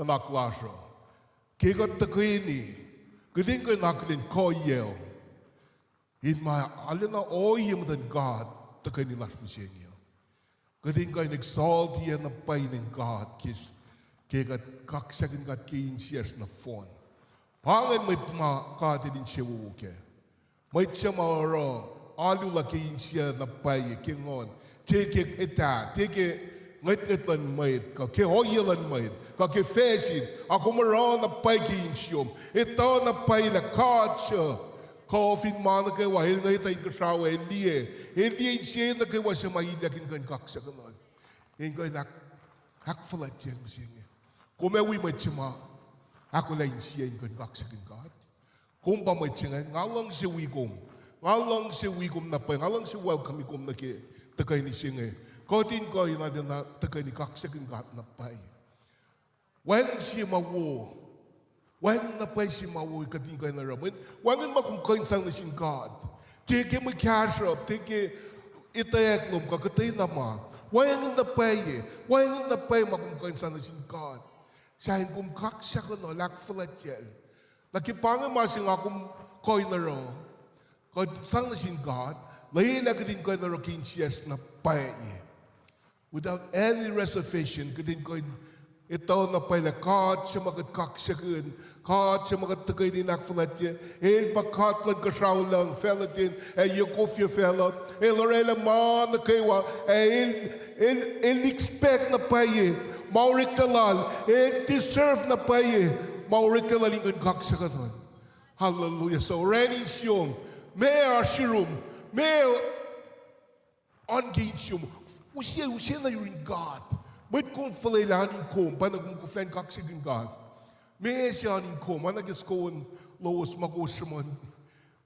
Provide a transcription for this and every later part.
naklasho. Kigot the queenie. Good go naklin call yell. In my alina oim than God, the queenie lash machine. Good go exalt ye and the pain in God, kiss. Kigot cock second got keen shears na phone. Pangan with ma God in Chewuke. My chamaro, alula keen shear na pay, king on. Take it, take it. Ngait lan mait ka ke hoyelan mait ka ke fesin ako maron na paikin siom ito na pai la kacha kofin man ke wa hil ngai tai ka sawe elie chen na ke wa se mai da kin kan kak sa kan en ko nak hak flat jen msinge ko me wi mai chima ako la in chen kan kak sa kan kat kum pa mai chinga ngalang se wi gum na pai ngalang se welcome gum na ke ta kai ni singe Kotin ko ina din na takay ni kaksakin kat na pay. When si mawo, when na pay si mawo ikatin ko ina ramen, when makumkoin sang na sin God, tike mo cash up, tike itayaklom ka katay na ma, when na pay makumkoin sang na sin God. Sahin kum kaksakin no lak falatyel. Nakipangan masing akum koin na ro, ko sang na sin God, lahi nakatin ko ina ro kinsias na pay. Without any reservation, couldn't go ito na pala kat siya magkaksakin, kat siya magkatagay ni nakfalatya, pakatlan ka siya lang, felatin, Yokofia fella, Lorela man na kaywa, expect na paye, maurik talal, deserve na paye, maurik talal yung kaksakan. Hallelujah. So, renin siyong, may ashirum, may on-gain siyong, Usiya na you're in God. May kung falailanin ko, panagong ko flan kaksigin God. May siyanin ko, managis ko ang lawas makusaman.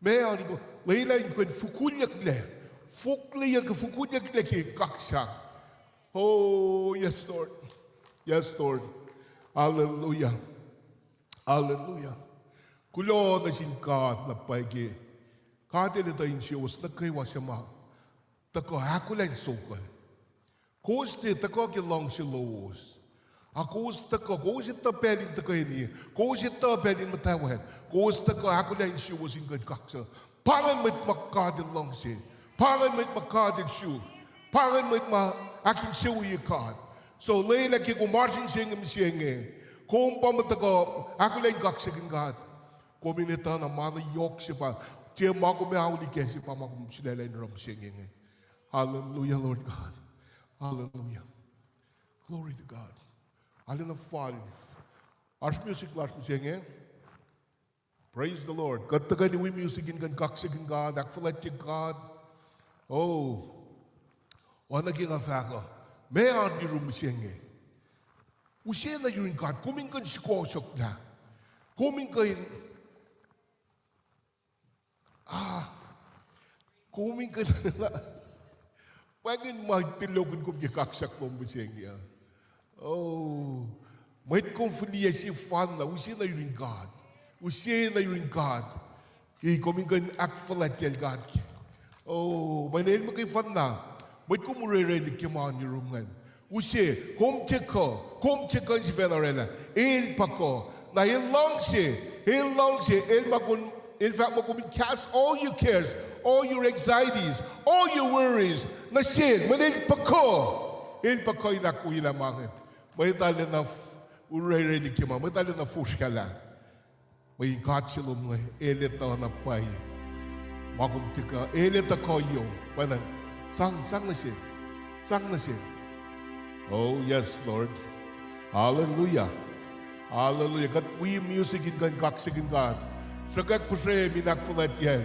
May anin ko, laylain ko, fukunyak le. Fukunyak le ki kaksa. Oh, yes, Lord. Yes, Lord. Hallelujah. Hallelujah. Kulo na sin God na paigi. Kati na tayo siya, was nagkaywa siya ma. Tako hakulan sokal. Koste tako ke long si loos. Akos tako koste ta pelin tako ini. Koste ta pelin matawahan. Koste tako ako lang si was in good kaksa. Pangan mit makadil long si. Pangan mit makadil shu. Pangan mit ma akin siwi kad. So leila ke ko marching singem singe. Kung pamatako ako lang kaksa kin God. Kominita na mana yok si pa. Tiya mako me auli kesi pa mako sila lang ram singing. Hallelujah, Lord God. Hallelujah. Glory to God. Hallelujah, Father. Ars music last singing. Praise the Lord. God to God, we music in kaksig in God, akfalat God. Oh, wana ginga faka. May on the room singing. We say that you're in God. Coming kan siko sok na. Coming kan coming kan Pagin magtilogon ko kaksak mo bisengya. Oh, might confliya si fan na. We say na you're in God. We say na you're in God. Coming kan akfalat yan God. Oh, may nail mo kay fan na. Might kumurere-renig kimaan ni Roman. We say, come check si Venerella. Il pa ko. Na il makun. In fact, cast all your cares, all your anxieties, all your worries. Na sin, manil pa ko. In pa ko inakuhi lamang. May tali na urere-renig kima. May tali na fush ka lang. May katsilom nga. Elit na pay. Makumtika. Elit ako yung. Panan. Sang na sin. Sang na sin. Oh, yes, Lord. Hallelujah. Hallelujah. Kat we music in kan kaksig in God. Sagak po siya minakfulat yan.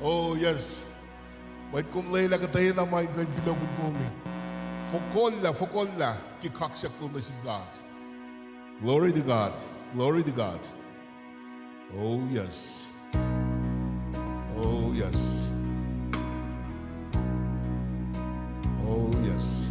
Oh, yes. Wait kung layla katayin na main kan bilogun kumi. Fokolla. Kikaksak to na si God. Glory to God. Glory to God. Oh, yes. Oh, yes. Oh, yes.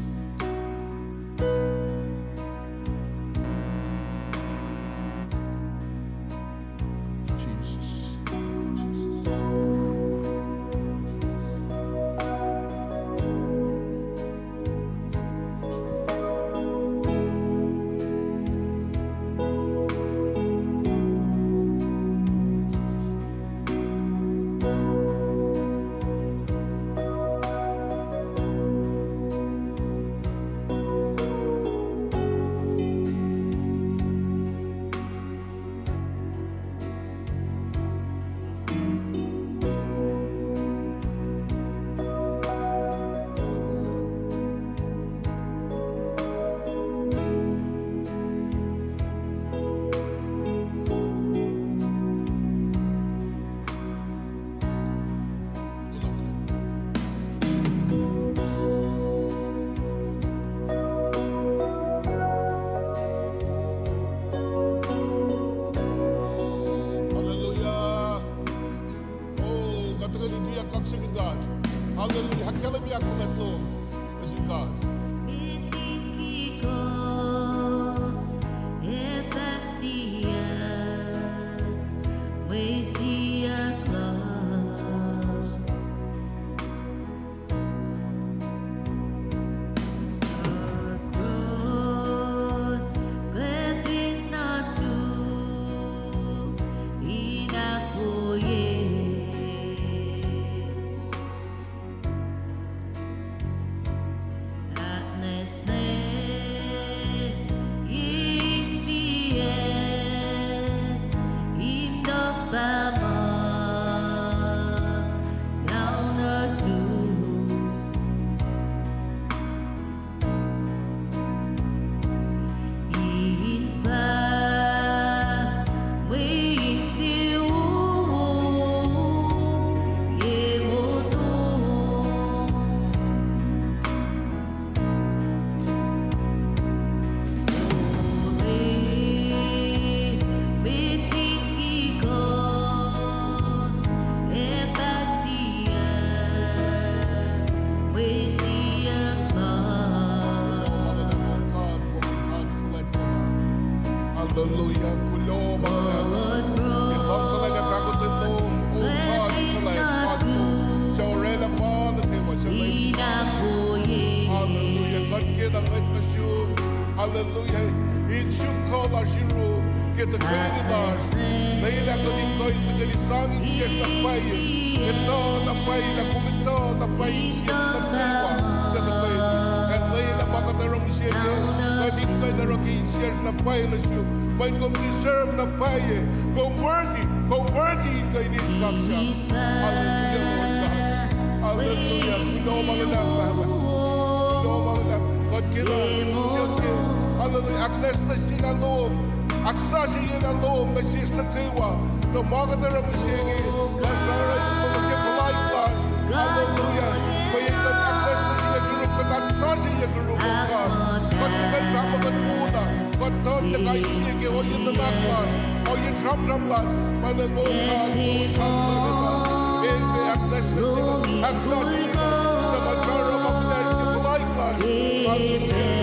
Hallelujah. Kulo mga Ilong ko lang ako tulong. Oh God, ko lang. God ko. Siya orela mo na tewa. Siya lang. Hallelujah. God kita ngayt na siya. Hallelujah. In siya ko la siya. Kita kaya lars. Leila ko din ko ito ganisangin siya na paye. Ito na paye na kumito na paye siya na tewa. Siya na paye. And Leila makatarong siya. Kadin ko na rokin siya na paye na siya. When go deserve na paye. Go worthy in ko inis kapsya. Hallelujah, Lord God. Hallelujah. Kuno mga nagpapa. Kuno mga nag. God kila. Siya kila. Hallelujah. Akles na siya na loob. Aksa siya na loob na siya na kaiwa. Na mga darang siya nga. Nagdarang mga kapalay class. Hallelujah. Kaya akles na siya group. Aksa siya group of God. God kagay kapagan muna. God don't the guy siya nga. O yun na class. O yun drum class. Father Lord God. Akles na siya. Aksa siya nga. Na magdarang mga kapalay class. Hallelujah.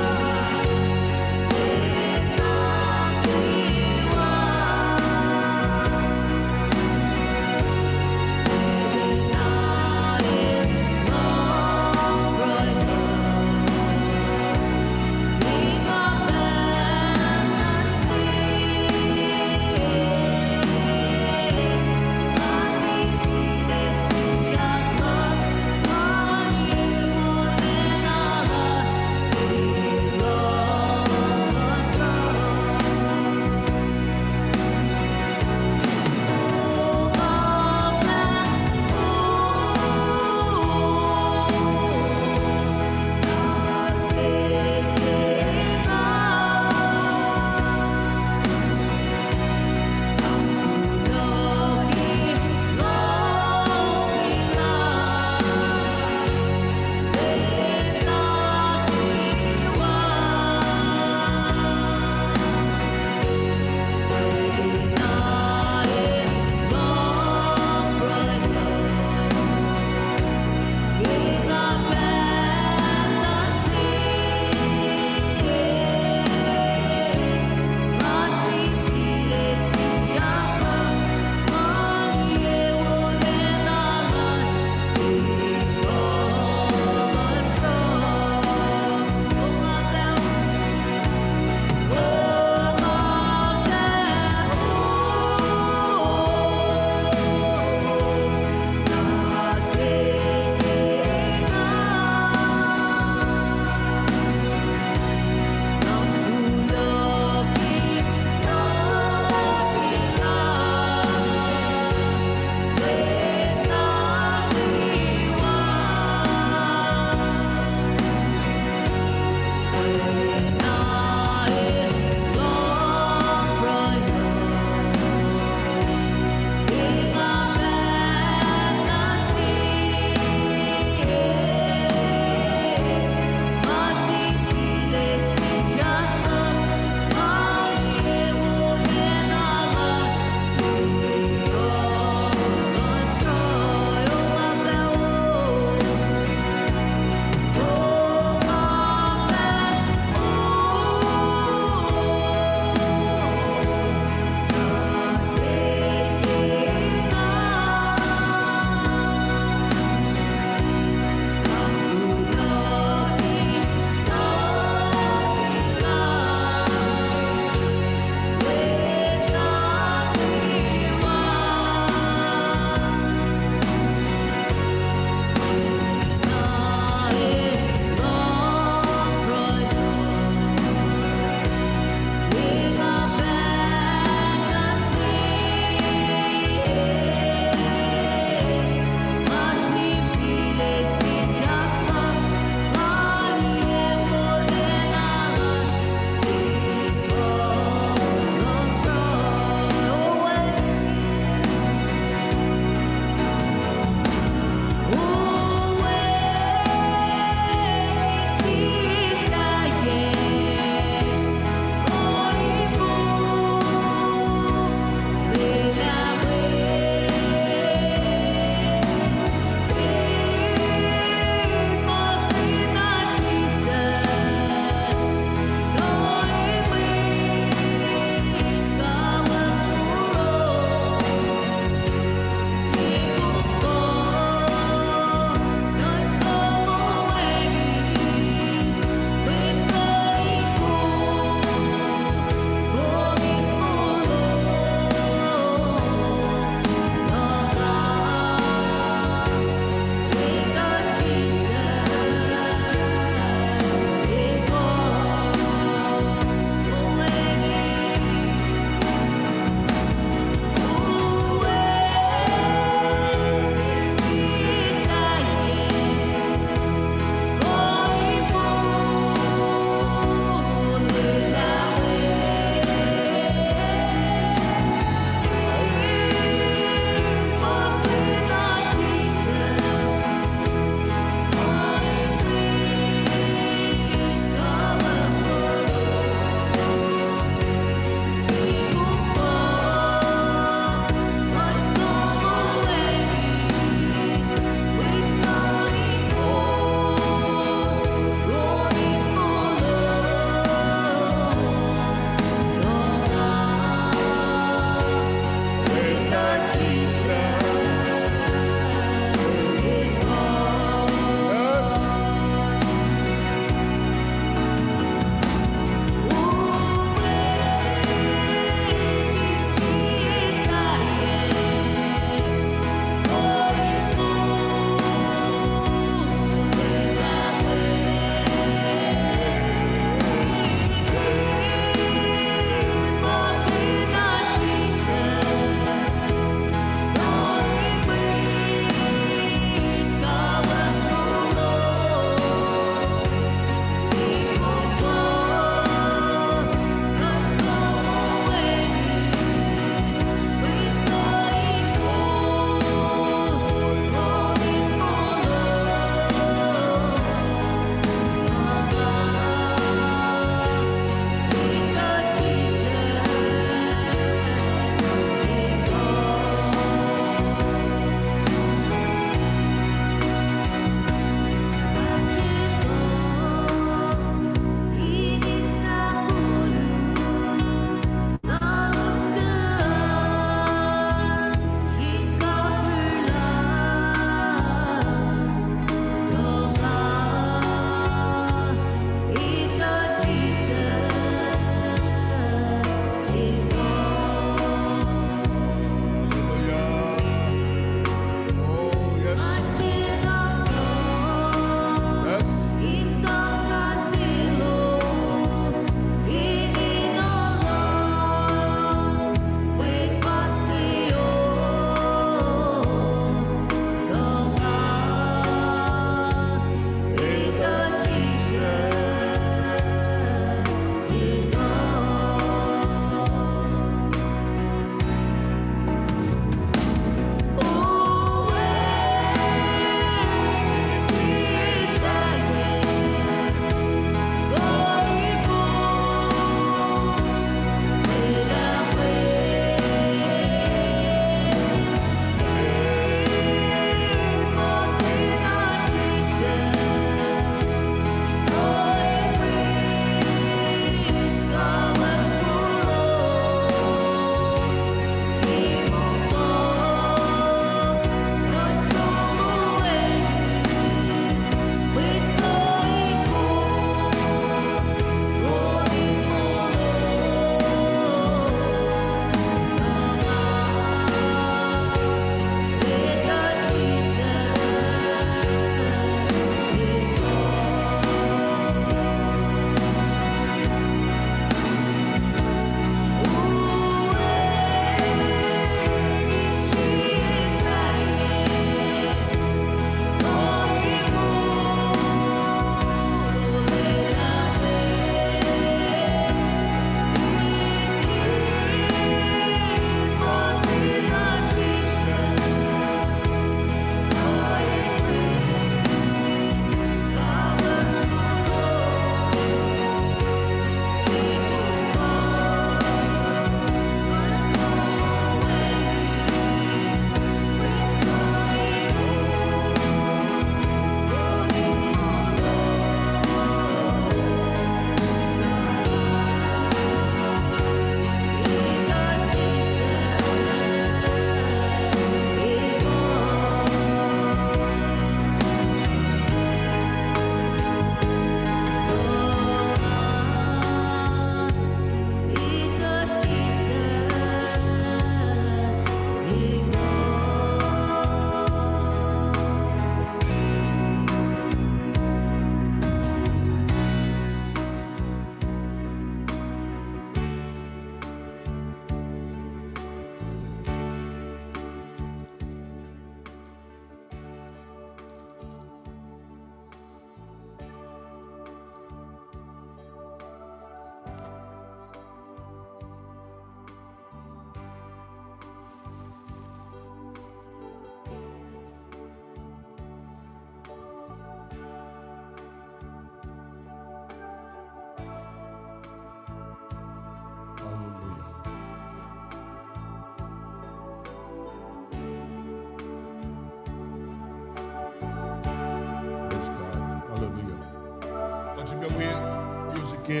ke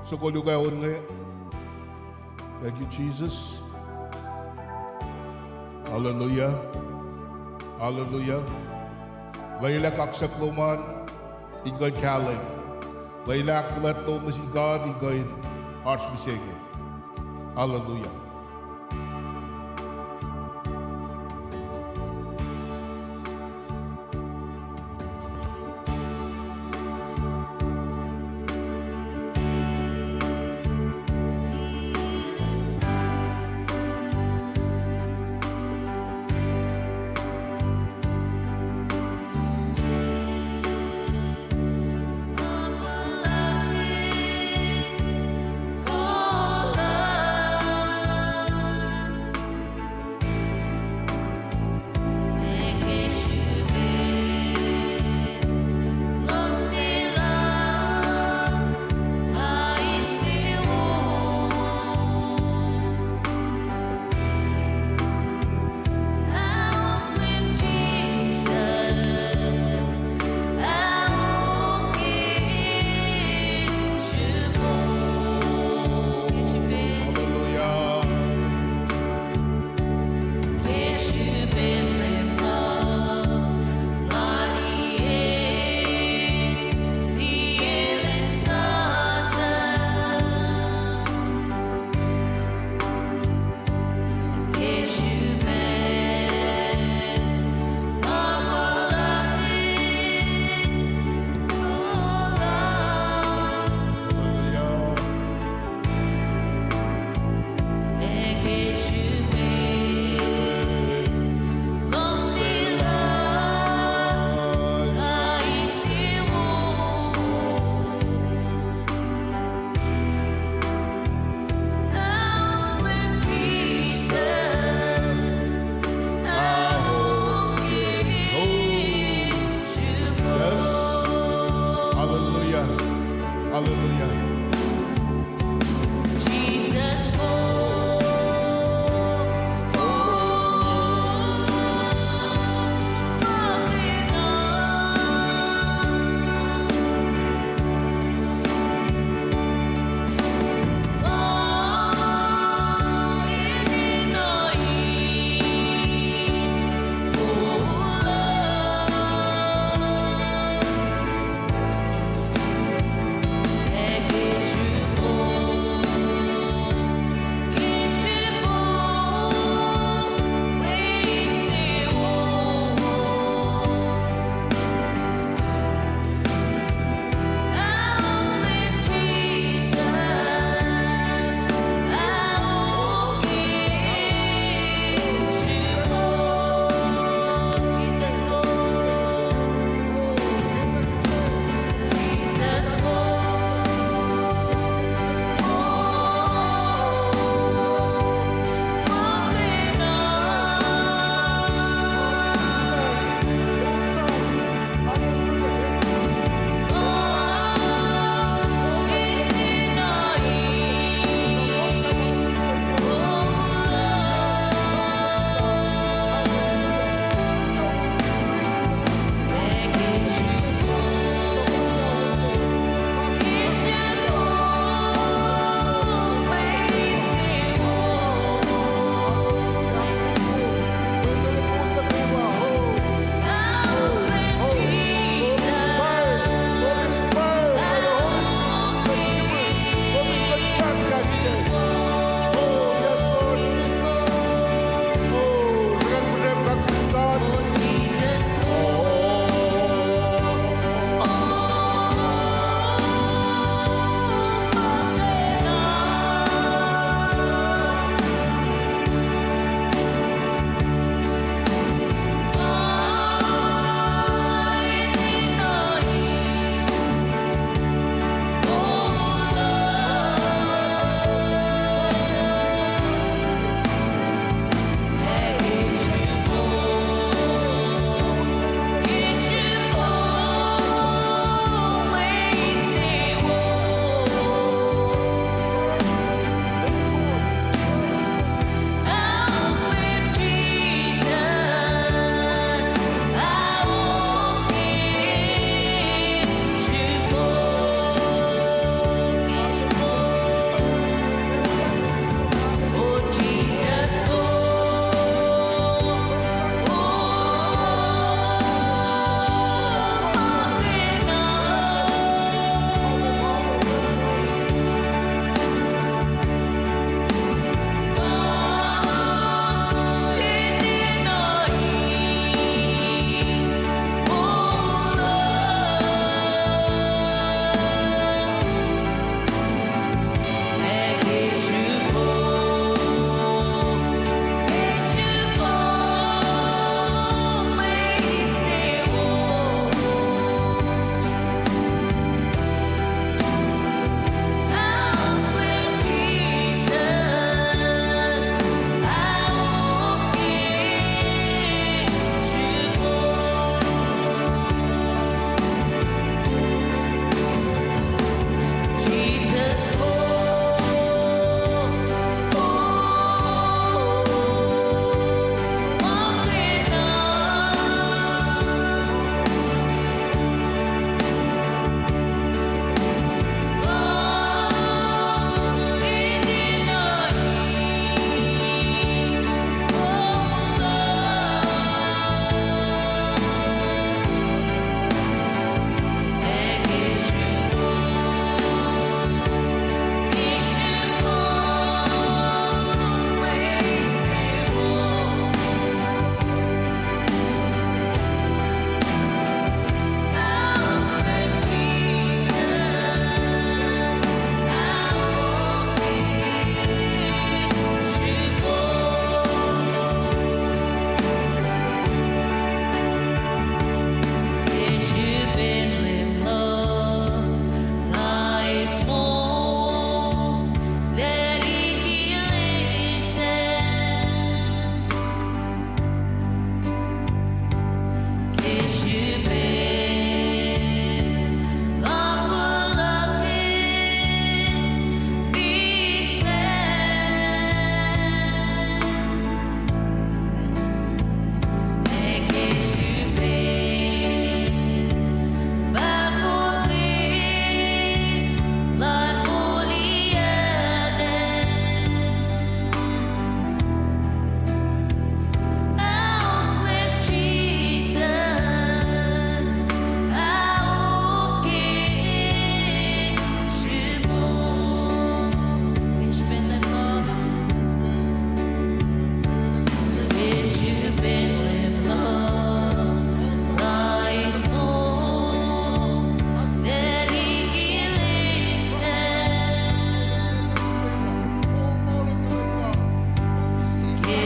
sokolu ga on nge. Thank you, Jesus. Hallelujah. Hallelujah. Layla kaksak loman, ingoy kalen. Layla kulat lo masin God, ingoy harsh misenge. Hallelujah.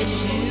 Jesus.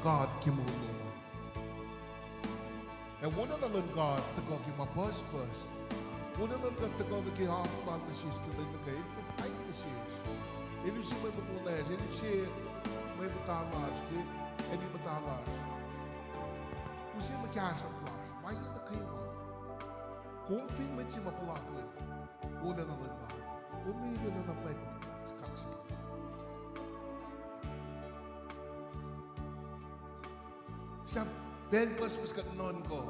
God kimulungan. And one of the God to go give my bus. One of the God to go to give half on the she's killing the game for fight the she's. Ele se vai mudar, ele se vai botar lá, ele botar lá. Você me quer achar lá, vai ainda queima. Confirma-te uma palavra. Una na lugar. Umilyo na napay sa kaksi. Sa belpas mas kat non ko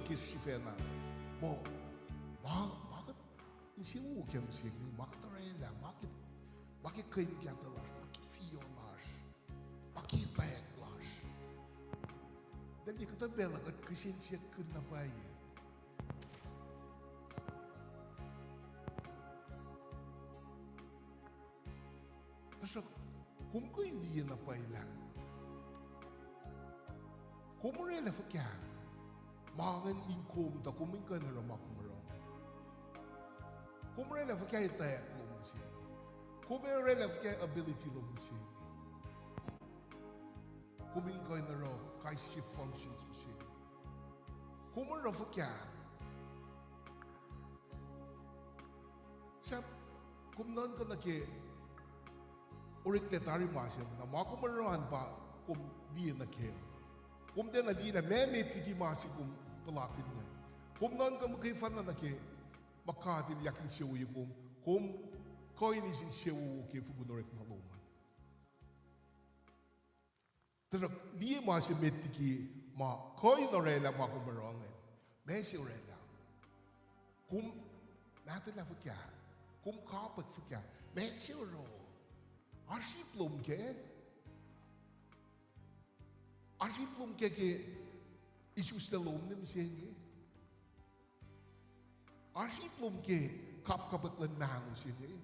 kisifena. Mo, bakit insi mo kaya musik ni bakit rela, bakit kayo kaya talas, bakit fiyo las, bakit tayak las. Dali ko tabela kat kisinsiya kun na bayi. So, kung ko hindi yan napailan, kung mo rin nafa kaya, makan inkom ta kumin ka na ramak mo rin. Kung mo rin nafa kaya tayak mo mo siya. Kung mo rin nafa kaya ability mo siya. Kumin ka na rin kaya si functions mo siya. Kung mo rin nafa kaya, siya, kung nan ka na kaya, urik detari masih, na mako meron pa kum dia na kel. Kum dia na lina meme tiki masih kum pelakin ngai. Kum non kum kay fan na ke makati yakin sewu kum koi ni sin sewu ke fugunorek na loma. Terus dia masih metiki ma koi no rela mako meron ngai. Messi rela. Kum natin la fakya. Kum kapak fakya. Messi ro. Arsiplum ke isus dalom ni misengi. Arsiplum ke kap lan nang misengi.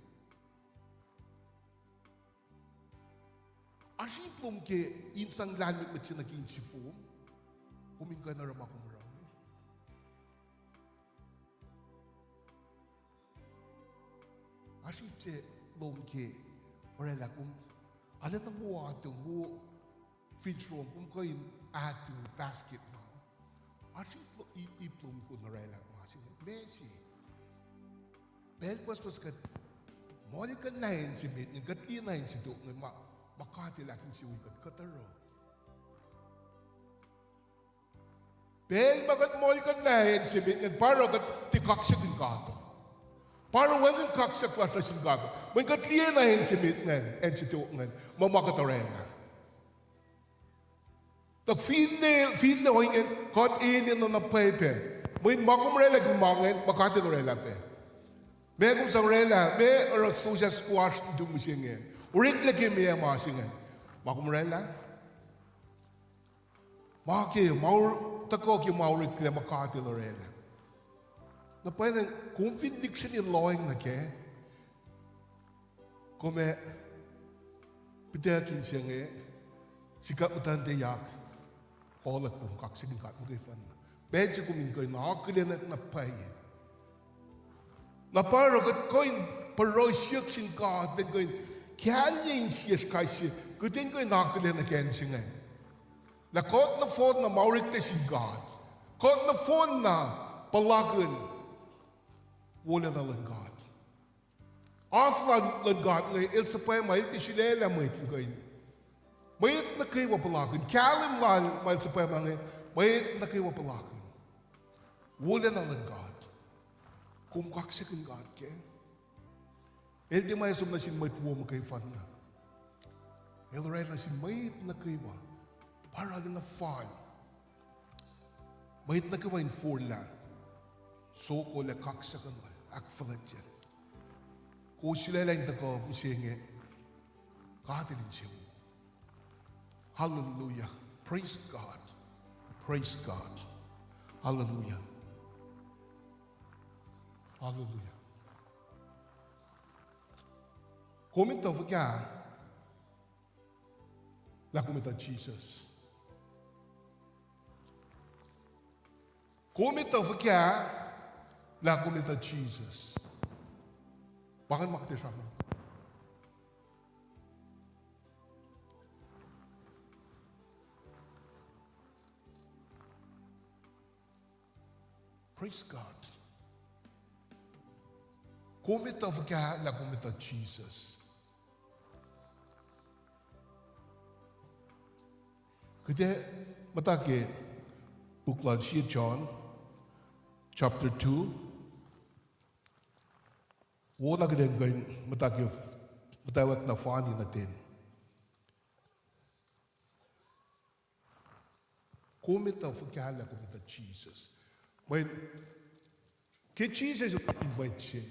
Arsiplum ke insang lanit macam nak insifum. Kumin ka na ramah kumurang. Arsip se lom ke Orela kung ala na mo atong mo finch room kung ko in atong basket mo. Asi iplom ko na rela kasi Messi. Bel pas kat mo ni kan nain si bit ni kat nain si dok ni makati lakin si ukat kataro. Bel bagat mo ni kan nain si bit ni paro kat tikaksit din kato. Parang walang kaksak pa sa singgago. May katliyan na yung simit ngayon, and si tuok ngayon, mamakatarenga. Tak feed na ko yung kot ini na napepe. May makumrela kung mangin, makatirela pe. May kung sa rela, may oras to siya squash na dumisingin. Urik lagi may masingin. Makumrela? Maki, tako ki maurik na makatirela. Na pwede conviction in lawing na ke, kome pitakin siya nga, sikat matante yak, kolak po kaksigin kat mo kay fan. Bedsi kumin ko'y nakakilin at napay. Na parang kat ko'y paroy siyok sin ka, at ko'y kanya yung siyas kay siya, kutin ko'y nakakilin na ken siya nga. Na kot na phone na maurik na sin God, kot na phone na palagan, wala na lang God. Aflan lang God ngayon, il sa pa'y mahit isilela mahit ngayon. Mahit na kayo wapalakin. Kalim mahit sa pa'y mga mahit na kayo wapalakin. Wala na lang God. Kung kaksakin God ke, il di may sum na sin mahit mo kayo fan na. Il rin na sin mahit na kayo ba, para na fan. Mahit na kayo in forland. So ko le kaksakan ba. Akfalat yan. Kung sila lang tako, misingi, katilin siya mo. Hallelujah. Praise God. Praise God. Hallelujah. Hallelujah. Komita vaka, la komita Jesus. Komita vaka, la komita Jesus. Bakit maktisama? Praise God. Kumita vka la kumita Jesus. Kaya matake buklan siya John chapter 2. Wala ka din kayo matawat na fani natin. Kumita vka la kumita Jesus. When que Jesus is invite siya.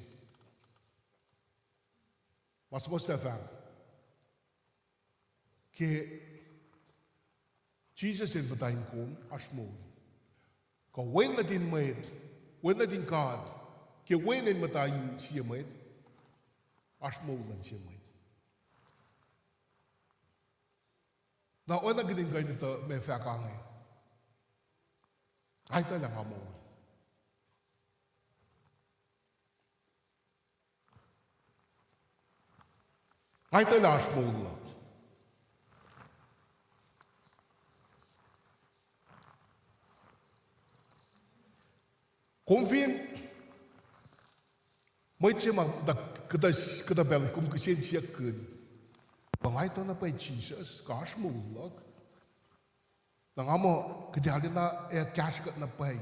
Mas mo sa fam. Que Jesus is batayin kom asmo. Ka when natin may, when natin God, ke when natin batayin siya may, asmo lang siya may. Na ona gidin kayo nito may fakangay. Ay talang amo. Ay talang asmo lang. Convien, mai ce mă, dar cât bel, cum că se ție când. Bangai to na pai Jesus, cash mulak. Nang amo cât alina e cash cât na pai.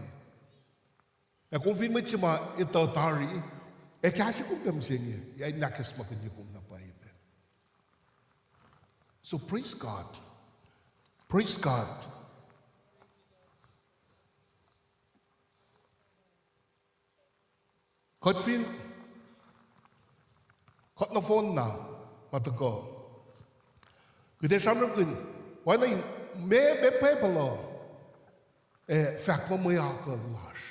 E convien mai ce mă e tari, e cash cum pem sengi, e ai nakes mă când cum na pai. So praise God. Praise God. Kotfin, kot na phone na, matako. Kute samram kun, wana in me pepalo, fak mo may akal lash.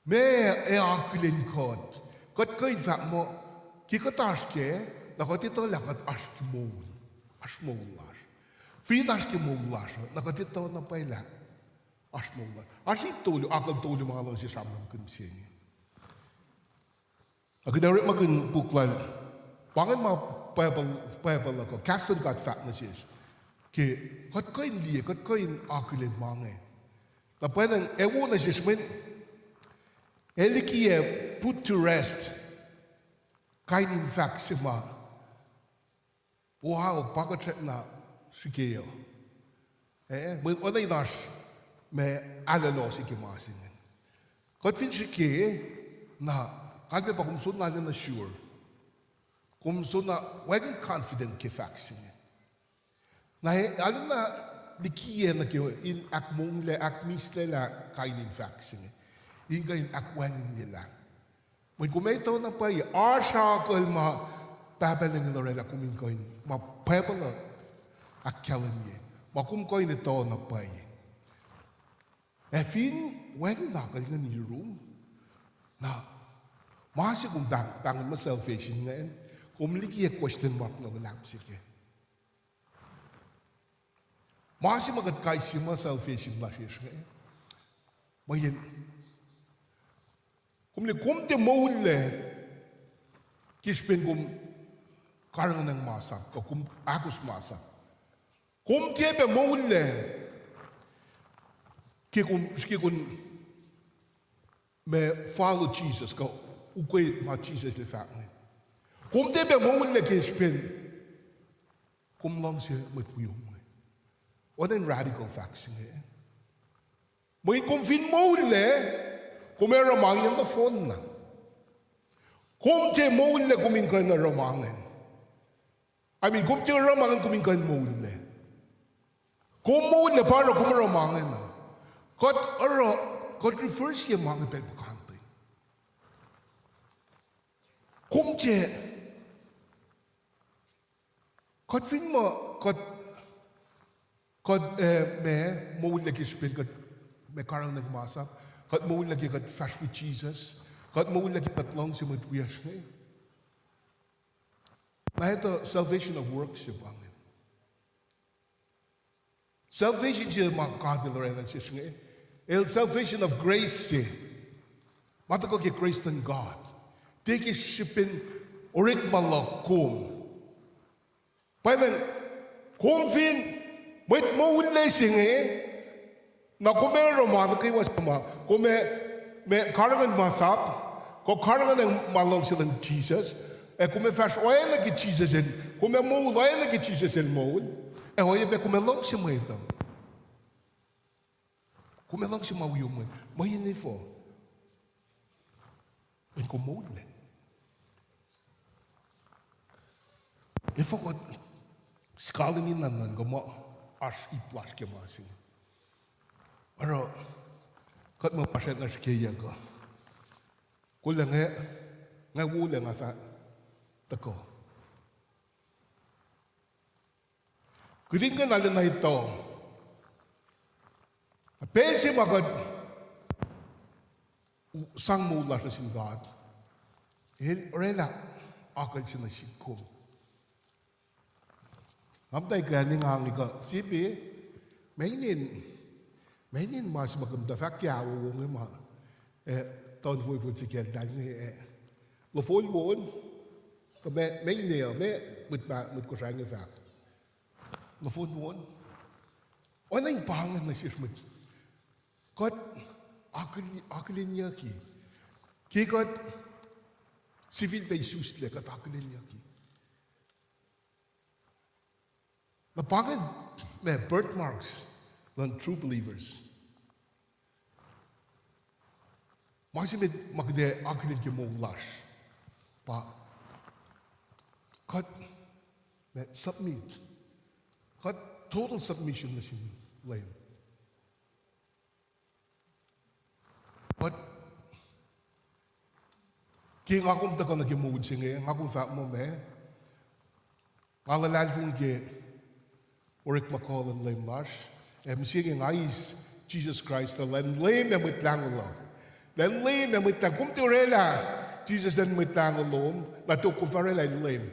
Me akulin kot ko in fak mo, kikot ashke, nakot ito lakat ashke mo, ashmo lash. Fin ashke mo lash, nakot ito na paila, ashmo lash. Ashi tolu, akal tolu mga lang si samram kun siya. Ako na rin maging buklal, pangan mga payabal ako, kasan kat fat na siya. Kaya, kat ko yung liya, kat ko yung akilin mga. Na pwedeng, ewo na siya, men, elikiye put to rest, kain in fact si ma, wow, pagkatret na si kayo. Men, wala yung nas, may alalo si kimasingin. Kat fin si kayo, na, kalbe pa kumsun na na sure. Kumsun na waging confident ke faxing. Na alin na likiye na ke in akmong le akmisle la kainin faxing. In kain akwanin nila. When kumaito na pa asha kalma papaling na rela kumin kain ma papala akkalan ye. Ma kum kain ito na pa fin waging na kain ni room na masih kum tangan ma salvation ngayon, kum liki question mark na lalap sige. Masih magat kaisi ma salvation la siya ngayon. Mayin, kum te maulle, kispen kum karang ng masak, kum akus masak. Kum te pe maulle, kum me follow Jesus ko. Ukoy ma Jesus le fak ne. Kum te be mo le ke spin. Kum lang siya matuyong. What a radical facts ne. Mo kum fin mo le kum era mang yang phone na. Kum te mo le kum in kan ramangan. I mean kum te ramangan kum in kan mo le. Kum mo le para kum ramangan. Kot refers siya mga pel. Kumche, kot fin mo, kot me mo lagi spin kot me karang nagmasa, kot mo lagi kot fast with Jesus, kot mo lagi kot long si matwias ngay. Na ito salvation of works siya bangin. Salvation siya mga kadilaran siya ngay. El salvation of grace siya. Mata ko kay grace ng God. Take is shipping orik malakum. Pailan, kumfin, wait mo ulit singe, Na kome Roma ki was ma kome me karagan masap ko karagan ng malong silang Jesus e kome fas oil ki Jesus en kome mo oil ki Jesus en mo e oye be kome long si mo ito kome long si mo yung mo yun ifo en ko mo le ifo ko skalin in nan ko mo as I plus ke masing pero kat mo paset na siya ko kulang nga wula nga sa tako kudin ka nalang na ito pensi magad sang mula sa sin God rela akal sinasikom amtay ganing ang ika sipi mainin mas maganda fakya wong ma ton vui pu chikel dal ni lo foi won ko me ne me mut ko sang fa lo foi won onai bang na sis mut kot aklinya ki kot civil be sus le kat aklinya ki the bang me birthmarks than true believers Maksudnya makde akhirnya ke mau lash, pa, kat, submit, kat total submission na siya lain. But kaya ngakom taka na kimugod siya ngayon, ngakom fa mo ngalalal fong ke, orik makalan lain lash, siya ngayis Jesus Christ na lain met lang Allah. Dan lame na mitang kum tiurela Jesus dan mitang alom na to kum farela lame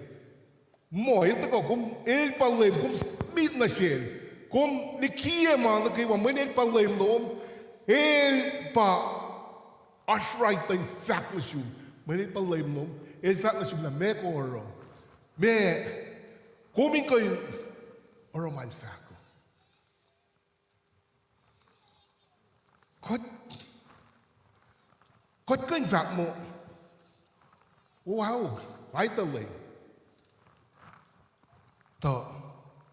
mo ito ko kum el pa lame kum smit na siya kum likia man kay wa men el pa lame lom el pa ashray tay fact na siya men el pa lame lom el fact na siya na me ko oro me kuming ko oro mal fact ko Kot ko in fact mo, wow, vitally. To,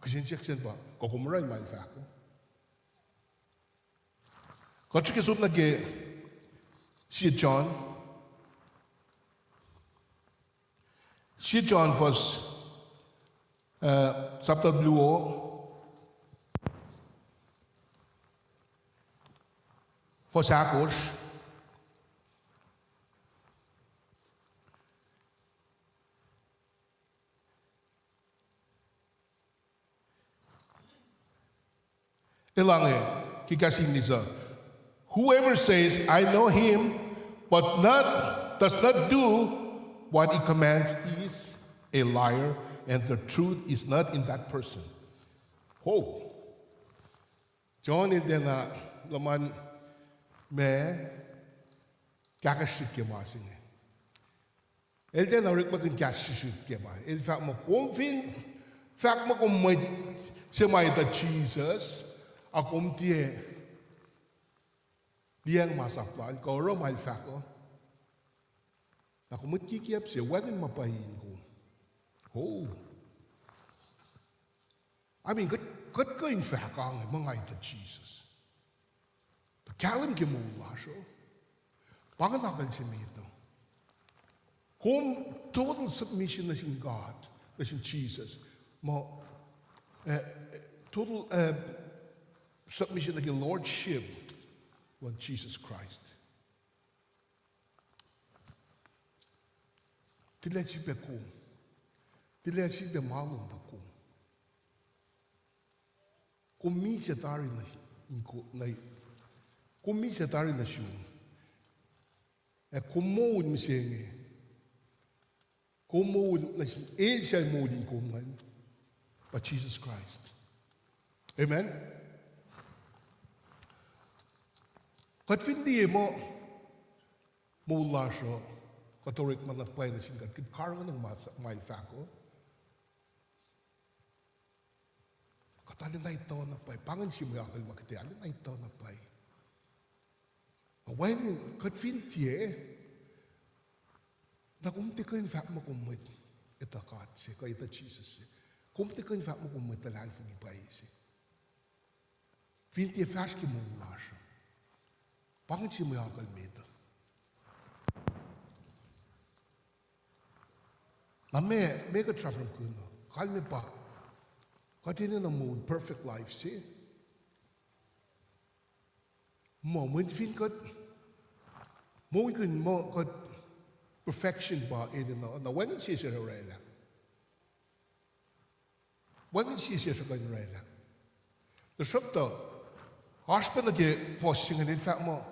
kasi injection ba, kukumuray ma in fact. Kot siya kisub nage, si John was, chapter blue for Sakos, Ilange, kikasin nisa. Whoever says, I know him, but does not do what he commands is a liar, and the truth is not in that person. Ho! John il dena laman me kakashik ke masing. El dena rik makin kakashik ke ma. El fact mo confin, fact mo kung may semay ta Jesus. Akom tie liang masaplal ko ro mal fako ako mut kikiap siya wagin mapahin ko I mean kat ko in fakang mga ita Jesus the kalim ke mo lasho panganakan si mito kung total submission na sin God na sin Jesus mo total submission like a lordship of Jesus Christ. Tila si be kum. Tila si be malum ba kum. Kumi sa tari na kumi sa tari na siya. Kumod mi siya nga. Kumod na siya. Siya modin kuman. But Jesus Christ. Amen? Kat hindi mo mula siya katorik man na play na singkat kit karangan ng mail fako alin na ito na pay. Pangan si mo yakal makiti. Alin na ito na pay. When kat fin tie. Na kumti ko in fact mo kumit. Ita kat si ko ita Jesus. Kumti ko in fact mo kumit talal fugi pay si. Fin tie fast ki mo lasha. Pangan si mo yakal meta. Na me ka trapram kuno. Kal me pa. Katinin na mood perfect life si. Mo fin kat mo kun mo kat perfection ba edin na when si siya rela. When si siya kan rela. The shopta haspa na ke forcing in fact mo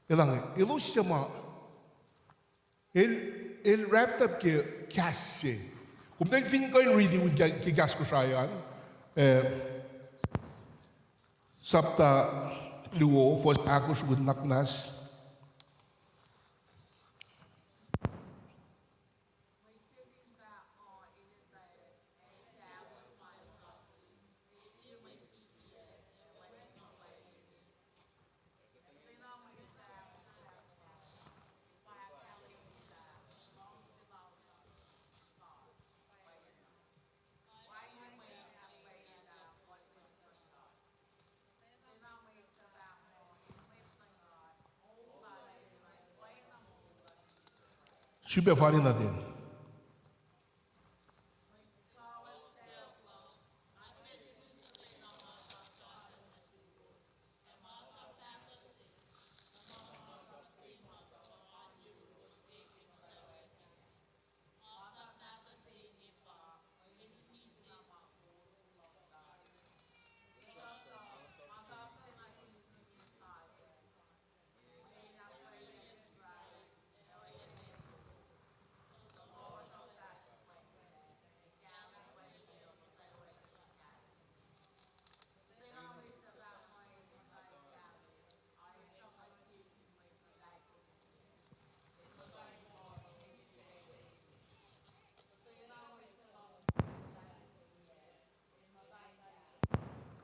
ilang ilusya ma il wrapped up ke kasse. Kung tayo fin ko in reading with kigas ko siya yan, sapta luo for ako sugod naknas. Siya fali na din.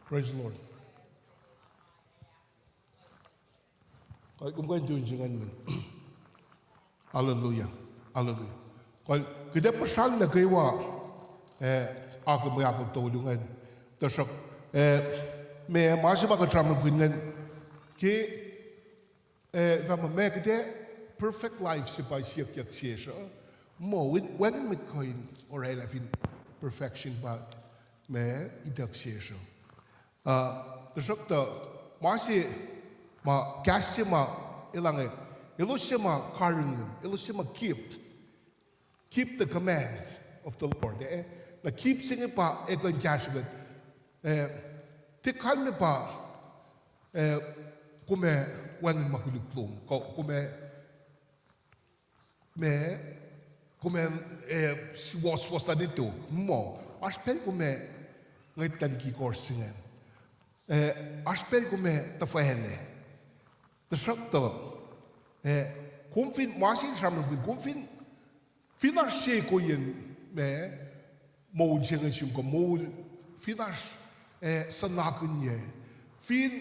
Praise the Lord. Kung kayo tunjungan mo. Hallelujah. Hallelujah. Kada pasal na kayo ako may ako tulungan. Tapos may masih makatraman pingan ki may kada perfect life siya siyak siya. Mo when mit coin or elafin perfection ba may idak siya. Terus masih ma kasih ma ilang ilusya ma karungan ilusya ma keep the command of the Lord na keep singing pa ekon kasih tikal me pa kume wan makuluklum kume was adito mo aspel kume ngaitan ki korsingen aspel kume tafahele desrakto kumfin masin samul kumfin finas ko yen me mo jenga sim ko mo finas sanakunye fin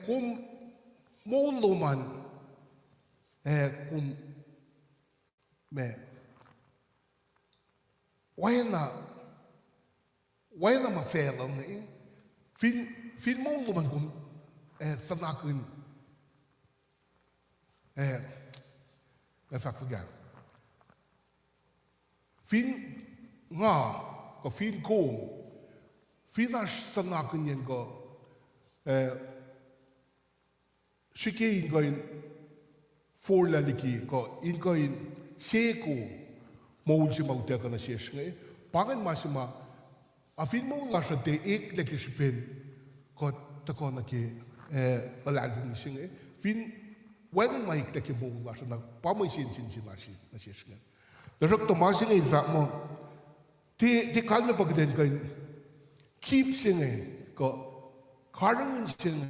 kum mo loman kum me wayna ma felong fin mo loman kum sanakun if I forget fin nga ko fin kom finas sanakun yen ko shike in forlaliki ko in ko in seko mo si mauta ka na sesnge pangan masima afin mo la sa te ek le kispen ko ta ko na ki aladin singe fin when mai te ke mo la sa na pa mo sin na sesnge da jok to ma singe in fact mo te kalme pagden ka keep singe ko karun singe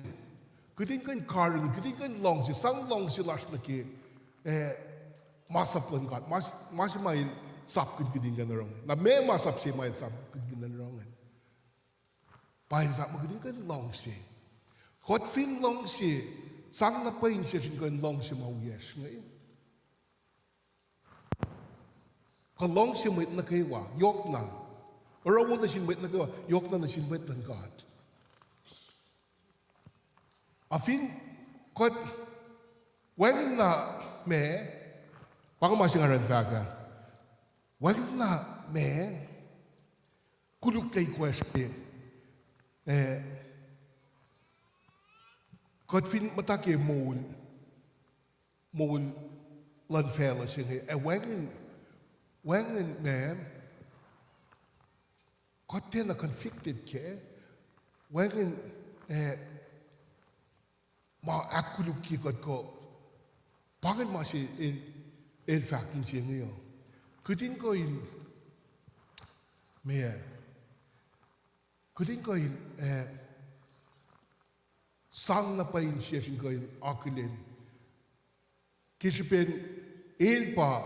kudin kan karun kudin kan long si sang long si las na ki masap lan kat mas mai sap kudin kan rong na me masap si mai sap kudin kan rong bài vạ mà cái lòng xì hót phim lòng xì sang na pain xì xin cái lòng xì màu yes ngay còn lòng xì mệt na cái wa yok na rồi na xin mệt na cái wa yok na xin mệt tan God à phim hót when na mẹ baka masingaran faga when na mẹ kuluk tay question God fin matake mol lan fella singe when mẹ God then a convicted ke when ma akuluk ki God ko pangan masih el fakin singe yo kudin ko in mẹ kudin ko in sang na pa in siya sin ko in akilin kisipen el pa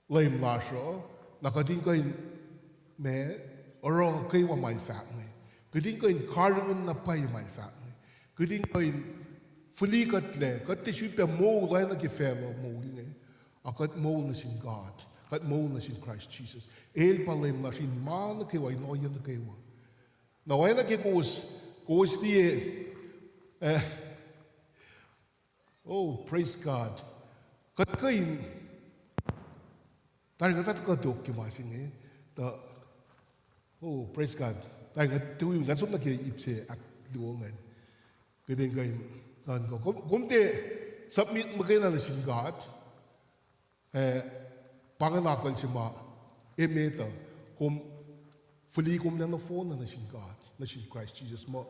laim lasho na kudin ko in mẹ oro kay wa mai fak ngai kudin ko in karun na pa mai fak ngai kudin ko in fully got le got te shu pe mo la na ke felo mo ngai a got mo na sin God got mo na sin Christ Jesus el pa laim la sin man ke wa no yen ke wa na wa na ke kos die oh praise God got ko in tar ga vat ko dok ki ma sin ngai ta oh praise God tar ga tu yung ga som na ke ipse ak luongan kedeng ko in nan ko kumte submit mo kayo na sin God panganakon si ma emeta kum fully kum na phone na sin God na sin Christ Jesus mo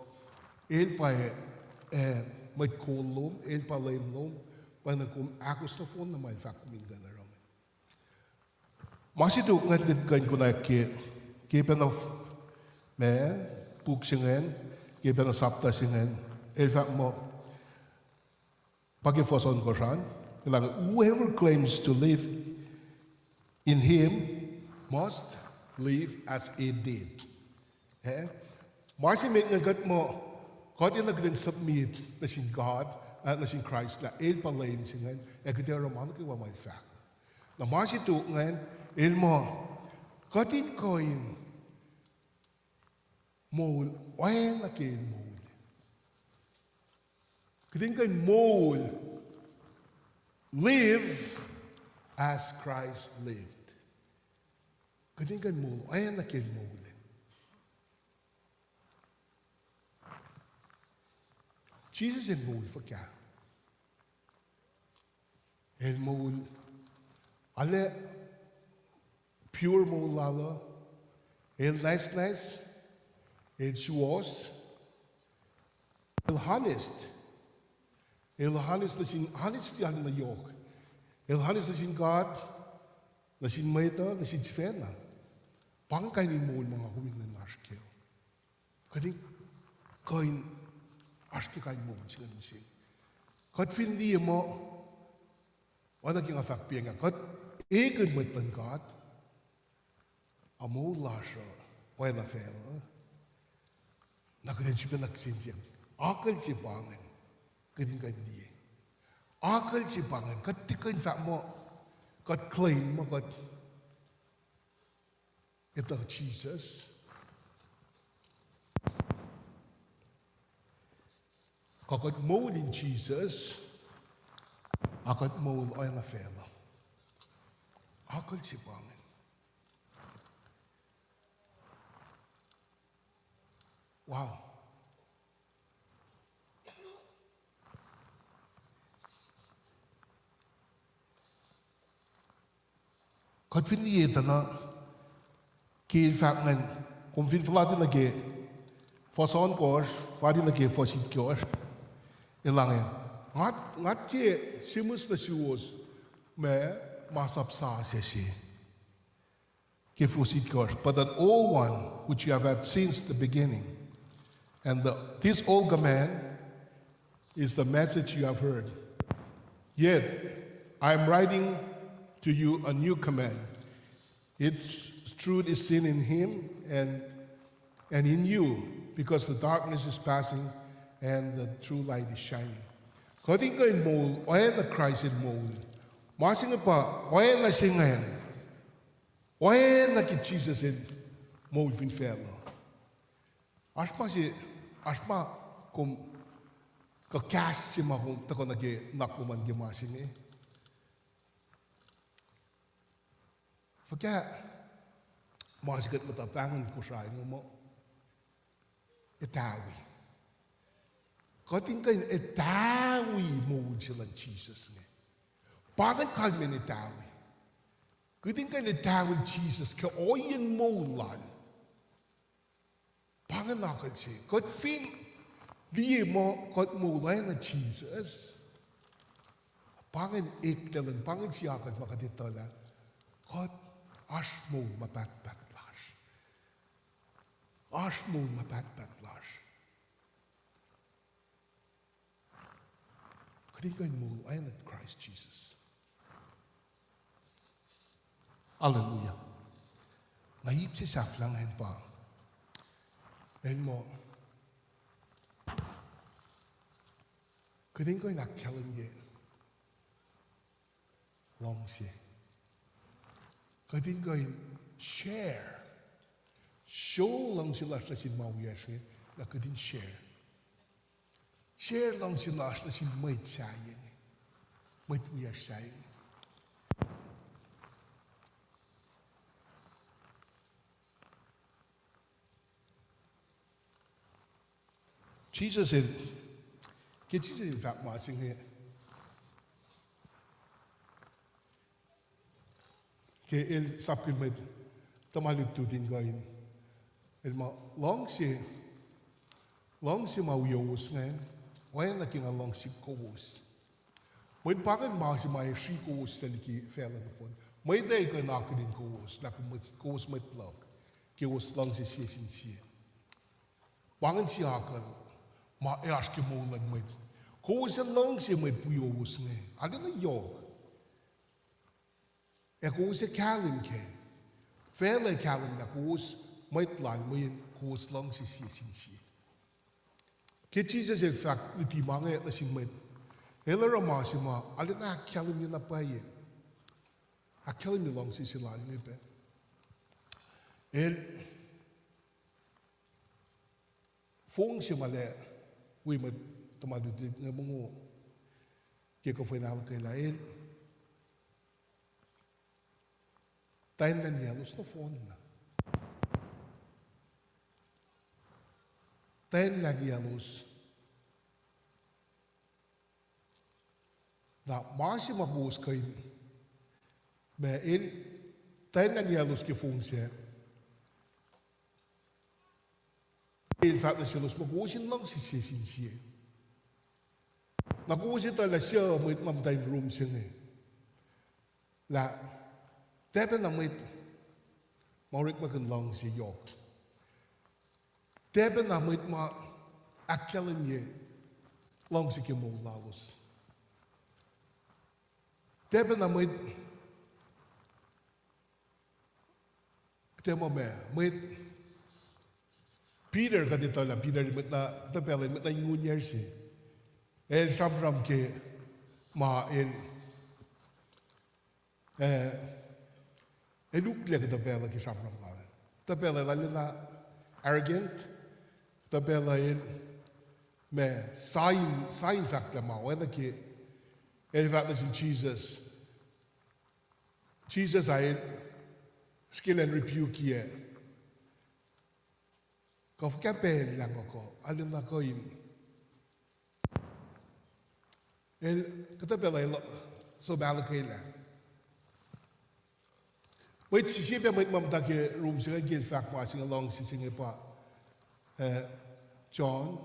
el pa may kolom el pa laim lom pa na kum akos na phone na may fak min gana ram masitu ngat kan ko na ke pa na me puk singen ke pa na sapta singen el fak mo pagi foson ko shan whoever claims to live in him must live as a dead. Masi make ngagat mo God in nagden submit na sin God at na sin Christ na el palaim singan ekder roman ke wa mai fa. Na masi tu ngan el mo God in coin mol oen na ke mol. Keding kan mol live as Christ lived. Keding kan mol oen na ke mol. Jesus en mol for ka. En mol alle pure mol lala. En nice. En suos. El honest. El honest na sin honesty na yok. El honest na sin God. Na sin meta, na sin fena. Pangkay ni mol mga huwing na nashkel. Kading kain aske kain mo singa sin. Kat fin di mo wala king afak pianga kat egen metan God. Amo lasha wala fela. Nakadin siya nagsinjang. Akal si bangan. Kading kan di. Akal si bangan. Kat tikan fa mo. Kat claim mo kat ito Jesus. Kakat mo in Jesus. Akat mo ay nga fela. Akal si bangan. Wow. Kat fin yeta na ki fak ngan kum fin flatin na ke foson kors fadi na ke fosit kors ilang ngat che simus na siwos me masap sa sesi ke fosit kors but that all one which you have had since the beginning. And this old command is the message you have heard. Yet, I am writing to you a new command. Its truth is seen in him and in you, because the darkness is passing and the true light is shining. Có tiếng cái mù, oai na Christ in mù. Mà sinh pa, oai na singayan. Oai na ki Jesus in mù vin fello. Asma kum ka kasi ma kum tako nage nakuman gimasing eh. Forget masikat mo tapangan ko sa mo itawi. Kating kain itawi mo silang Jesus ne. Pangan kalmen itawi. Kating kain itawi Jesus ka oyen mo lan. Pangan nakan siya. Kat fin liye mo kat mo lan na Jesus. Pangan ikdalan pangan siya kat makatitala. Kat asmo mapatpatlas. Asmo mapatpatlas. Kadingay mo ayan at Christ Jesus. Hallelujah. Naib si saflangan pa. And mo. Kadingay nakkalan ye. Long siya. Kadingay share. Show lang sila sa sinmawya siya na kading share. Share lang sila sa sin may sayang. May tuya sayang. Jesus said, Jesus in fact watching here. Kaya il sapkin med tamalug tutin gain. Il ma long si mauyos ngayon. Wayan na kinga long si kowos. May pakan ma si may si kowos sa liki fela na fon. May day ka nakadin kowos. Kowos may plug. Kowos long si siya sin siya. Pangan siya akal. Ma-eas ki mo lang may. Kowos ang long siya may puyos ngayon. Ano na yog? Kowos ang kalim ke. Fela kalim na kowos may tlan may kowos long si siya sin siya. Kaya Jesus in fact, iti mga na si Med. Hela rama si ma, alin na akalim niya na pa yun. Akalim niya lang si sila niya pa. Fong si mali, uy Med, tumaludig na mga kaya ko final kay lain. Tayo na niyalos na phone na. Tayo na niyalos. Na masi mabus kayo. Mais tayo na niyalos ki phone siya. In fact, na silos mag-usin lang si siya. Nag-usin tayo na siya, may mamtay room siya nga. La, tayo na may maurik makan lang si Yok. Tayo na may akalim niya lang si Kimo lalos. Tayo na may Peter kadito lang, Peter mit na tapelin mit na junior si. El samram ke ma elukle ke tapela ke samram la. Tapela la na arrogant. Tapela me sign factor ma whether ke el fact in Jesus. Jesus I skill and rebuke ye. Kau kapel lang ako, alin na ko yun. Kata pala, so balakay lang. Wait, sisipa may mamtake room siya, gil fact watching along si singa pa. John,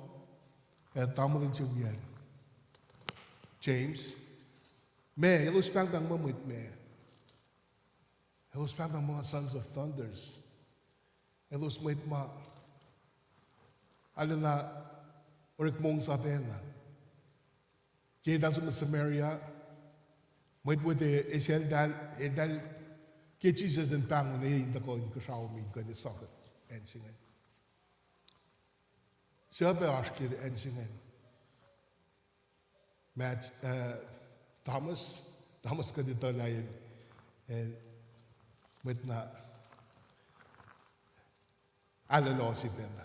tamalin siya yan. James, me, ilus pang bang mamit me. Ilus pang bang mga sons of thunders. Ilus may alin na orik mong sabihin na. Kaya dahil sa Samaria, may pwede esel dahil kaya Jesus din pangon na yung dako yung kasaw mo yung kanya sakit. And singa. Serbe asked and singing. Matt Thomas ka dito lain with na alalo si Bella.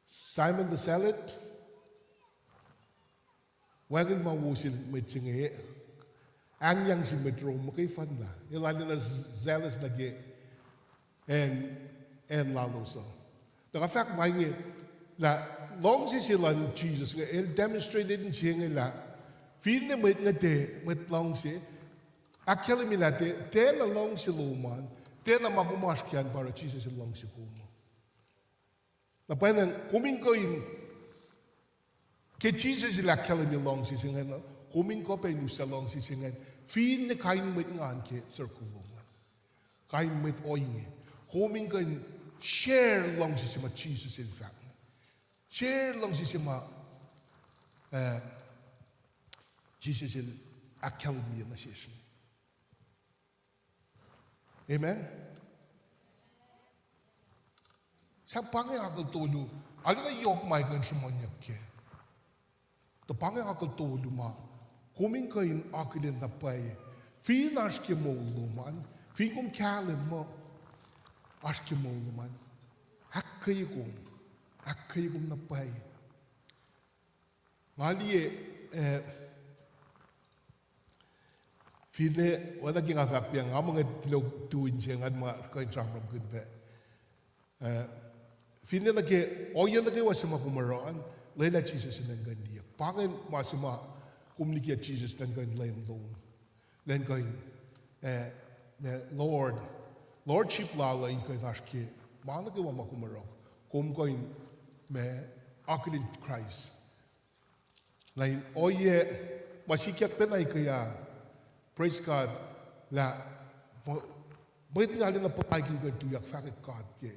Simon the Zealot, wagon mawusin mit singe, ang yang si metro makay fan na. Ilali na zealous na ge and lalo so. The fact may la long si silan Jesus nga el demonstrated in siya la fin na mit nga te mit long si akela milate te la long si luman te na magumaskyan para Jesus long si kumo. Na pwede kuming ko in ke Jesus ila akela mi long si siya na kuming ko pa inusa long si siya fin na kain mit ngan ke circulungan kain mit oinge kuming ko in share long si siya Jesus in fact. Share lang si Sima Jesus il academy na siya. Amen? Sa pangakal tolo, alam na yok may kan sumanyak ke. Ta pangakal tolo ma, kuming kain akilin na pay, fin aske mo luman, fin kum kalim mo, aske mo luman, hakkay kum. Akay kum na pay. Mali fine wala ki nga fak piang mga tilog tuin siya nga mga kain tramram kun be. Fine na ke oyan na ke wasama kumaroan layla Jesus nan gandiya. Pangin masama kumnikia Jesus nan gan layang dong. Nan kain Lordship lala in kain aske mana ke wama kumaro. Kum kain me akilin Christ. Lain oye masikyak penay kaya praise God la may tingalin na patay ko tuyak fakit God ke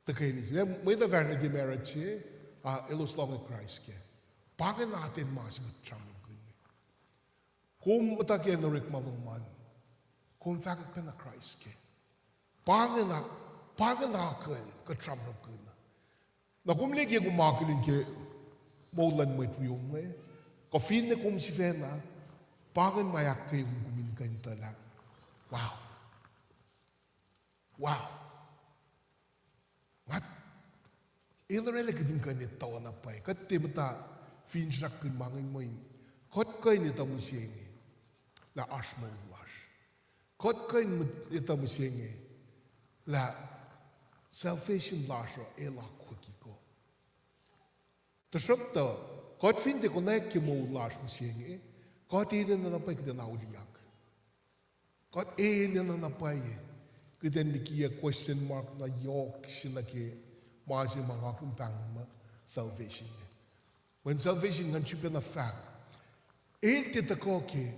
takayinis. May the verna ke marriage ilos long Christ ke. Pangin natin masigat chamang ko. Kung matakyan na rik maluman kung fakit pena Christ ke. Pangin akil ka chamang ko. Na kumli kaya kumakilin ke maulan mo ito yung kafin na kum si Fena, pangin mayak kayo kumin kayo tala. Wow. Wow. Ngat, ilarela ka din kayo nitawa na pay. Kat timata, finsak kayo mangin mo yun. Kat kayo nita mo siyenge, la asmo wash. Kat kayo nita mo siyenge, la salvation lasho elak. Tashokta, God finde connect ki mo lash musienge. God eden na napay kita nauliyak. God eden na napay kita nikia question mark na yok sinake masi mga kumpang salvation. When salvation can chip na fact, el tita ko ke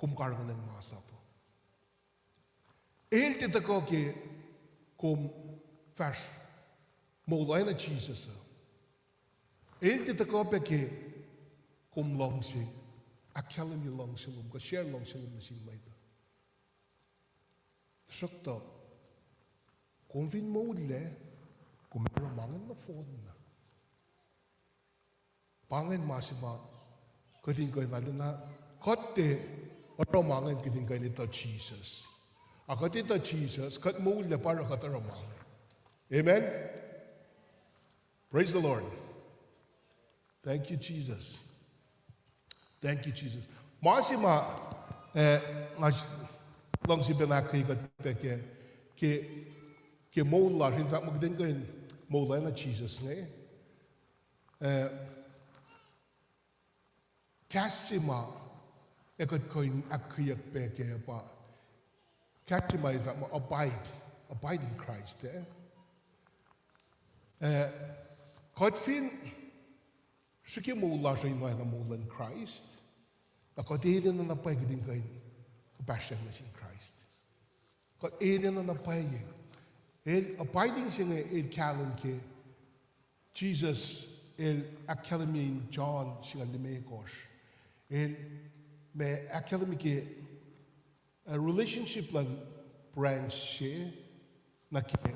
kumkargan ng masa po. El tita ko ke kum fash. Mulai na Jesus. El tita ko pe ke kum long si akalam ni long silum ka share long silum na sin maita. Sakto. Kum fin mo le kum romangan na phone na. Pangin masima kading ko na kote romangan kading ko nito Jesus. Akatita Jesus kat mo le para kata romangan. Amen. Praise the Lord. Thank you, Jesus. Thank you, Jesus. Masima, lang si Benaki ke mola, in fact, magdeng ko yung mola na Jesus nga kasima, ekot ko yung akiyak peke pa. Kasima, in fact, abide in Christ. Kodfin, sige mula siya yung na mula in Christ. Ako din na napay din kayo kapasyan na sin Christ. Kod din na napay. Abiding siya nga kalam ke Jesus academy John siya limekos. Me academy ke relationship lang branch she na ke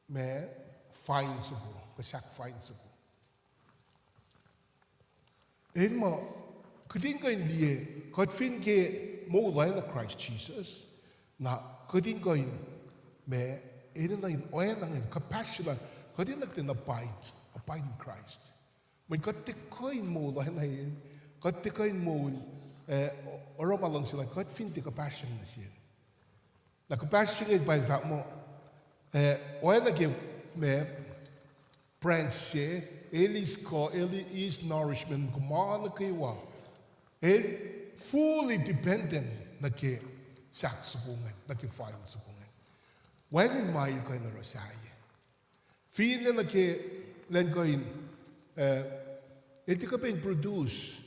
me fine so go ka sak fine so go en mo kudin ko in lie ko fin ke mo lai na Christ Jesus na kudin ko in me en na in oil na in compassion kudin na tin abide in Christ mình có tích coi mù là này có tích coi mù ở trong lòng sự là có phim thì có passion là gì là có passion cái bài pháp mò ở là cái mẹ branch Elis co is nourishment kuma na cái wa fully dependent na cái sắc sukungan na cái fine sukungan when mai ko na rosaya feel na cái lên coi iti ka pa produce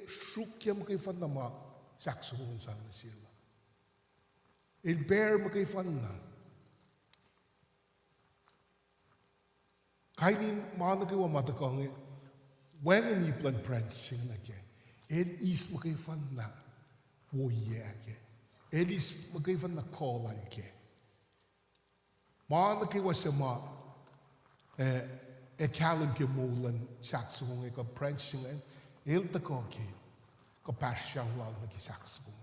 shukyam kay fan na ma sakso kung saan na sila bear mo kay fan na kainin maano kay wamata kong when ni plan prancing na ke is mo kay fan na woye ke is mo kay fan na kolay ke maano kay wasama Callum ke molen saxophone ko prancing ta ko ke ko passion lang na ki saxophone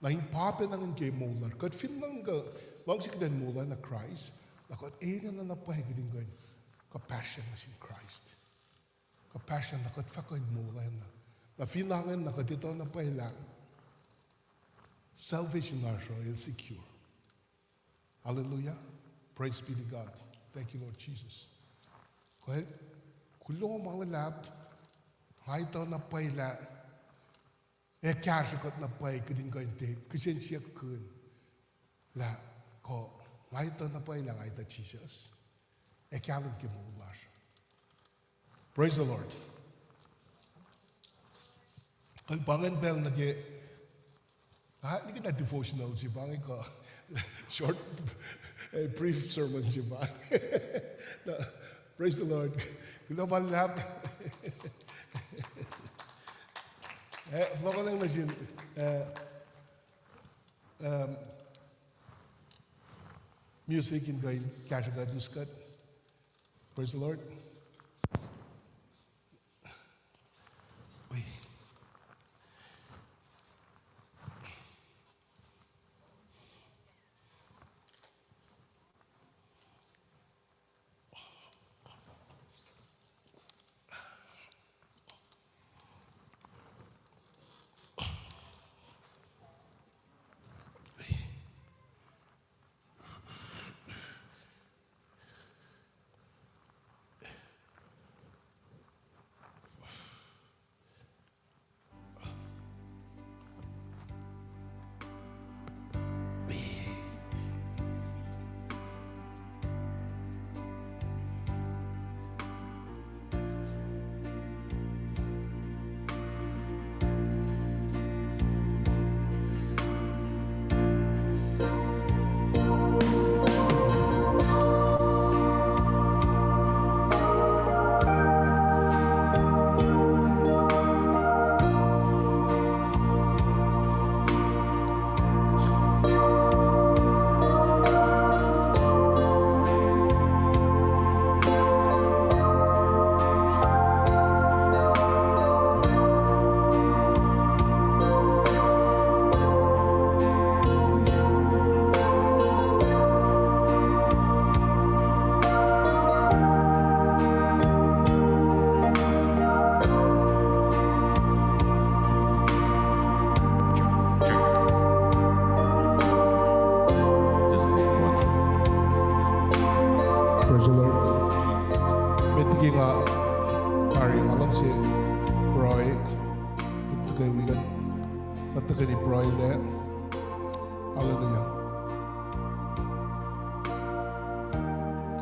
na in papa nang ke molen ko fin nang ga lang sik den molen na Christ la ko na pahigidin ko ko passion na sin Christ ko passion na ko fa ko molen na fin nang na ko dito na pahila salvation na so insecure hallelujah praise be to God thank you Lord Jesus Well, kulo mga lab, hay to na pay la, kasha kot na pay kudin ko inte, kusin siya kun, la ko, hay to na pay la hay to Jesus, kalon ki mo ulasha. Praise the Lord. Kung bangan bell na di, hindi ka na devotional si bangan ko, short, brief sermon si bangan. Praise the Lord. Global lab. Vlog lang na siya. Music in going cash gaduskat. Praise the Lord.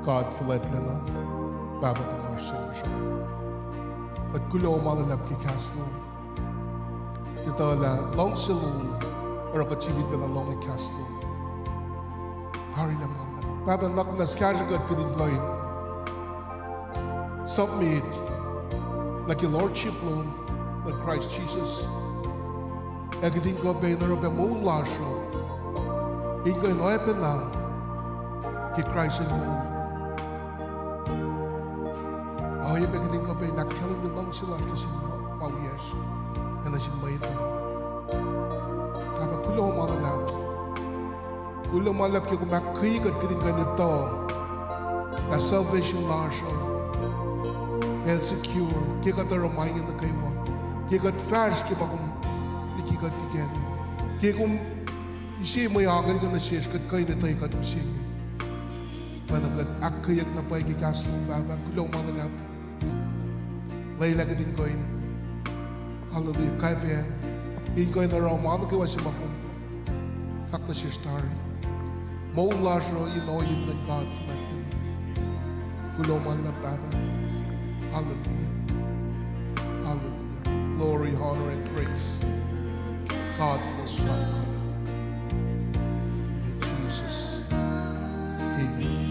God forlet lena babat ng siya. At kulo malalab ki kasno. Tito la long silong or kachibit pa na long kasno. Hari la malalab. Babat nak nas kajagat kudin goyin. Submit like your lordship loan like Christ Jesus. Egdin ko be na robe mo lasho. Ingo'y open lang kay Christ alone. Yung beginning ko pa nakakalang lang sila kasi pawiyas na nasimba ito. Kapag kulo malap kaya kumakikot ka rin ganito na salvation lasso and secure kaya ka tarumayin na kayo kaya ka fast kaya ba kung ikikat together kaya kung isi mo yakin ka na siyas kat kayo na tayo katusing panagad akayak na pa ikikas ng baba kulo malap Layla ka din ko yun. Hallelujah. Kaya fiyan. In ko yun na raw mga kiwa si Makum. Fakta siya story. Maula siya inoyin ng God for that din. Kuloman na baba. Hallelujah. Hallelujah. Glory, honor, and praise. God bless you. In Jesus. Amen.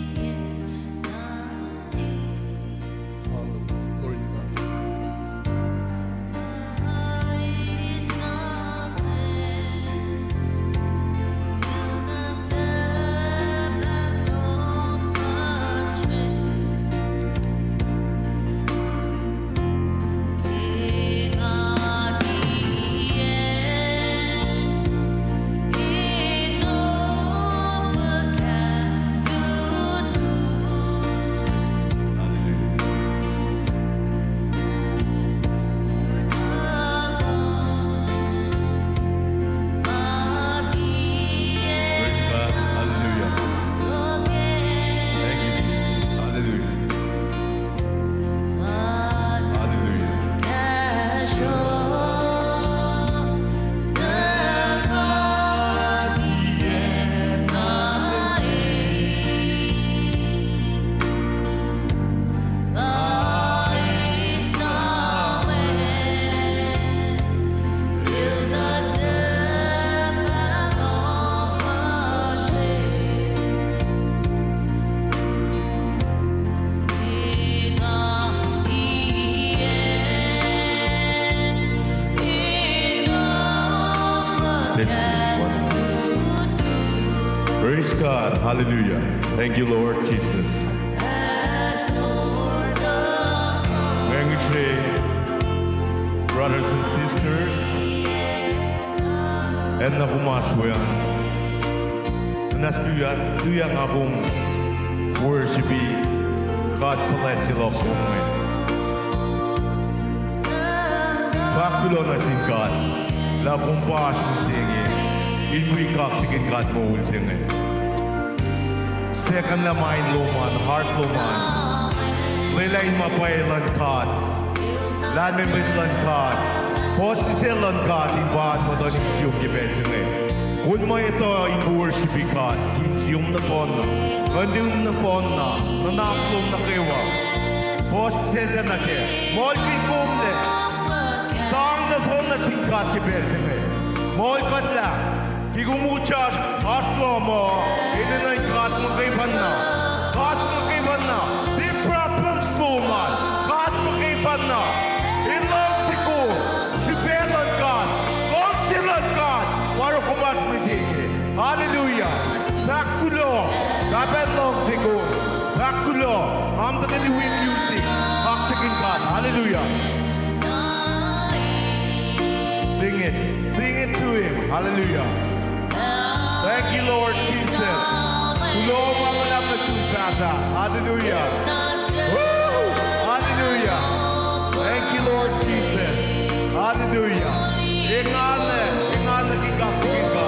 Praise God. Hallelujah. Thank you, Lord Jesus. When we say, brothers and sisters, and na pumaswayan, nas tuyang akong worshiping God paletsil ako ngayon. Baktulo na sin God, la kumpas mo singi, inwi kaksikin God mo ulsingi. Second na mind luman, heart luman, lilain mapailan God, lanimidlan God, posisilan God, ibaan mo doon yung siyong gibensingi. Kung mo ito in-worshiping God, kinsiyong na pon na, kandium na pon na, nanaklong na kiwa, posisilan na kaya, molkin kumle, sang na pon na singkat gibensingi. Molkat lang, kigumuchas, aslo mo, ito na yung kat mo kay Panna. Kat mo kay Panna. Di problems luman. Kat mo kay Panna. Ilong si ko. Si Belan God. Kung silan God. Waro kumat mo sige. Hallelujah. Nakulo. Dapat long si ko. Nakulo. Ang tagaliwin music. Aksikin God. Hallelujah. Sing it. Sing it to Him. Hallelujah. Thank you, Lord Jesus. Hallelujah. Woo! Hallelujah. Thank you, Lord Jesus. Hallelujah. Ingane kikasigin ka.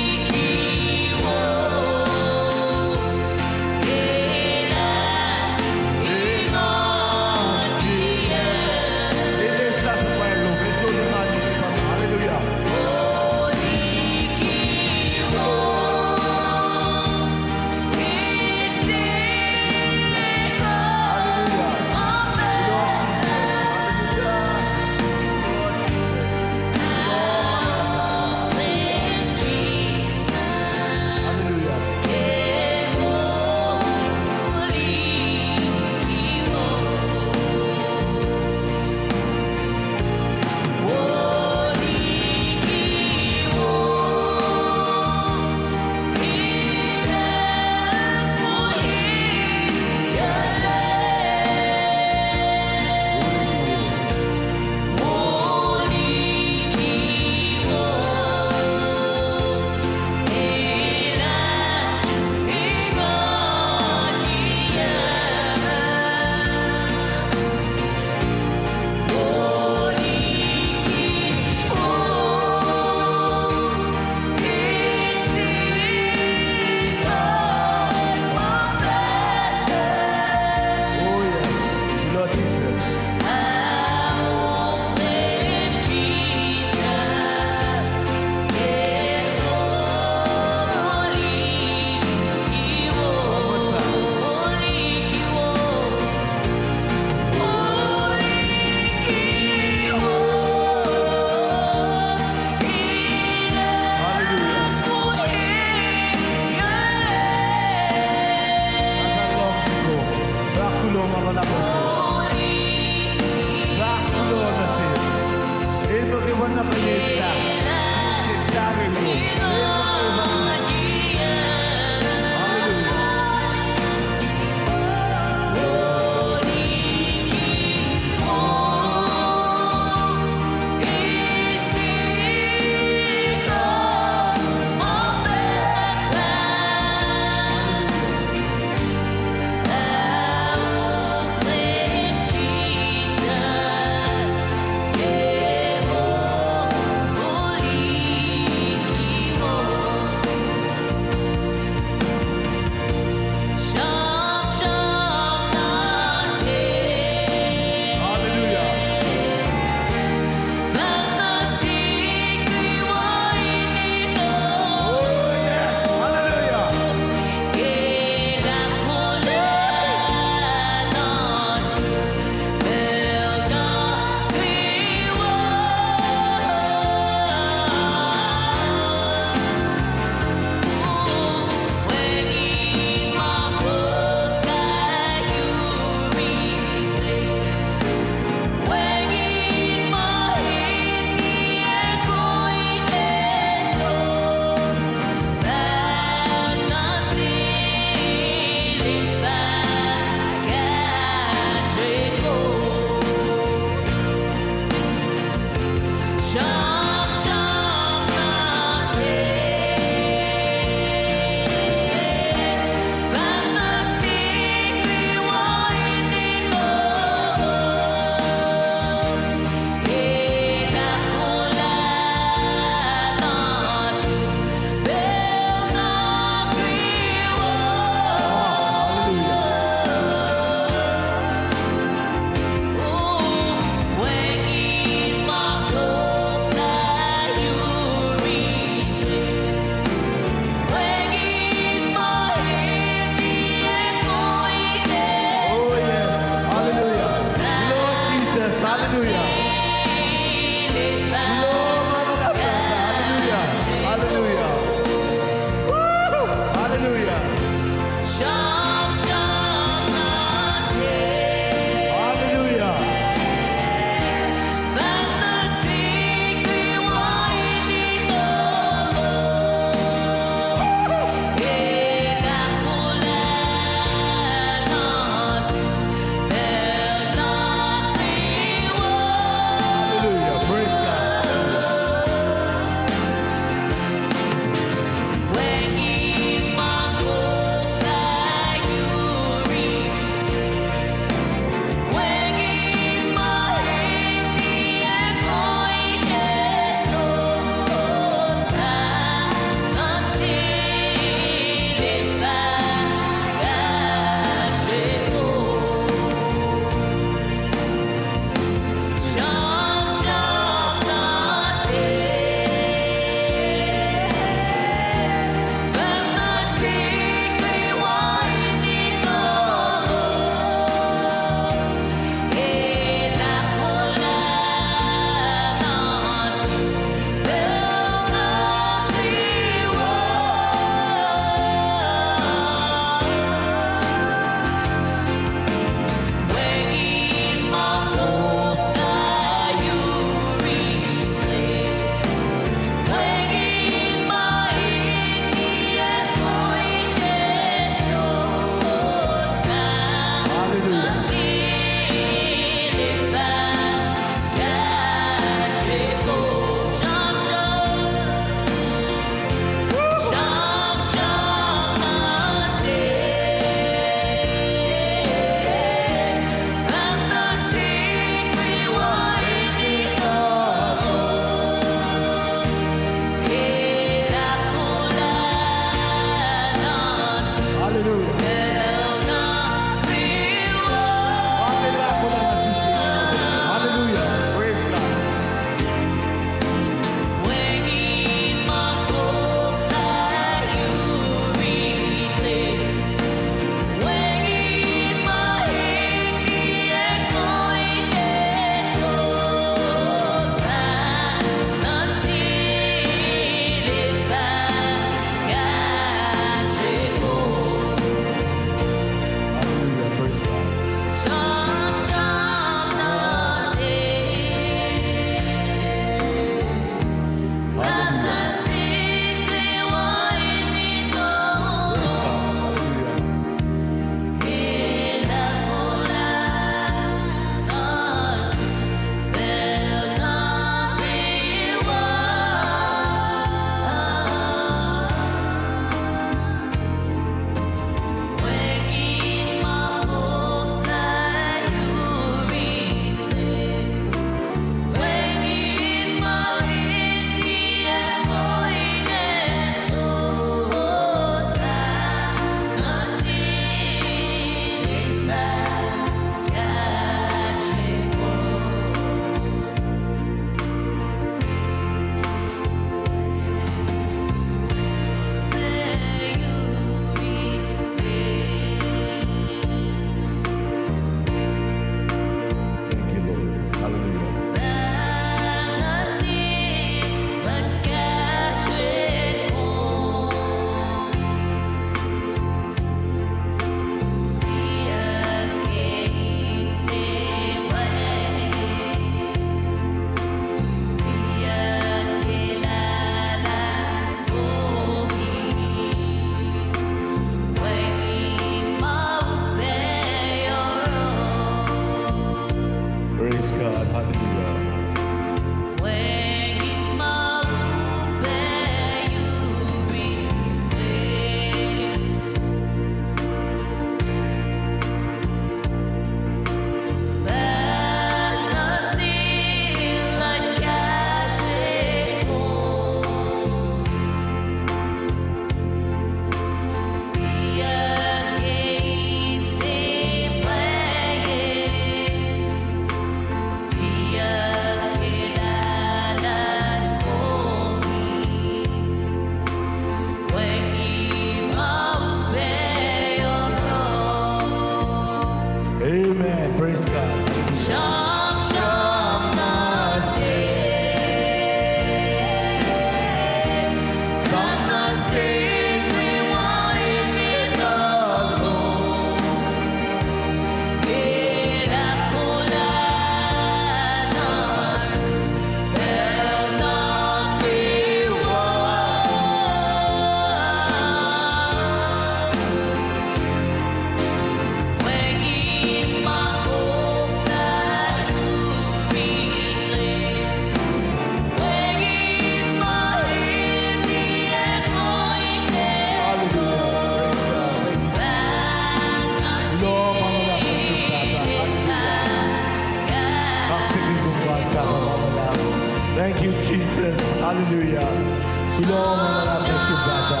Lord, I bless you, Baba.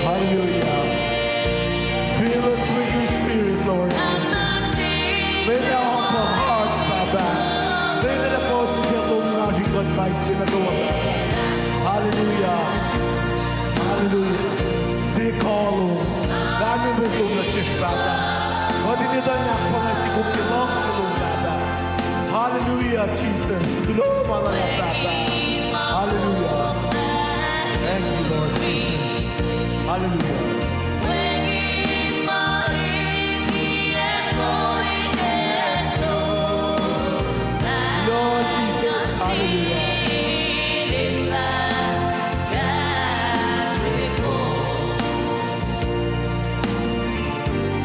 Hallelujah. Fill us with your spirit, Lord Jesus. Lay down our hearts, Baba. Lay down the forces that will not be good by sin at all, Baba. Hallelujah. Hallelujah. Say call, Lord. Dami mo ito na siya, Baba. Pwede nito niya pangati kong pilong sa Lord, Baba. Hallelujah, Jesus. Lord, Baba. Hallelujah. Thank you, Lord Jesus. Hallelujah. Lord Jesus, hallelujah.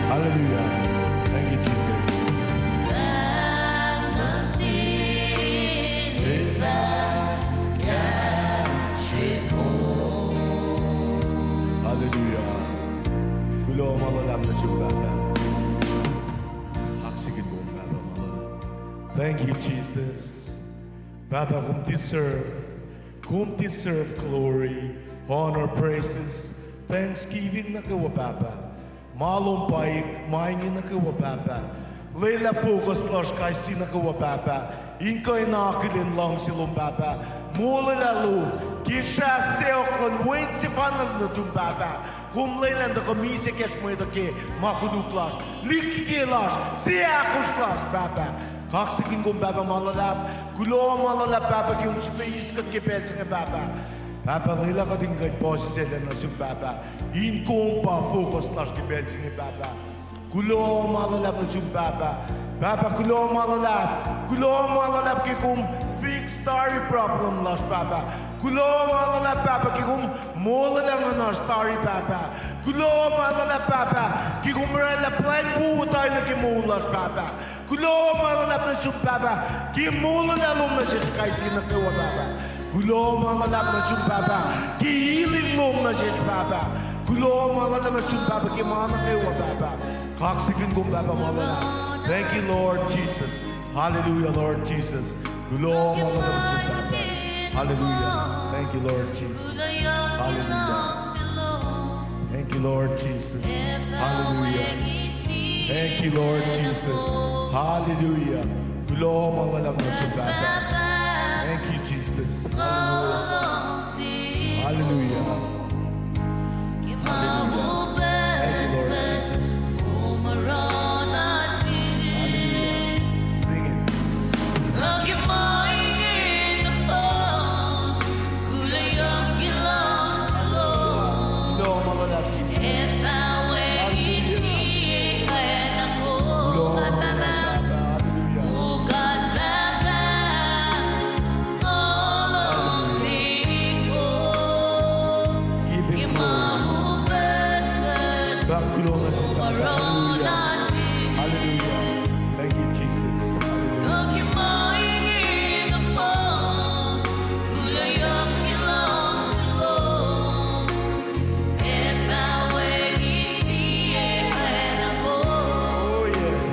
Hallelujah. Thank you, Jesus. Hallelujah. Gulo ang mamalap na siyubata. Haksigin mo ang Baba, Mama. Thank you, Jesus. Baba, whom deserve glory, honor, praises, thanksgiving na kawa, Baba. Malumpay, maingin na kawa, Baba. Leila focus lash kasi na kawa, Baba. Inko'y nakilin lang silong, Baba. Mula lalo, kisha seoklan, wait si panal na dun, Baba. Kung leila na komisik yash mo ito ke, makuduklash. Likikilash, siya akusklash, Baba. Kaksakin kong Baba malalap, kulo ang malalap, Baba, yung space kat kipel sa Baba. Baba, leila ka din kay poses sila na si Baba. Inkong pa focus lash kipel sa Baba. Kulo ang malalap na si Baba. Baba, kulo ang malalap kay kung fix story problem lash, Baba. Kulo ang malalap, Baba, kay kung mola lang ang story, Baba. Kulo ang malalap, Baba, kay kung marala plan buo tayo na kimulas, Baba. Kulo ang malalap na si Baba, kay mula na lum na siya kahit sinakawa, Baba. Kulo ang malalap na si Baba, kay hiling mo na siya, Baba. Kulo ang malalap na si Baba, kay mga nakawa, Baba. Kaksikin kong Baba malalap. Thank you, Lord Jesus. Hallelujah, Lord Jesus. Kulo ang malalap na si Baba. Hallelujah. Thank you, Lord Jesus. Hallelujah. Thank you, Lord Jesus. Hallelujah. Thank you, Lord Jesus. Hallelujah. Kulo ang malalap na si Baba. Thank you, Jesus. Hallelujah. Hallelujah. Hallelujah. Thank you, Lord Jesus. Hallelujah. Sing it. Kulo ang malalap, Jesus. Kulo ang malalap, Baba. Hallelujah. Give him glory. Bakulo na si Baba. Hallelujah. Hallelujah. Thank you, Jesus. Hallelujah. Oh, yes.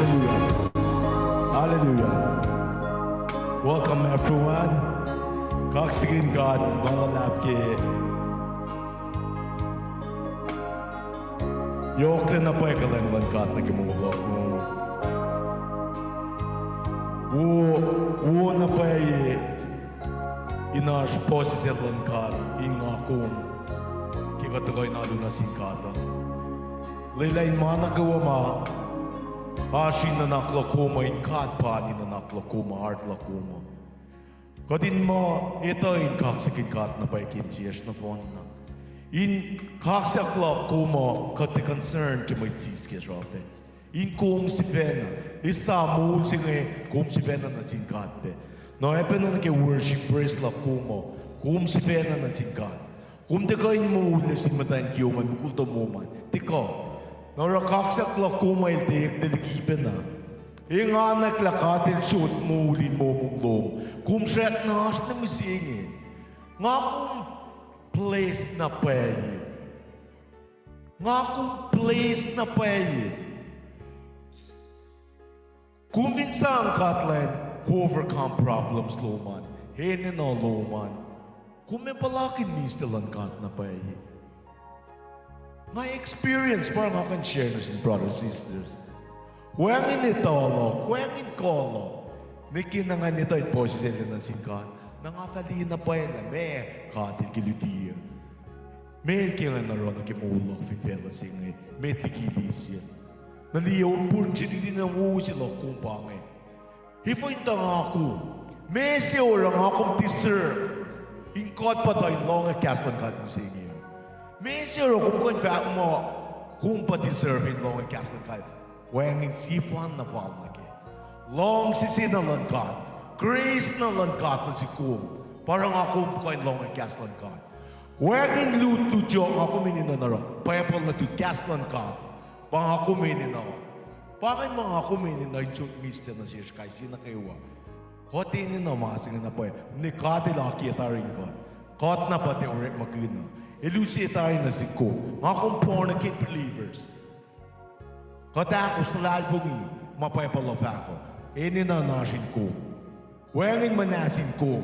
Hallelujah. Hallelujah. Welcome everyone. Kaksigin God, mangalap ke. Yok na pa ikalang langkat na gimulok mo. Wo na pa inash posi sa langkat inga kung kikatakoy na luna singkata. Laylain mana gawa ma asin na naklakuma inkat pa ni na naklakuma hard lakuma. Kadin mo ito in kaksigin kat na pa ikinsiyash na phone na. In kaksakla kuma kati concern ki may tis ke rote. In kum si pena isa mo singe kum si pena na singkat. No epeno na ke worship praise la kuma kum si pena na singkat. Kum de kain mo ulit si matan kiyo man kulto mo man. Tiko. No ra kaksakla kuma il tek delikipen na. Ing anak lakatin suot mo ulin mo mong kum sret na as na misingi. Nga kum place na pwede. Nga kung place na pwede. Kung minsan Katlen, overcome problems loman. Hinin o loman. Kung may palakin mistilan kat na pwede. Nga experience parang I can share na sin brothers and sisters. Huwagin ito lo, huwagin ko lo. Nikinangan ito at posisyon na singkat. Nangafali na pa yan na may katil kilutia. May kailan na ron ang kimulok fifela singe. May tikilis yan. Naliyaw pun sinili na mo sila kung pangay. Hifointa nga ako. May siya orang akong deserve. Ingkot pa tayo long at cast ng kat mo singe. May siya orang kung fact mo kung pa deserve in long at cast ng kat. Wangin sifan na palagi. Long sisinalan kat. Grace na langkat na si Kum. Parang ako kain long ang cast langkat. Wagin luto jok ako minina na rin. Payapal na to cast langkat. Pang ako minina. Bakit mga ako minina yung mister na siya kay sina kayo. Hotinin na masing na po. Nikati laki itarin ka. Kat na pati ulit magkina. Ilusi itarin na si Kum. Mga kong born again believers. Kata ako sa lalfong mapayapal of ako. Ini na nasin Kum. Wangin manasin ko.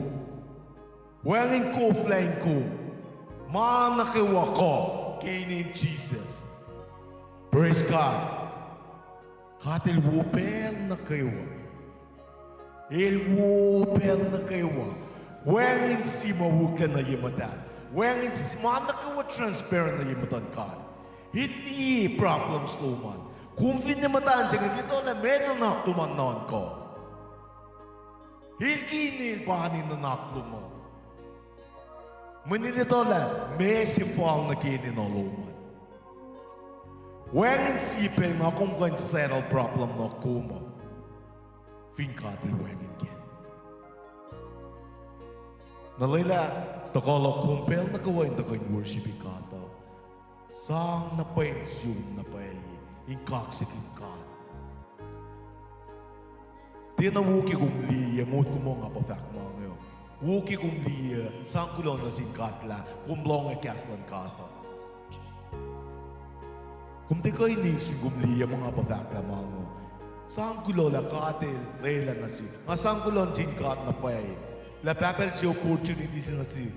Wangin ko flying ko. Manakiwa ko. Kay Jesus. Praise God. Katil wupel na kayo. Il wupel na kayo. Wangin si mawukan na yamatan. Wangin si manakiwa transparent na yamatan ka. Hindi problems luman. Kung pinamatan siya, dito na meron na tumanon ko. Hilkinil panin na naklo mo. Manilito lang, may sipal na kininoluman. Wangin sipil nga kung kan settle problem na kuma. Finkatil wangin kin. Nalila, takala kumpel na kawain na kan worship ikata. Sang na pensyon na paye, inkaksikin ka. Tina wuki kumliya, mot kumong apafak mga yun. Wuki kumliya, sang kulon na singkatla, kumlong ay kaslan kata. Kung di kayo nising kumliya, mga apafak la mga yun. Sang kulon la katil, reyla na si. Nga sang kulon singkat na pay. La papel si opportunities na si.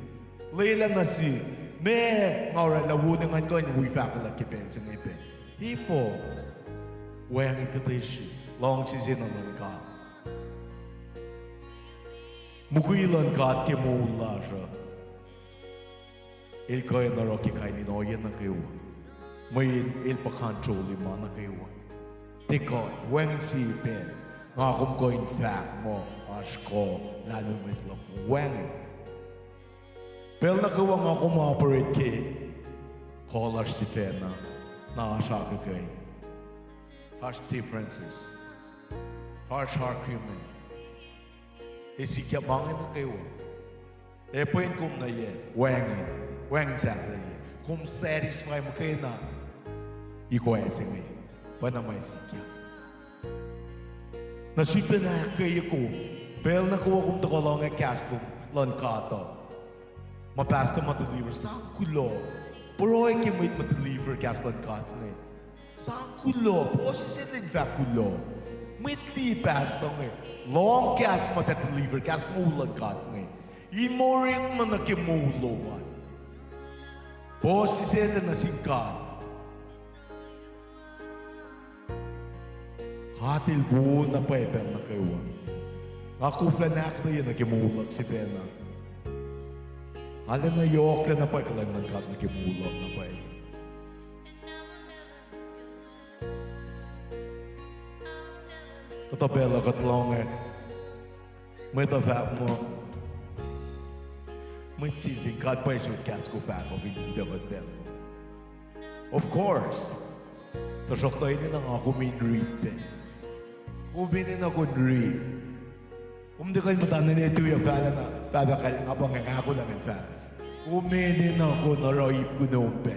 Reyla na si. Me, nga ora, lawunangan ko, yung wifak la kipen sa ngipen. Hifo, wayang ikatashi, long sisinalan ka. Mukuilan ka at kimula siya. Il kaya na roki kay ninoyan na kayo. May il pa-control lima na kayo. Tiko, when si pen, nga kung ko in fact mo, as ko, lalo mitlok mo, when. Pero nakawa nga kung ma-operate kay, caller si pen na, nakasaka kay. Harsh differences. Harsh argument. Isikya bangin na kayo. Point kum na ye, wangin. Wangin sa akin ye. Kung satisfy mo kayo na, ikuwese mo ye. Wana may sikya. Nasipin na kayo ko. Bel na kuwa kung takalong ay castong lankata. Mapasta matadeliver. Saan kulo? Pero ay kimait matadeliver cast lankata ngayon. Saan kulo? Po si sila in fact kulo. Mitli pastong long gas matat liver gas mulan kat imoring manakimuluan. Boss sila na singkat. Hatil buo na peper na kayo. Ako flanak na yun nakimulag si Pena. Alam na yok na pa kalang nagkat nakimulag na pa eh. Tatabela katlong eh. May tafak mo. May changing kat pa yung gas ko back of yung dapat bel. Of course. Tasok tayo din ang ako main read eh. Kuminin ako read. Di kayo matanan ito yung fala na babakal nga bang nga ako lang yung fala. Kuminin ako na roip ko na umpe.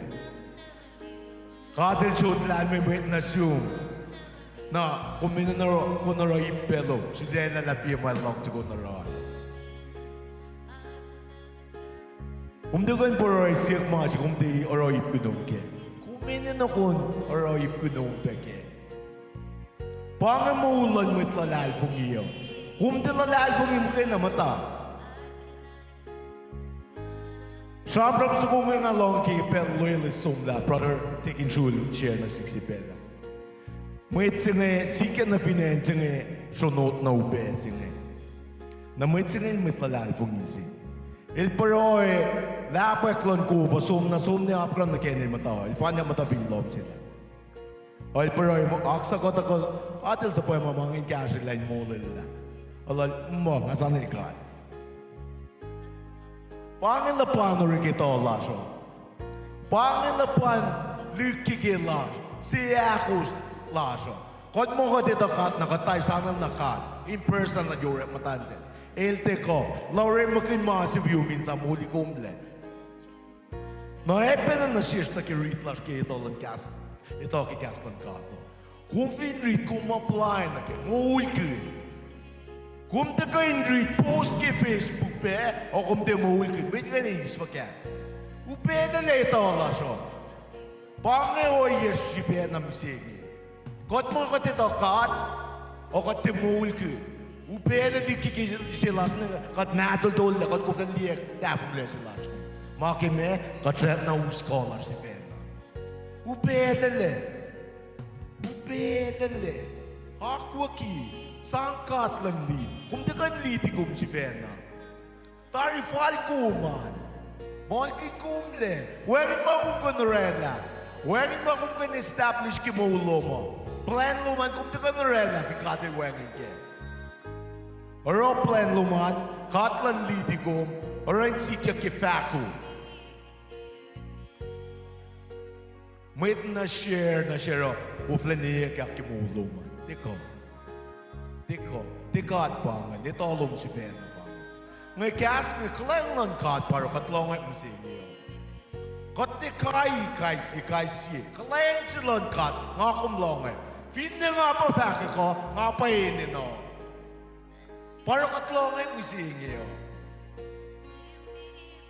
Katil shoot lang may witness yung na kuminin na ako na roip pelo. Sila na napiyamal lang ko na roip. Di kayo po roip siyak mga siya kumdi o roip ko na umpe. Kuminin ako o roip ko na umpe ke. Pangamulan mo italal kong iyo. Kung tilalal kong iyo kayo na mata. Siyempre sa kong nga long kay pero loyalist sumla. Brother, taking shul, share na 60 pera. May tsinge, sika na pinen, tsinge, sunot na ube, tsinge. Na may tsinge mo italal kong isi. Il pero lapay klon ko, sum na apran na kenin mata. Il fanya matabing lom sila. Oil pero mo aksa ko atil sa poema mangin cash line mo lila. Alal mo ngasan ni ka. Pangin na pan rin kita la shot. Pangin na pan lukiki la. Si Akus la shot. Kod mo ko dito kat nakatay sana na kat. In person na yure matante. Elte ko. Laure mo kin massive yumin sa muli kumble. No epen na siya na kirit la kito lang kas. Ito kikas lang kato. Kung finrit kung ma-apply na kayo, mahulki. Kung te ka inrit, post ke Facebook pe, o kung te mahulki, wait ka na iswa kaya. Upe na na ito ala siya. Pange o yes si pe na misegi. Kot mo ka tito kat, o kat te mahulki. Upe na di kikisilas na, kat natol na, kat kung kandiyak, dapong sila siya. Makime, kat na scholar si pe. Upedele. Aku aqui, sangkat lang li. Kung di kan litigum si Pena. Tarifal ko man. Malki kumle. Werin mo kung kanarela. Werin mo kung kan-establish ki maulo mo. Plan luman kung di kanarela. Pikate werin ke. Oro plan luman, katlan litigum. Oro yung sikya ki faku. May na share ufla niya kaya kimulong. Tiko at pangan, ito along si Ben. Ngay kas ngay kailangan kat para katlongan mo sa inyo. Kat si kailangan silon kat nga kumlongan. Fin na nga pa faka ko, nga pa inin o. Para katlongan mo sa inyo.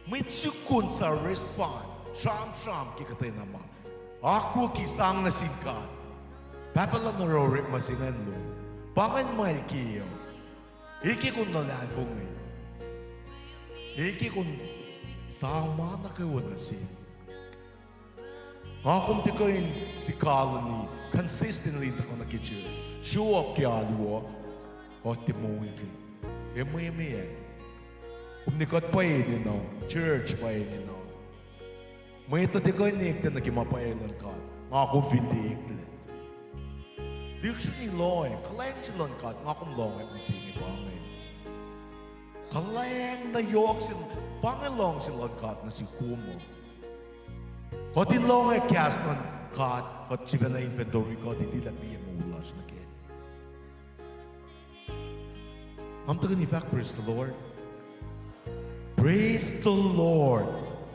May tsukun sa respond, sham kikatay naman. Ako kisang na singkat. Papala na rorik masingan mo. Pangan mahal kiyo. Iki kung nalalfong eh. Iki kung sama na kayo na sin. Akong di kayo si colony, consistently na ko nakikita. Show up kaya luwa. O timungin kayo. Eme. Kung nikot pa yun, church pa yun, may ito di ko inikta na kimapailan ka. Nga akong vindikle. Di ko siya niloy. Kalayang silon ka. Nga akong longay kung singi pa ngayon. Kalayang na yok silon. Pangilong silon ka na si Kumo. Kotin longay kias nun ka. Kot siya na inventory ka. Di labi ang ulas na kaya. I'm talking about praise the Lord. Praise the Lord.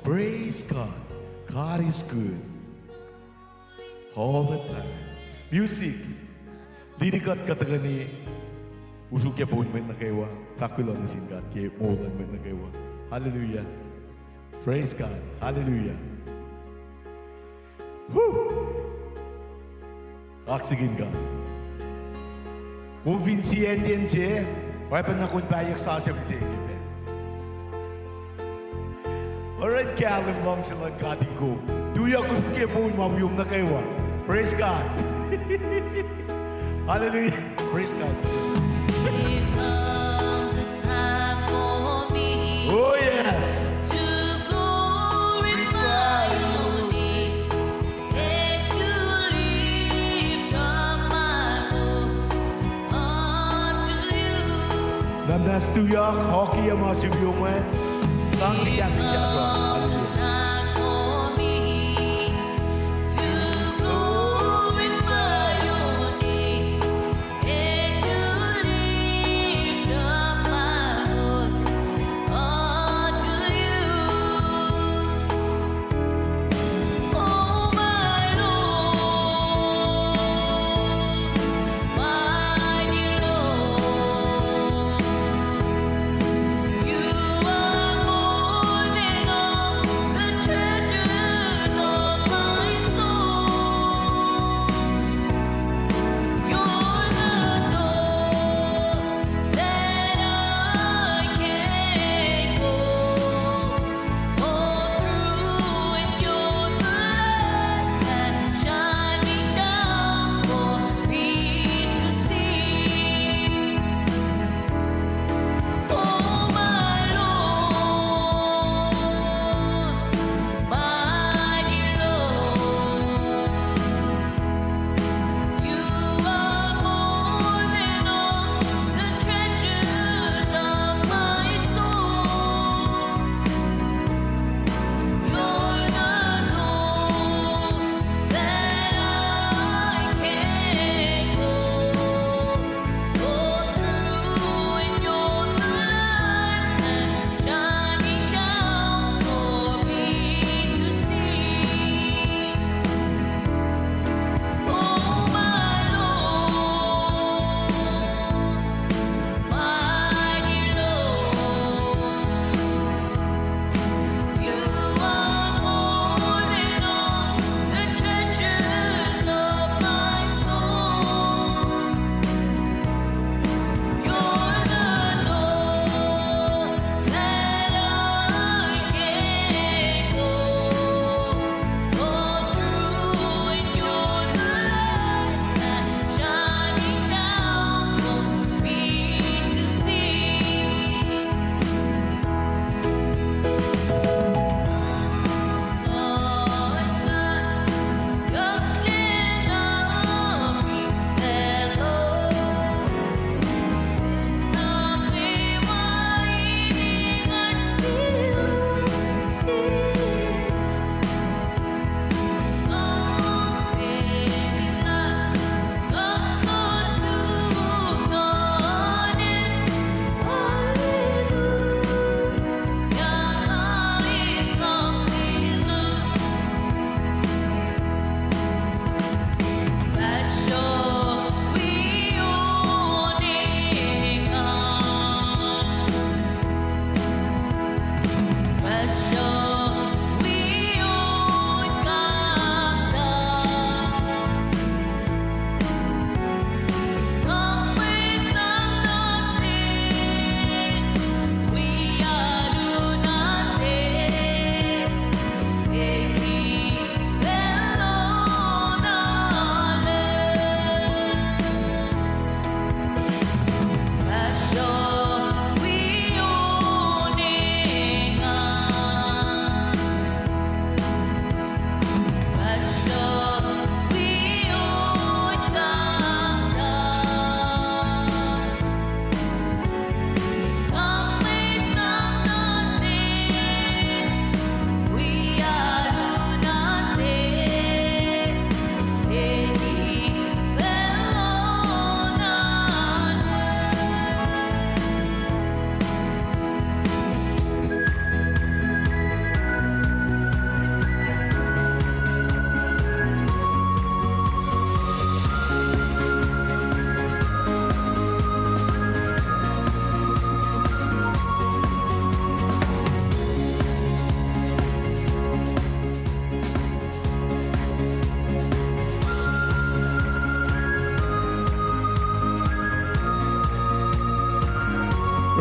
Praise God. God is good all the time. Music. Dirikat kataga ni usuk ya pun men nakawa. Fakulon na singkat kaya molan men nakawa. Hallelujah. Praise God. Hallelujah. Woo! Oxygen God. Hoe vindt je en je? We hebben nog een paar jaar samen gezeten. Alright, Caleb, lang sila kating ko. Duya ko kaya po mabiyong na kayo. Praise God. Hallelujah. Praise God. Here comes the time for me Oh yes. to glorify your name and to lift up my voice unto you. Namnas tuya, hockey ang mga sibiyong man. Lang siya Here siya. comes the time for me to glorify your name and to lift up my voice unto you. Oh my Lord, my dear Lord, you are more than all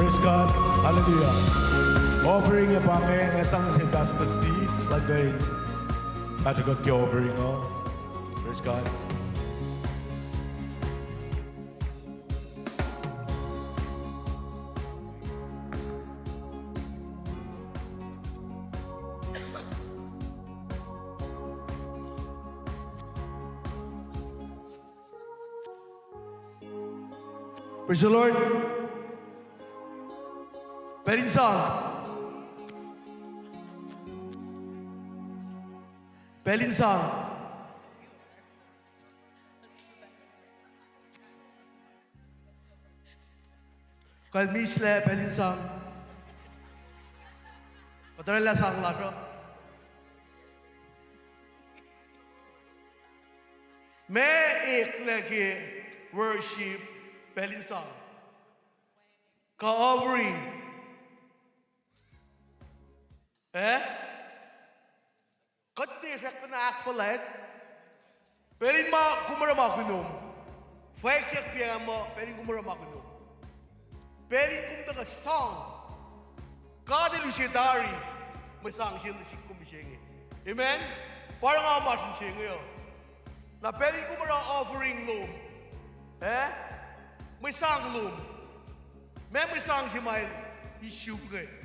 Praise God. Hallelujah. Offering a pangay nga sang si Dasta Steve. Lagay. Kajagot ki offering o. Praise God. Praise the Lord. Pwedeng song. Pwedeng song. Kalmisle, pwedeng song. Patarala sang laso. May ik lagi worship pwedeng song. Ka-offering. Kati siya pa na akfalet. Pwedeng kumurama kunom. Fake yak mo, pwedeng kumurama kunom. Pwedeng kumdaga song. Kada lusidari, may sang siya lusik kumisingi. Amen? Parang nga masin siya ngayon. Na pwedeng kumurama offering loom. May sang loom. May sang siya may issue ngayon.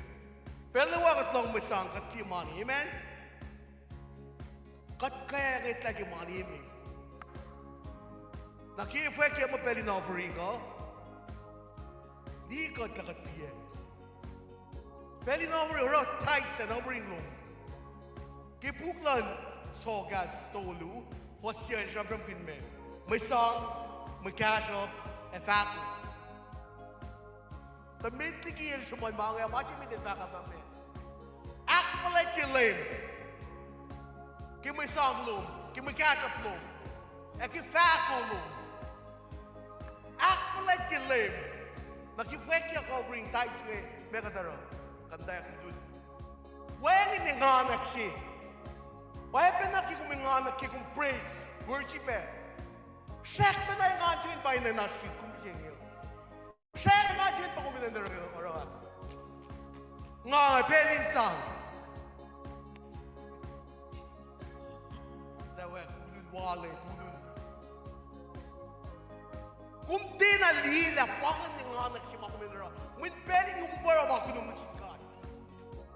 Pero nawagat lang may sang kat kimani. Amen? Kat kaya kahit lagi mani. Amen? Nakifwe kaya mo pwede na offering ko? Di kat lakat piye. Pwede na offering ko. Tights and offering ko. Kipuklan sogas tolu. Hosyan siya from kinme. May sang, may cash up, and fact. Tamit ligil siya mo mga machi mi din fact up. Akpalet yung lame. Kimi song loom. Kimi cash up loom. Eki fako loom. Akpalet yung lame. Nakifwek yung covering tights ngayon. May kataro. Kantay ako dun. Wala ni nganak siya. Wala pa nakikuming praise. Worship eh. Shek pa na yung nganak siya. Bayan na nashkin kumising yun. Shek nganak siya pa kuminan na rin. Nga pelin sang. Wallet. Kung di na lila, bakit yung anak si Makumindra? May pwede yung para makunong makikat.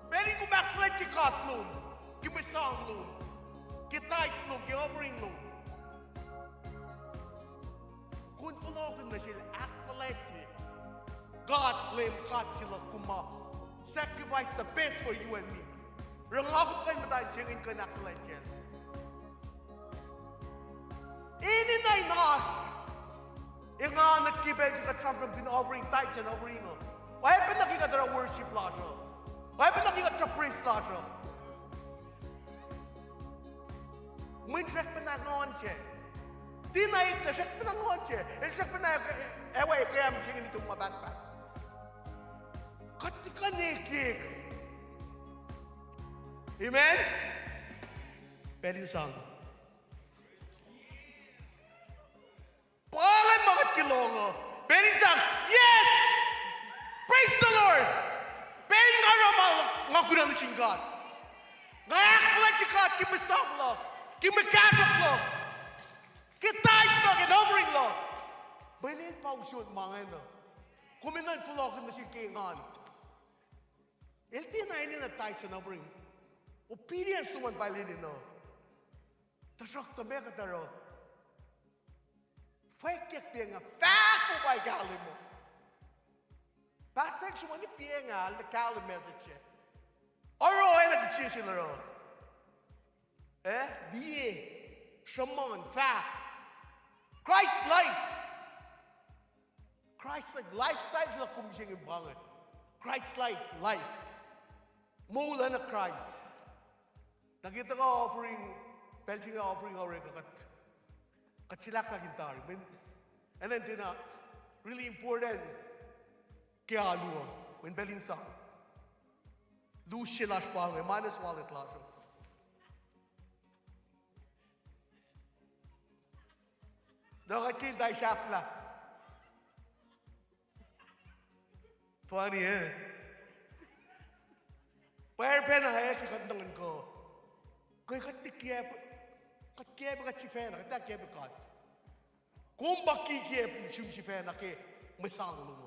Pwede yung backflat si Katlum, kimisang lum, kitights lum, ki-offering lum. Kung pulokin na sila, akflat si God claim kat sila kuma. Sacrifice the best for you and me. Rangakot kayo matayin siyang ka nakflat siya. Ini na inaas. Yung nga nagkibay siya ka-Trump from offering tithes and offering mo. Why pa nakikita worship laso? Why pa nakikita praise laso? May track pa na ngon siya. Di na ito, siya pa na ngon siya. Siya pa na, ewa, kaya mo siya ganitong mabat pa. Katika nikik. Amen? Pwede song. Pangan mga kilongo. Pwede sang, yes! Praise the Lord! Pwede nga ramal nga kunang na chingat. Nga aklat chikat, kimisam lo, kimikasap lo, kitayos lo, kinovering lo. Bainin pa ang siyot mga ino. Kuminan fulokin na si Kingan. Ilti na ini na tayos na overing. Obedience naman pa linin no. Tasok tabi ka taro. Fake pienga, faco vai galimo. Passage mo ni pienga, the calim message. Oro ena que tinha laro. Die, Shimon, fact. Christ life. Christ like lifestyle sila kumising yung bangat. Christ life. Mula na Christ. Nakita ko offering, pelching offering already katsilak na gintari. And then really important, kaya aluwa, when belin sa, lose siya lash pa, minus wallet lash. Nakakil tayo siya fla. Funny, eh? Pare pena hai ki kat dangan ko. Koi kat tikiep. Kat kiep kat chifena, kat kiep kat. Kum baki kiep chum chifena ke mesang lu.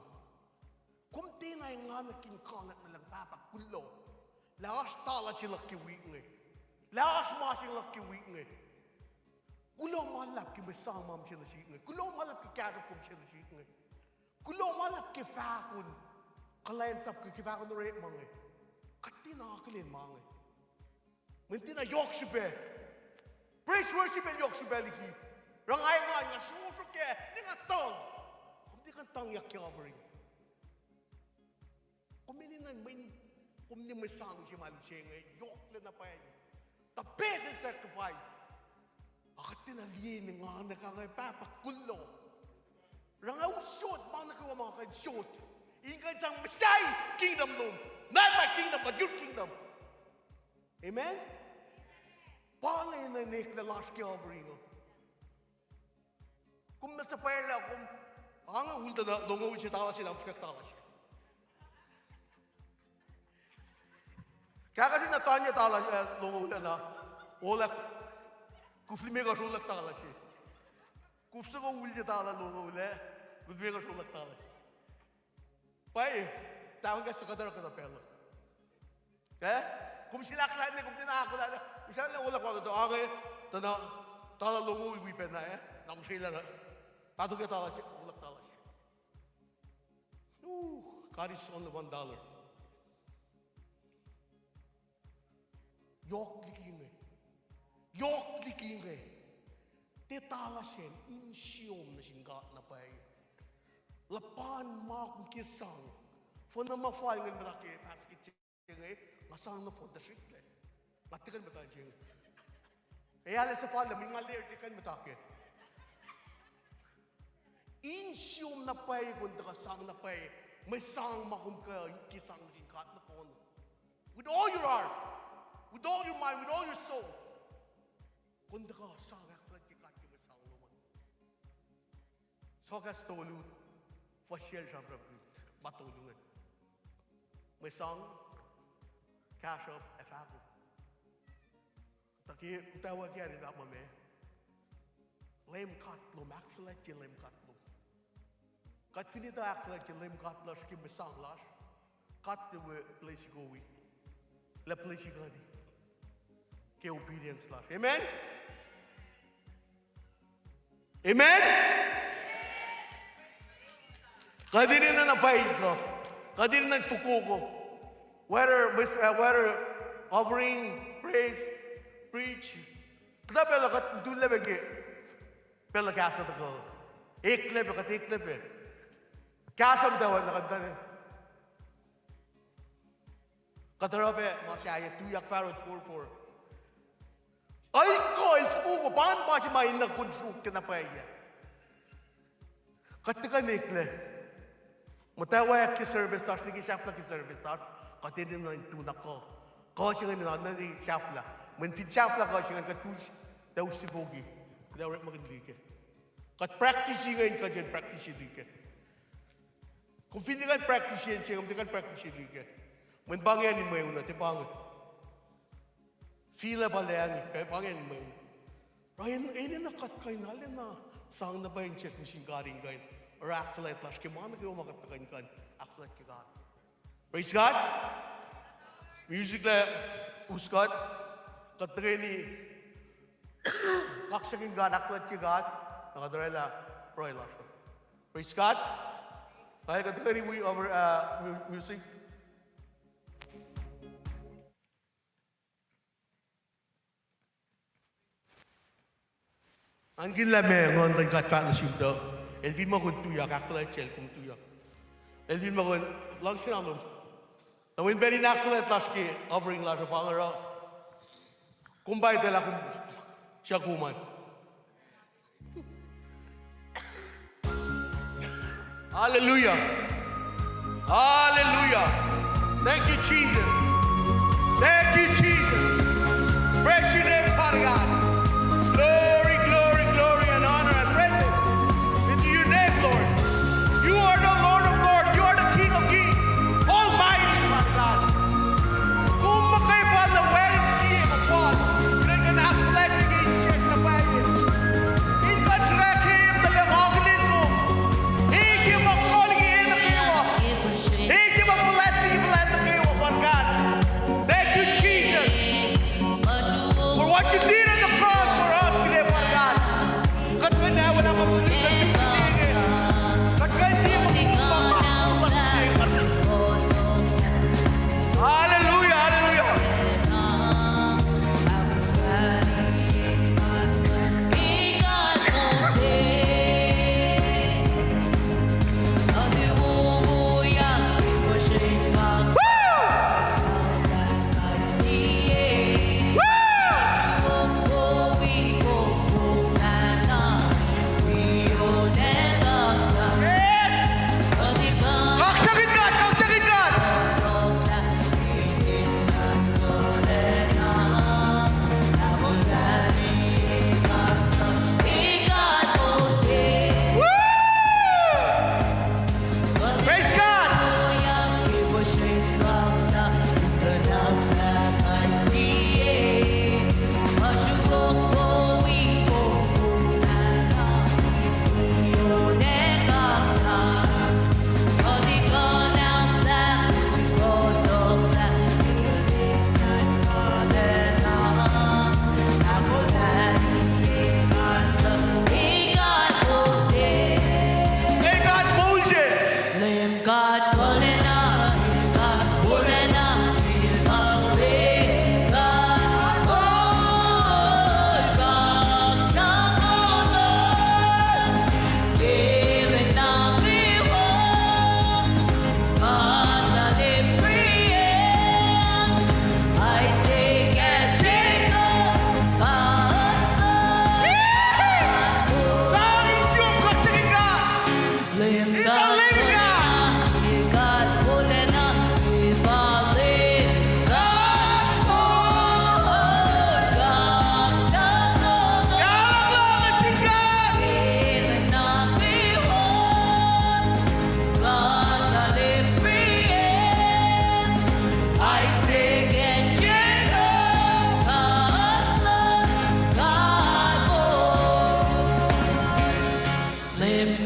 Kum tina ngan kin kan na lang papa kullo. Laas tala sila ki week nge. Laas ma sila ki week nge. Kulo malap ki mesang mam sila si nge. Kulo malap ki kaya kum sila si nge. Kulo malap ki fakun. Kalayan sap ki fakun rate mange. Katina akilin mange. Mentina yokshibe. Praise worship and yokshibe liki. Rangay nga nga susuke. Di nga tong. Kung di ka tong yak covering. Kung mininan kung di may sang si malushe nga yok le na pa yun. The best is sacrifice. Akatina liyin nga nakangay papakulo. Rangay usot. Bang nagawa mga kansot. Ingkay sang Messiah kingdom no. Not my kingdom, but your kingdom. Amen? Pangay na inik na last Calvary no. Kung nasa payala, kung ang hulda na lungawin siya tala siya, napsikak tala siya. Kaya kasi natanya tala siya, lungawin na, olak, kuflimega sulak tala siya. Kufsa ko hulda tala lungawin, kuflimega sulak tala siya. Pai, tawag ka sa kadar pelo. Kaya, kung sila klaim na, kung tinakala na, misalnya lang wala ko ito, okay, tala lungo wipen na eh, nam sila na, tato ka tala siya, wala tala siya. God is only $1. Yok liking eh. Yok liking eh. Te tala siya, insyom na singgat na pa eh. Lapan makong kisang. Fon na mafal ng malaki, paskit siya eh, masang na fon na shikle. Matikan ba tayo siya? Eh, alas sa fal na, may ngalir, tikan matake. Insyum na pay, kung nakasang na pay, may sang makum ka, kisang singkat na fon. With all your heart, with all your mind, with all your soul. Kung nakasang, aklat kikat yung may sang naman. So, kastolu, Fashel Shabrat, Batulungan. May song, cash up, F-Apple. Taki, utawa kaya rin ako mame. Lem katlo, maxulat yung lem katlo. Kat finita axulat yung lem katlo, shkim may song lash. Kat the place you go with. La place you go with. Ke obedience lash. Amen? Amen? Kadiri na napahin ko. Kadiri na tuko ko. Whether offering, praise, preach. Kada pala kat dula bagi. Pala kasa to ko. Eklebe kat eklebe. Kasa mo tawag na kanta. Katarape, masyaya, tuyak farod 4-4. Ay ko, ispo ko. Paano ba siya mahin na kunsuk ka na pahiya? Katika nekle. Matawa ki service tash ni shafla ki service tash katedin na tuna ko ko siya na ni shafla men fin shafla ko siya ka tush daw si fogi daw rek magdike kat practice ngayon ka din practice dike kung fin ka practice yan siya kung ka practice dike men bangyan ni mo na te bang fila balang kay bangyan ni mo Ryan ayun na kat kay nalen na sang na ba yung check machine garing gain or actually flash ke mama ke umakat kan actually ke God. Praise God. Music la uskat katreni kaksakin God actually ke God nakadrela royal lash. Praise God. Kaya katreni we over music. Angin la me ngon kan kat na simdo. Elvin mo kun tuya kakla chel kun tuya. Elvin mo kun lang siya naman. Nawin beli nakla taski offering la sa pangara. Kumbay dela kun siya kuman. Hallelujah. Hallelujah. Thank you Jesus. Thank you Jesus. Praise your name, Father God. Glory, glory, glory, and honor and praise into your name, Lord. You are the Lord of Lords. You are the King of Kings.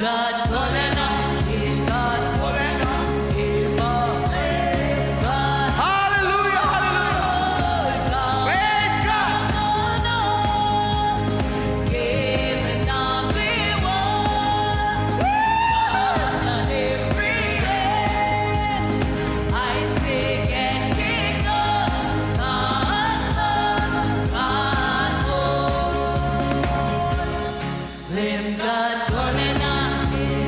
God calling up, him God calling up, him God. Hallelujah, hallelujah. Praise God. God calling out.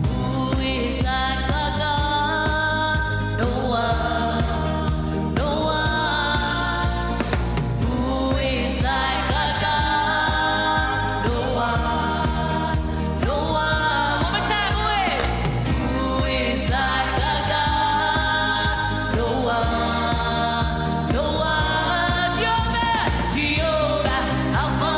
Who is like our God? No one, no one. Who is like our God? No one, no one. One more time, who is like our God? No one, no one. Jehovah, Jehovah, Alpha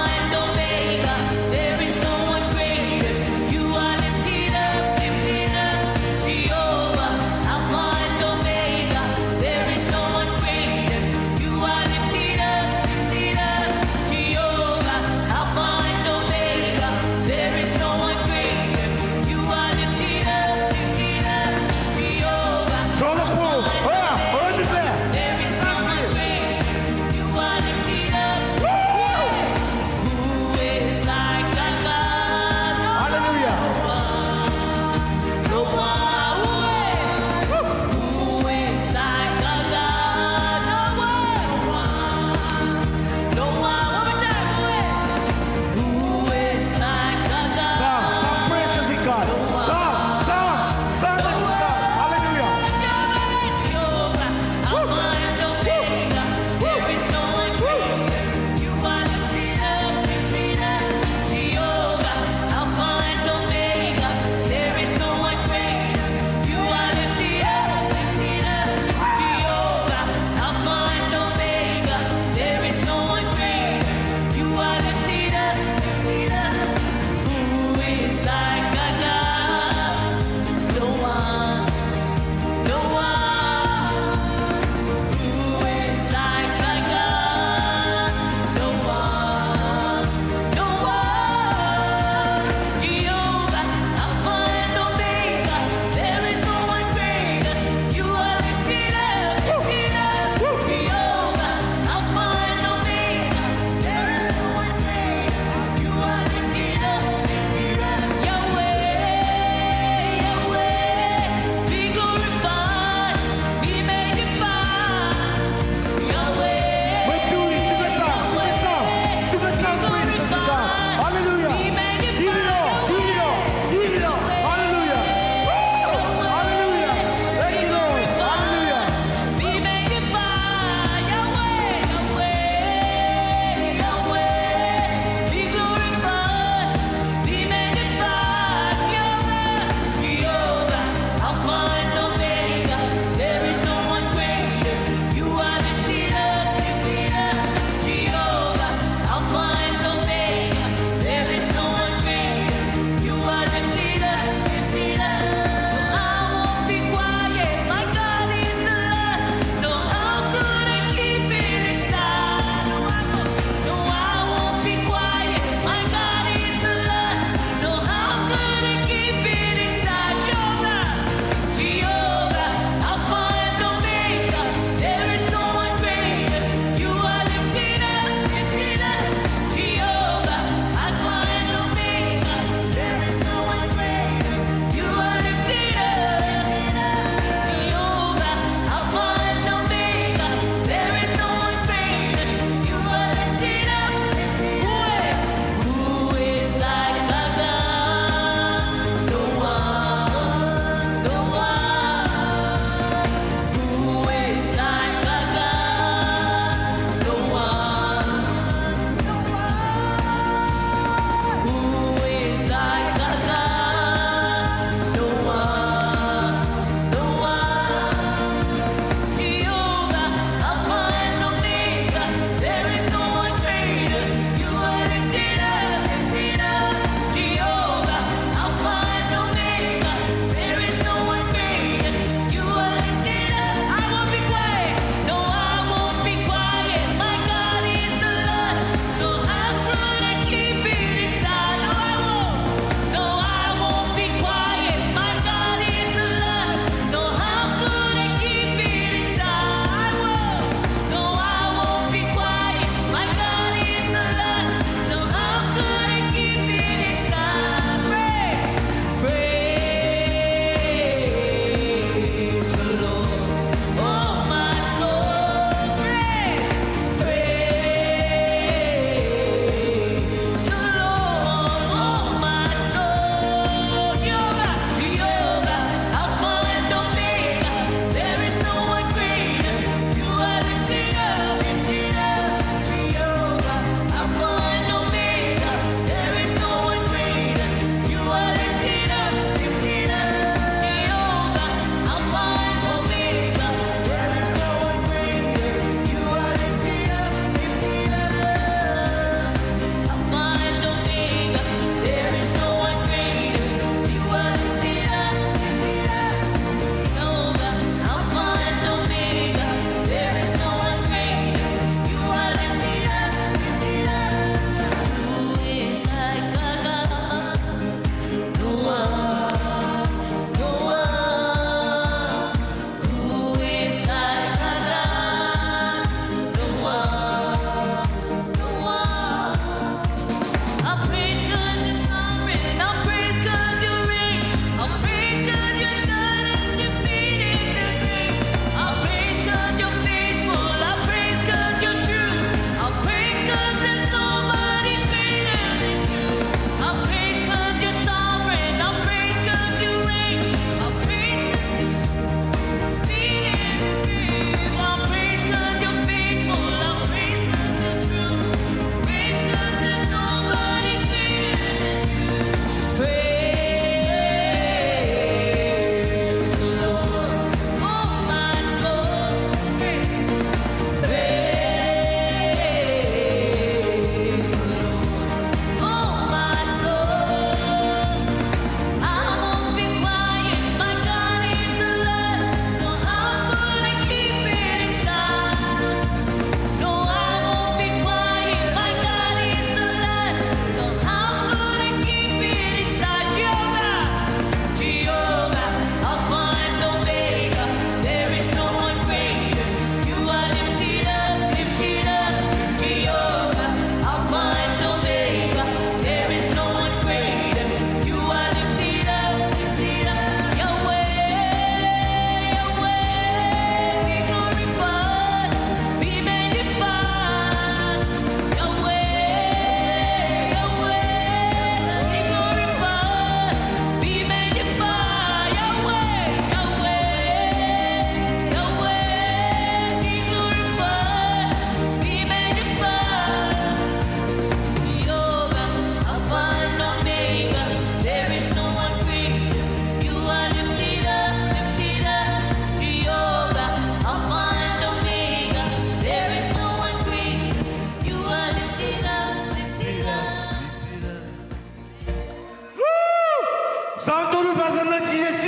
Santo Basana Jesus,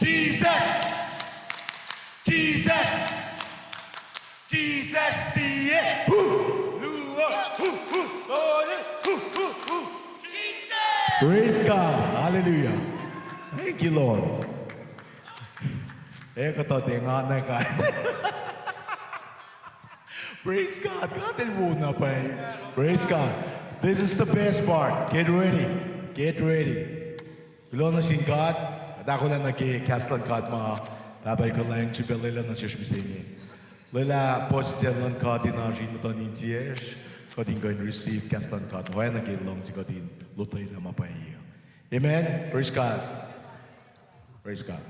Jesus, Jesus, Jesus, yeah. Praise God. Hallelujah. Thank you, Lord. Praise God. Praise God. This is the best part. Get ready. Get ready. Glory to God. Dako lang nag-cast God ma. Dabei ko lang chibelila na siya smisini. Lila position lang God in our gym to nintiers. God in going to receive cast on God. Why na long si God in lutoy na mapaiyo. Amen. Praise God. Praise God.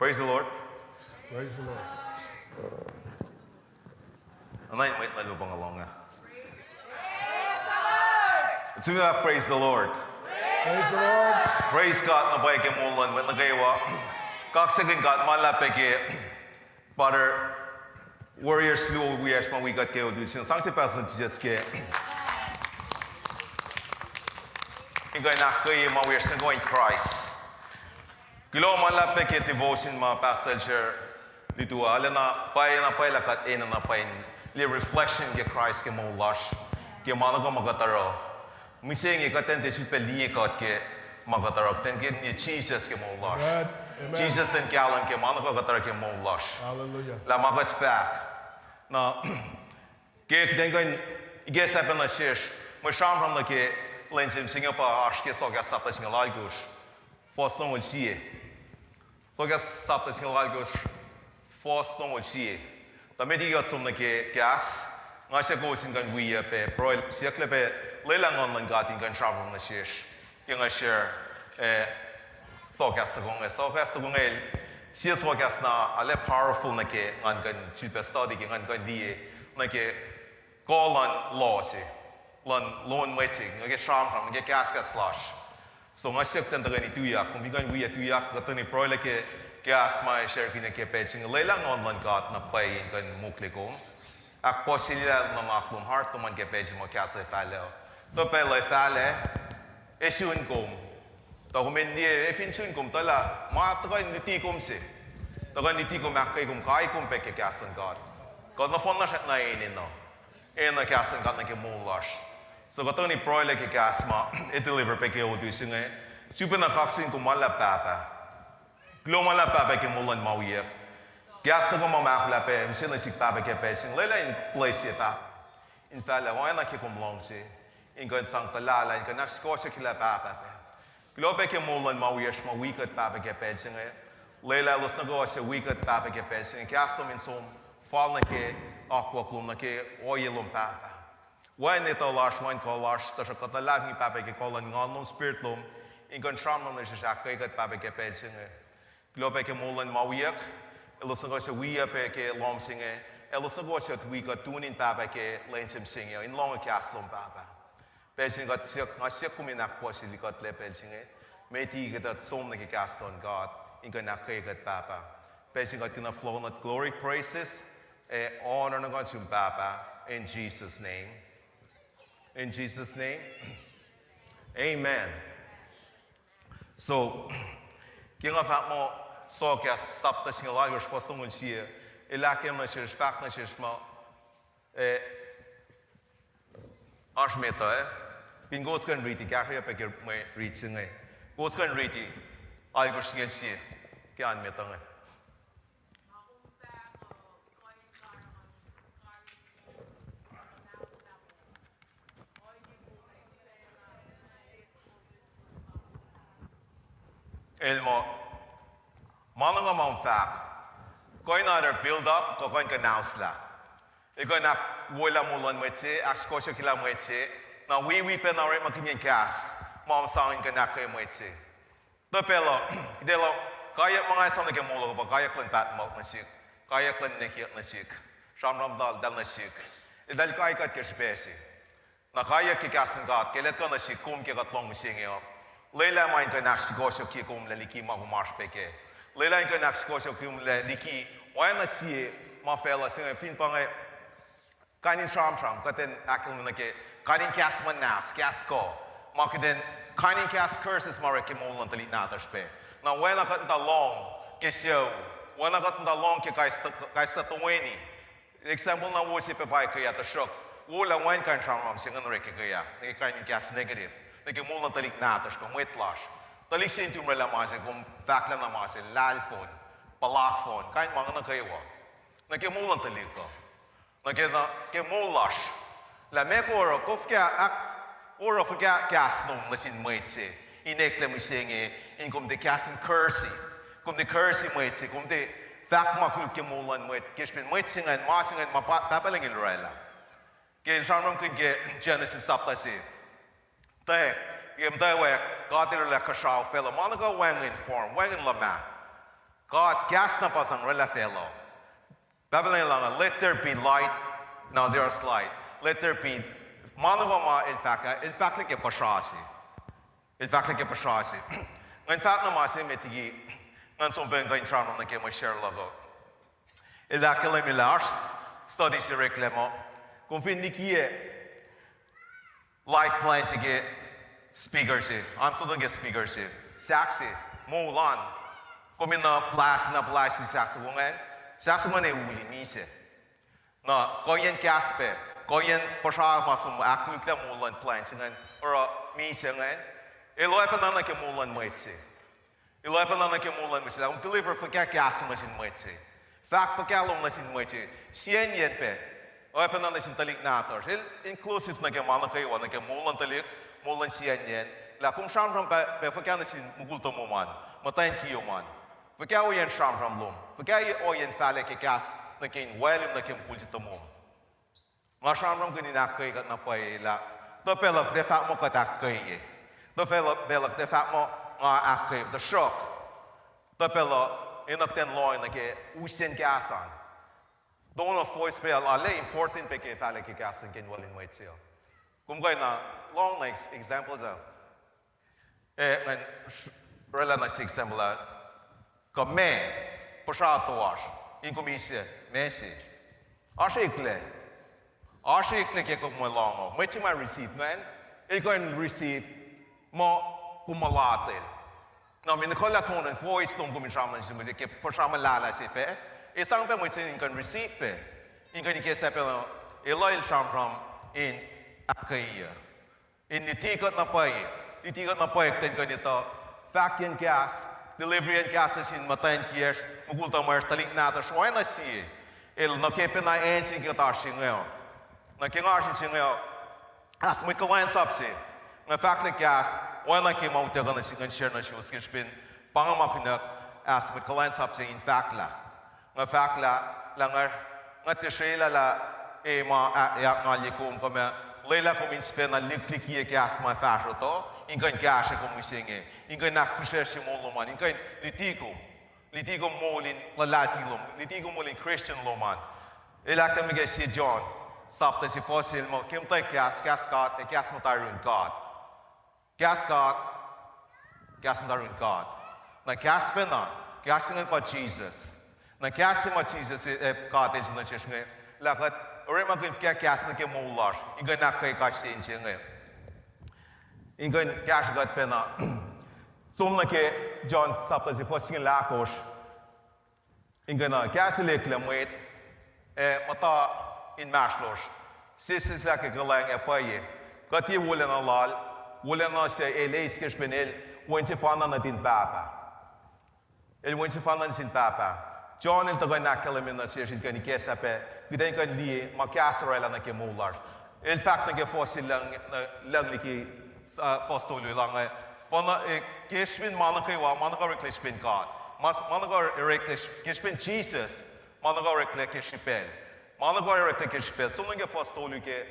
Praise the Lord. Praise the Lord. Anay wait na lubang along na. So we have praise the Lord. Praise the Lord. Praise God na bay ke mulan wet na kaywa. Kaksakin God malapit ke Father warriors lu we as ma we got ke odu sin sancti person Jesus ke. Ingay na kay ma we are going Christ. Kilo malapit ke devotion ma passage dito alena pay lakat na pay li reflection ke Christ ke mo lash ke manago magataro miseng ke ten desu peli ke magataro ten ke ni Jesus ke mo lash Amen. Jesus and Callan ke manago gataro ke mo lash Hallelujah. la magat fact na ke den kan ige saben na shish mo sham from the ke lensim Singapore ash ke so ga sapta singal algus foston will see so ga sapta singal algus foston will see ta me diga som na ke gas nga se go sin kan we pe broil sia klepe lelang on lan gatin kan travel na shish ke nga share so ga sa gong el sia so ga na ale powerful na ke ngan kan super study ke ngan kan die na ke kolan law si lan loan waiting nga ke sham from nga gas ga slash so nga sek tan ni tuya kung bigan we tuya ka tani broil ke gas mai share kine ke peching lelang on lan gat na pay kan mukle kong ak posibilidad na maklum heart to man ke peching mo gas e falo to pe le fale esun kom to men die e fin sun kom tala ma to kan ni kom se to kan ni kom ak kai kom pe ke gas an gat ko na fon na shat na in no na gas an gat na ke mo lash so ko to ni broil ke gas ma e deliver pe ke o du singe super na kaksin ko mala papa Gloma la papa ke mulan mauye. Gasta ko mama la pe, msina sik papa ke pe sing lela in place ta. In fa la wana ke kom long se. In kan sang la in kan sko se kila papa pe. Glope ke mulan mauye shma wikat papa ke pe sing lela los na go se wikat papa ke pe sing gasta min som fall na ke aqua klum na ke oilum papa. Wan it lash wan ko lash ta ka ta la mi papa ke kolan ngon spirit lum in kan sham na se shakai kat papa ke pe sing Globe ke molen mauiek, elosago se wia pe ke lom singe, elosago se we got tuning papa ke lensim singe, in long castle papa. Pejing got siak kuminak posili got le pejinge, meti get that som ke castle on God, in ganak got papa. Pejing got gonna flow not glory praises, honor na got sum papa, in Jesus' name. In Jesus' name. Amen. So, King of Atmo, so que sapta singal algos possam mulher, ela que na church fact na church mal, Arshmeta, Pingos can read the Gary up a my reaching a Gos can read the algos singal see, can metang. Elmo, manang among fact, going either build up, going ka nausla. Iko na wala mulan mwetse, akskosyo kila mwetse, na we pe na rin makinyan kas, mom sangin ka na kay mwetse. To pelo, idelo, kaya mga isang nagkamulo ko ba, kaya klan pat mo nasik, kaya klan nakiyak nasik, siyam dal nasik. Dahil kaya ka kishbesi, na kaya kikasin ka, kailan ka nasik kum kikatlong musingyo. Leila main ka naksigosyo ki kum laliki mahumarsh peke. Leila ka naksigosyo kum laliki, why na siye, ma fela singa fin pa ngay, kanin sham, katen akil mo na ke, kanin kias man nas, kias ko, makiden, kanin kias curses mareke mo lang talit natas pe. Na wena ka long, kesyo, wena ka long ke kaista tuweni. Example na wusi pe pai kaya ta shok. Wala wan kan sham singa reke kaya, nge kanin kias negative. Nge mo lang talit natas ko wetlash. Talisin tu mrela mase kum fakla na mase lalfon, palakfon, kain mga na kayo. Nge mo lang talit ko. Nge na ke mo lash. La me ko ro kofka ak oro fka gas nung na sin maitse. Inekle mo singe in kum de kasin cursi. Kum de cursi maitse kum de fak makuluk ke mo lan mait kishpin maitsingan masingan mapapalengin rela. Ke shamram kun ke Genesis sapta si. Te yem te we God der la kashao fellow monaga wang in form wang in lama. God gas na pasang rela fellow. Babylon langa let there be light. Now there's light. Let there be manawama in fact like a pashasi. In fact like a pashasi. In fact na masi metigi ngan som ben gain tram na ke mo share logo. Ila kele milars study si reklamo. Kung fin nikie life plan si ke speaker si. Anso dong ke speaker si. Saksi mo lan. Kumina plus si saksi wongan. Saksi man e uli mise. Na koyen kaspe. Koyen pasha masum aklikla mo lan plan si ngan or mise ngan. Eloy pa na ke mo lan maitsi. Eloy pa na ke mo lan maitsi. Ang deliver for ka gas masin maitsi. Fact for ka long masin maitsi. Sien yen pe. Oy pa na sin talik nator. Inclusive na ke mana kayo na ke mo lan talik, mo lan sien yen. La kum sham ram pe for ka na sin mugulto mo man. Matayin kiyo man. For ka oyen sham ram lum. For ka oyen fale ke gas na ke welim na ke mugulto mo. Nga sham ram kini na kay kat na pay la. To pelak de fa mo katak kay. The fellow belak de fact mo akre the shock. The fellow inak ten loy na ke usen gasan. Don't of voice bell ale important pe ke fale ke gasan ken walin wait sale. Kum gay na long like examples of ngan rela na example la ka me pasha toash in komise mesi. Ashikle ke ko mo long. Which my receive man. It going receive mo kumalatel. Na min kolla tonen voice tong kumin shaman si mo ke persama lala si pe. Isang pe mo tin kan receive pe. In kan ke sa pe no eloil sham from in akaya. In nitikot na pay. Titikot na pay ten kan ito. Vacuum gas, delivery and gas in matayin kiyers. Mugulta mars talik nata shway na si. El no ke pe na ensin ke ta singeo. Na ke ngarsin singeo. As mo kawan sapsi. Nga fact na gas, wala ke mau taga na singan share na shows kishpin pangamakinak as with kalan sapse in fact la. Nga fact la langar nga tishela la e ma yak nga likum kama leila kum inspe na likliki gas ma fasho to inkan gas ko musinge inkan nak fusheshi mo loman inkan litigo molin la latilum litigo molin Christian loman ila kami si John sapta si fossil mo kim tay gas God e gas mo tarun God. Gas God, gas darun God. Na gas pe na, gas ngan pa Jesus. Na gas ma Jesus God is na chesh ngai. La kat ore ma kun fka gas na ke molar. Inga na kai ka sin chen ngai. Inga gas God pe na. Som na ke John sapta si fosing la kosh. Inga na gas le klamwet mata in mashlosh. Sis la ke galang e paye. Kati wolen alal. Wala na siya eleis kishpenel wenche fana na tin papa. El wenche fana na tin papa. John el tagoy na kalamin na siya kan ikesa pe gidan kan li makasra na ke molar. El fact na ke fossil lang liki fostolo lang fana kishpen manakay wa manakar kishpen God. Manakar kishpen Jesus. Manakar kishpen. Manakar kishpen. So nga fostolo ke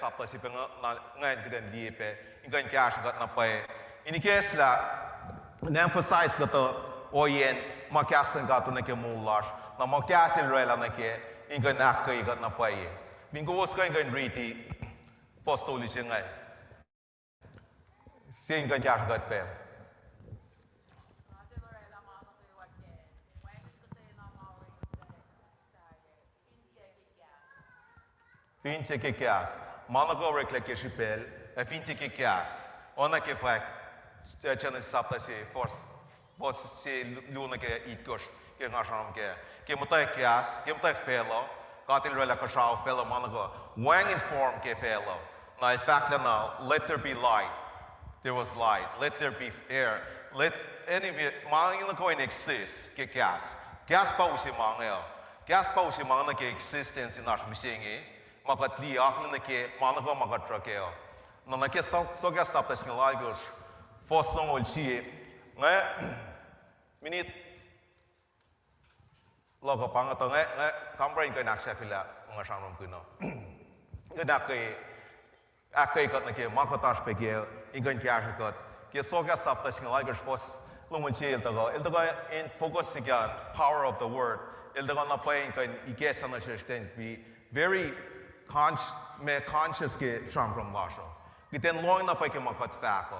sapta si penga ngayon gidan li pe. Ingan cash got na pay. In case la, emphasize that oyen makasan ka to na ke mular na makasil rela na ke ingan akai gat na pai mingos ka ingan riti postoli singai sing ka jar gat pe Finche que quias, manago recleke chipel, finche que quias, ona que faz, chana sapta se force se luna que itkos, que nós chamamos que mutai quias, que mutai fellow, katil rela kashao fellow manago, wang inform que fellow, na fact na let there be light, there was light, let there be air, let any mangin na coin exist, que quias pausi mangel, quias pausi mangna que existence in our missing makat li akli na ke manago makat rakeo na na ke so ga stop tas ngai gos fosong ol si ngai minute logo pang to ngai kambrain ko nak safila nga sangrom kuno ngada ke akai kat na ke makatas pe ke ingan kya ke so ga stop tas ngai gos fos lomon si el to in focus again power of the word el to na pain kan ikesa na shten be very conscious ke shambram lasho. Kiten long na pa ke makat fako.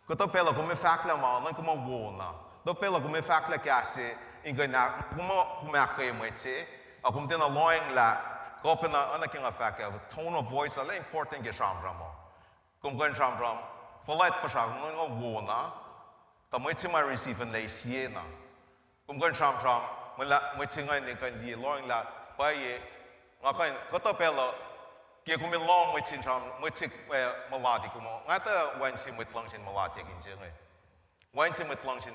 Kato pela kume fakla ma na kuma wona. Do pela kume fakla kasi inga na kuma ke metse. Akum tena long la kopena ana kinga faka tone of voice ala important ke shambram. Kum kan shambram folat pa sha ngo wona. Ta metse ma receive en lei siena. Kum kan shambram mala metse ngai ne kan di long la pa ye ngapain kata pelo kia kumi long macam macam melati kumo ngata wansi metlang sin melati kinjeng wansi metlang sin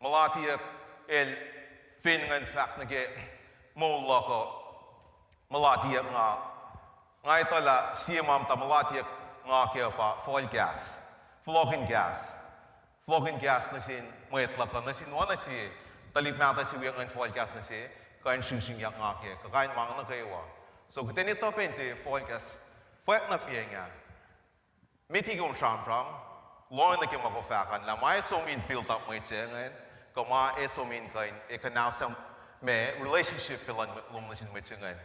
melati el fin ngan fak nage mo loko melati ngai tala siamam ta melati nga kia pa foil gas flocking gas na sin metlak na sin wana si talip mata si wiang foil gas na si kain sing yak ngake kain mang na kaiwa so kuteni to pente focus fuak na pienga miti gong champram long na ke mako fakan la mai so min build up mai chengen ko ma so min kain e kan now some me relationship pilan lum na sin mai chengen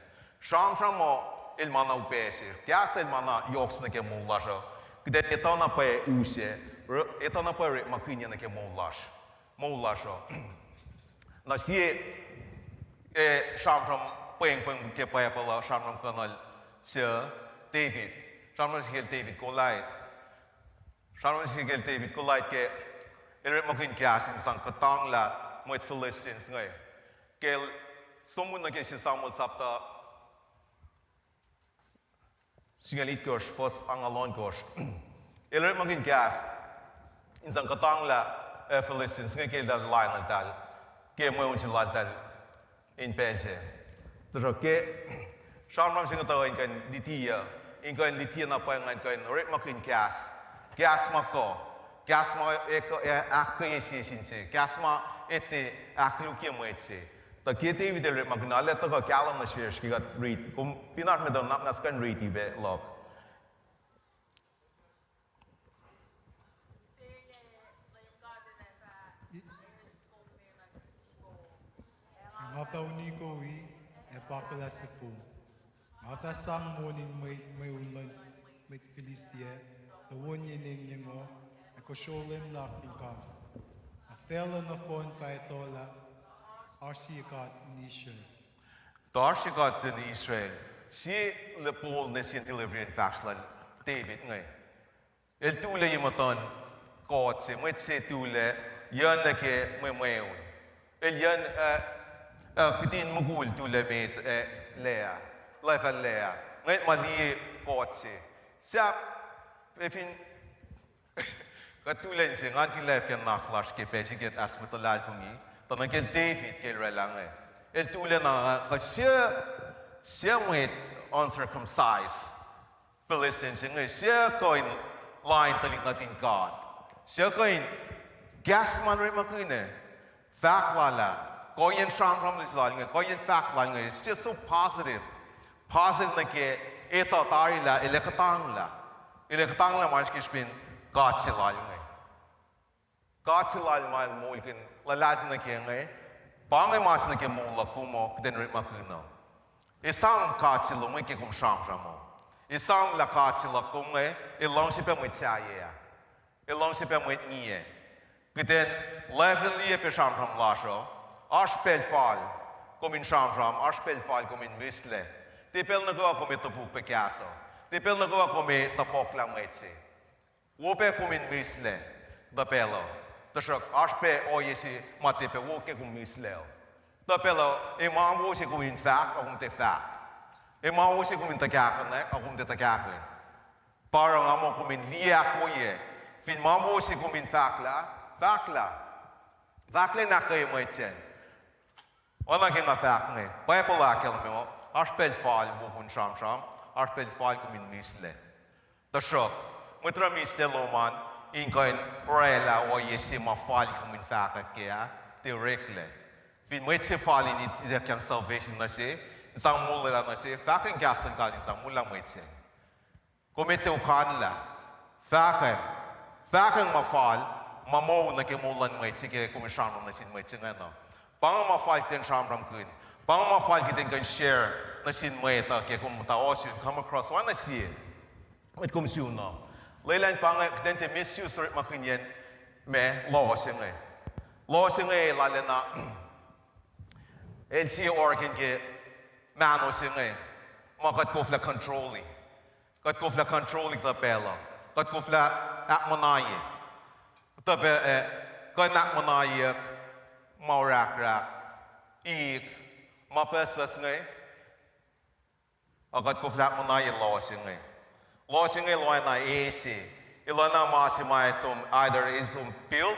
champram mo il mana upese kya sel mana yoks na ke mulasho kuteni to na pe use eto na pe makinya na ke mulasho na sie Shamram peng ke pa pala Shamram kanal Sir David Shamram sigel David Goliath ke ere makin kiasin sang katang la moit Philistines ngai kel somun na ke si Samuel sapta singalit kos fos angalon kos ere makin kias in sang katang la Philistines ngai ke dal line dal ke mo unchi la dal in pense terus ke shamram sing to in kan litia na pa ngan kan ret makin gas ma eko akesi sinche gas ma ete aklu ke mo etse ta ke te videre magnale to ka kalam na shesh ki gat read kum finar me don nas kan read be log Ngata uniko wi e pakala se fu. Ngata sang monin may ulan may Philistia, the one ning yengo, e ko sholem lak income. A fella na phone faitola, arshikat in Israel. Arshikat in Israel. Si le Paul nesin delivery in Faxlan David ngai. El tule yimoton kot se met se tule yan na ke meun. El yan kitin mugul tule met Lea. Life and Lea. Ngai mali kot se. Siap efin katulen se ngan ki life kan naklash ke peji get asmetolal for me. Tanan ke David ke relangai. El tule na ka siya met uncircumcised Philistines ngai siya koin line talik natin God. Siya koin gas man rin makine. Fact wala. Koyin sham from this line ngai koyin fact line ngai. It's just so positive. Positive na ke eta tari la ilekatang la. Ilekatang la mas kispin God sila ngai. Kaatsilal mal mulkin lalati na kenge pangay mas na ke mula kumo den rit makuna. Isang kaatsilo mo ke kum shamo. Isang la kaatsilo kunge ilong si pe mo tsaye. Ilong si pe mo nie. Kden level ye pe sham lasho. Arspel fal komin sham arspel fal komin misle. Tipel na go komin tupuk pe kaso. Tipel na go komin tapok lang metsi. Wope komin misle da pelo. Tashok arpe oyesi matepe woke kum misleo. Da pelo imam wo se kum in fact o kum te fact. Imam wo se kum in takak ne o kum te takak. Parang amo kum in liak wo ye. Fin mam wo se kum in fact la. Fact le na kay mo etchen. Wala king a fact ne. Bible la kel mo arpel fal wo kun sham arpel fal kum in misle. Tashok mutra misle lo man inkoin orela o yesi ma fali kum in fact kia directly. Fin mo se fali ni de kan salvation na se sang mula na se fact gasan kan sang mula mo se. Komete o kan la fact ma fal ma mo na ke mulan mo se ke kum sham na sin mo se ngano. Pang ma fal ten sham ram kun. Pang ma fal ki ten kan share na sin mo ta ke kum ta o come across one na si. Mit kum siu no. Leilan pangay dente misuse rit makinyen me law singe la lena LC organ ke mano singe makat kofla controlling the pela kat kofla akmanaye tabe kan akmanaye maurak ik mapeswas nge akat kofla akmanaye law singe Losing a loina AC. Ilona Masimaisum either isum built,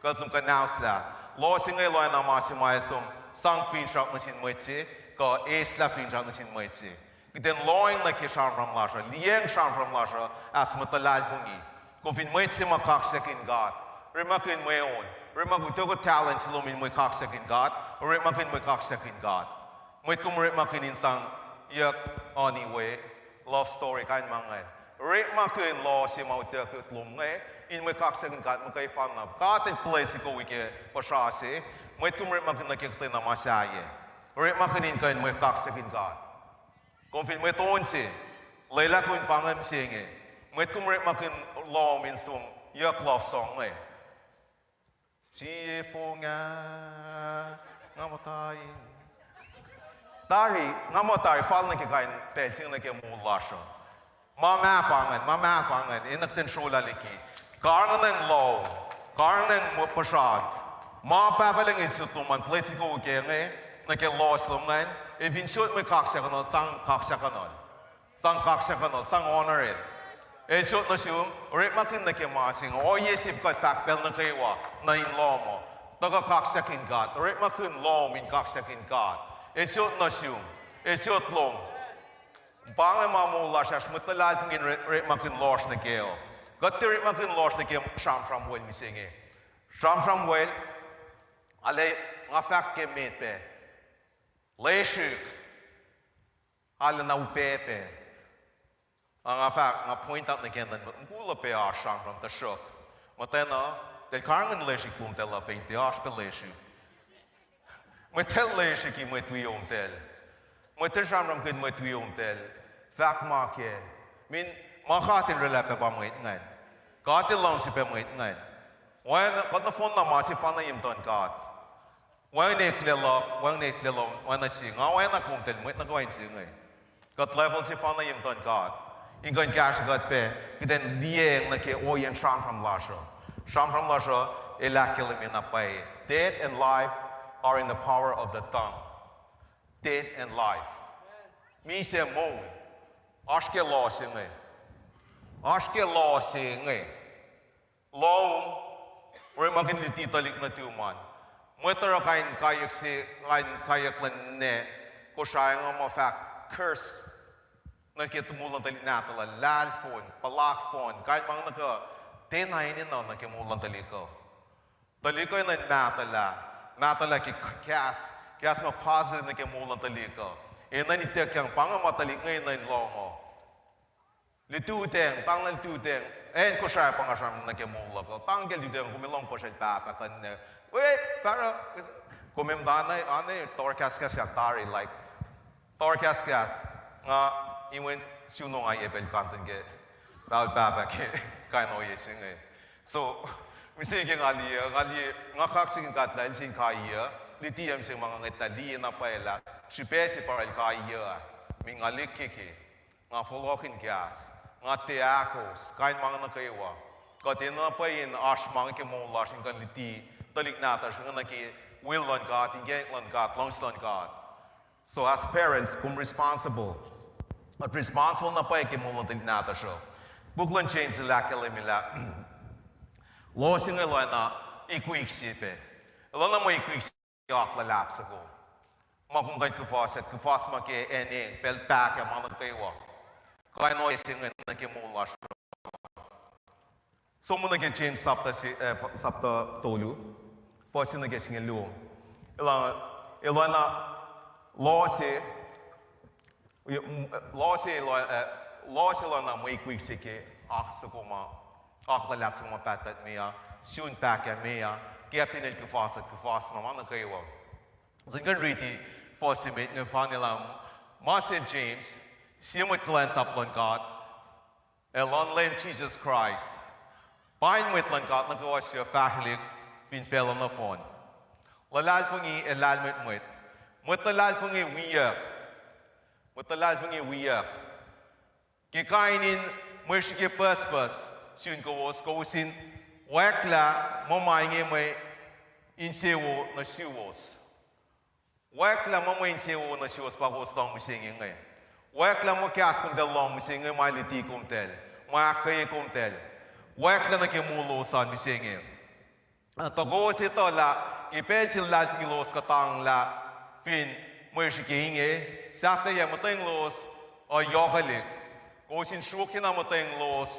Kazum Canasla. Losing a loina Masimaisum, Sang Fin Shop Machine Mochi, go Asla Fin Shop Machine Mochi. Then loin like a sham from Lasha, Liang sham from Lasha, as Matalal Fungi. Confin Mochi Makak in God. Remark in my own. Remark we took a talent lumin Makak in God, or remark in Makak in God. Moikum remarking in Sang Yak anyway. Love story kind mangai. Rate makin law si mau terkut lumngai. In me kak second kat mukai fan na. Katin place ko wike pasase. Muit kum rate makin nakikita na masaye. Rate makin in kain me kak second kat. Confin me ton si. Leila kun pangam singe. Muit kum rate makin law means tum yak love song ngai. Si fo nga ngamatain. Dari ngamotar fal na ke kain telching na ke mulasho. Mama pangan inak ten shola liki. Karnang law, karnang pasad. Ma papaling instituman politiko ke nge na ke laws lumngan. Even shoot me kaksakanol sang honor it. E shoot na siyum rip makin na ke masing o yesip ka fact bel na kaywa na in law mo. Taga kaksakin God. Rip makin law min kaksakin God. It's not nasum. It's not long. Bang mamu lasha smutalal fingin rate makin losh na keo. Got the rate makin losh na keo sham from well mi singe. Sham from well. Ale nga fact ke mepe. Leshuk. Ale na upepe. Nga fact nga point out na kendan ngula pe a sham from the shock. Matena del karngan leshuk bum tela pe te ash pe leshuk. Moi tel leisure ki moi tui om tel. Moi tel shamram kin moi tui om tel. Fak ma ke. Min ma khatin rela pe pa moi ngan. Katil long si pe moi ngan. Wan kat na phone na ma si fan na yim ton kat. Wan ne kle lo, wan na si nga wan na kom tel moi na ko in si ngai. Kat level si fan na yim ton kat. In kan cash kat pe. Kiten dieng na ke oyen shamram lasho. Shamram lasho elakil min na pai. Death and life are in the power of the tongue. Death and life. Mi se mo. Ashke law singe. Ashke law singe. Law. Or magin lititalik na tuman. Mwetara kain kayak si kayak lan ne. Ko siya nga mo fact curse. Nakitumulan talik natala. Lal phone. Palak phone. Kahit mga naka tenainin na nakimulan taliko. Taliko yung natala. Natala ki kias ma positive na ke mulan taliko. E na ni te kyang panga matalik ngay na in longo. Lituteng, pang lan tuteng, en ko siya pangasam na kemulo ko tanggal di den kumilong po siya papa kan wait faro kumim danay ane torkas siya tari like torkas nga iwen sunong ay ebel kanten ke bawal papa ke kaino yesing so misi ke ngali nga kaksing katlan sing kaya li tiam sing mga ngetali na paela sipesi para el kaya mingali kiki nga folokin gas nga teakos kain mga nakaiwa katin na pa in ash mga ke mo lasing kan liti talik nata sing na ke will on God ingay on God longs on God so as parents kum responsible at responsible na pa ke mo talik nata siya buklan change la ke lemila lo sing lo na ikuik sipe lo na mo ikuik ak la lap sa ko makung kan ku fas ma ke ene pel pa ke mga nakaiwa kain no ising na ke mo lash so mo na ke change sapta tolu po sin na ke sing lu elana losi na mo ikuik sike ak sa ko ma ak la lap sa mo pat mea soon pa ke mea ke apin ku fas ma mga nakaiwa so gan riti fosimate ng panilang Master James siyang with cleanse up lang God elon lane Jesus Christ pain with lang God nagawa siya fahilig fin fell on the phone lalal fungi elal mit lalal fungi wiyak kikainin mershike paspas syun kawos wakla mamaingi may insewo na siwos wakla mamain sewo na siwos pa hostong misingin ngay wakla mo kias kung dalong misingin may liti kumtel makay kumtel wakla na kimulosan misingin togo ito la ipelsil la filos katang la fin mershike hingi sakta ya mateng los o yokalik kosin shukin na mateng los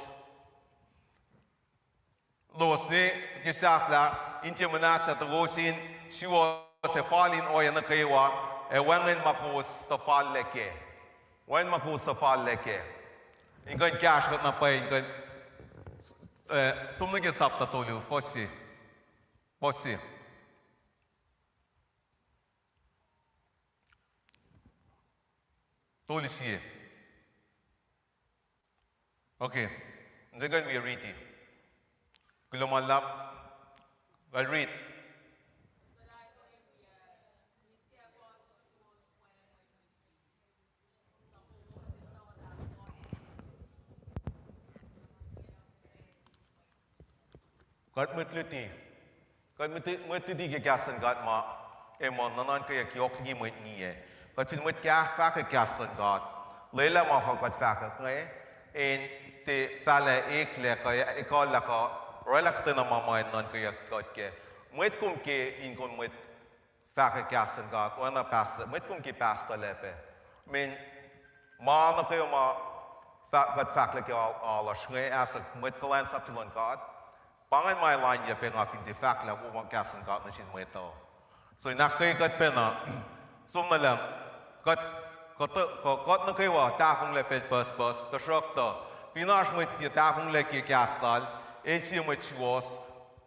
ni kisafla inti manasa togosin siwo se falin oya na kaiwa wangen mapus sa fal leke ingan cash got na pay ingan sumne ke sapta tolu fosi tolisi okay ndegan we read Gulumalap, I'll read. Kat mutliti ke kasan kat ma emon nanan kaya kiok ni mut ni kat sin mut ka fa ke kasan kat leila ma fa kat fa ka ngai en te fala ekle ka ekola ka relak na mamain nan kaya ke met kum ke in kon met faka kasen gat wana pasta met kum ke pasta lepe men ma na kayo ma gat fakle ke ala shwe as met kolan saptilon gat pangan mai line ya pe nga fin de fakle wo kasen gat na sin meto so na kay gat pe na sum na lam gat na kayo wa ta fung le pe bus to shok to finash met ta fung le ke kastal Esi mo chiwas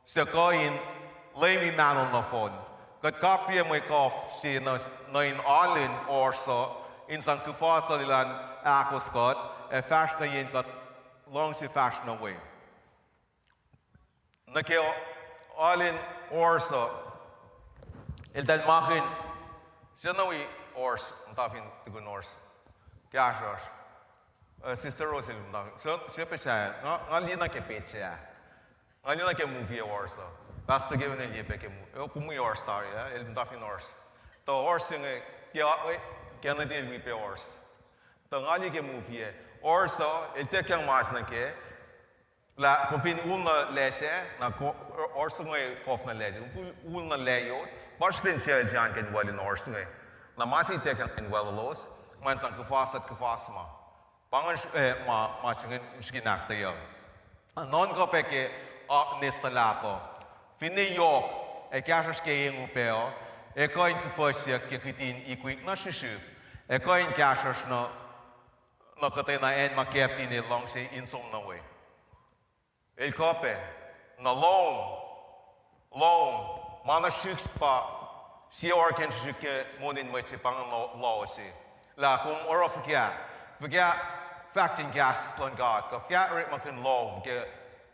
sa kain lemi manon na phone. Kat kapya mo kof si na in alin or so in sang kufasa lilan akos kat fashion na yin kat long si fashion away. Nake alin or so el dal makin siya na wi ors ntafin tigun ors kya Sister Rosie siya pa siya, ngali na ke pecha, ngali na ke movie awards so. Basta given na liye pe ke movie, kumuy awards star ya, el mtafin awards. To awards yung kaya na din pe awards. To ngali ke movie awards so, el tek yang mas na ke, la kung ul na lese, na awards ng kof na lese, ul na leyo, parspin siya dyan ken walin awards ng na masi tek yang walos, man sang kufasma. Pangan masingin shikinakta yun. Non ko peke nesta lapo. Fini yok kaya ke yung upeo koin kufasya kikitin ikuik na shishu. Koin kaya na katay na en makeptin long say insom na way. El kope na long mana shuks pa si orken shuke monin mo si pang lo si la kum oro fkia facting gas lon God ka fkia rit makin lo ke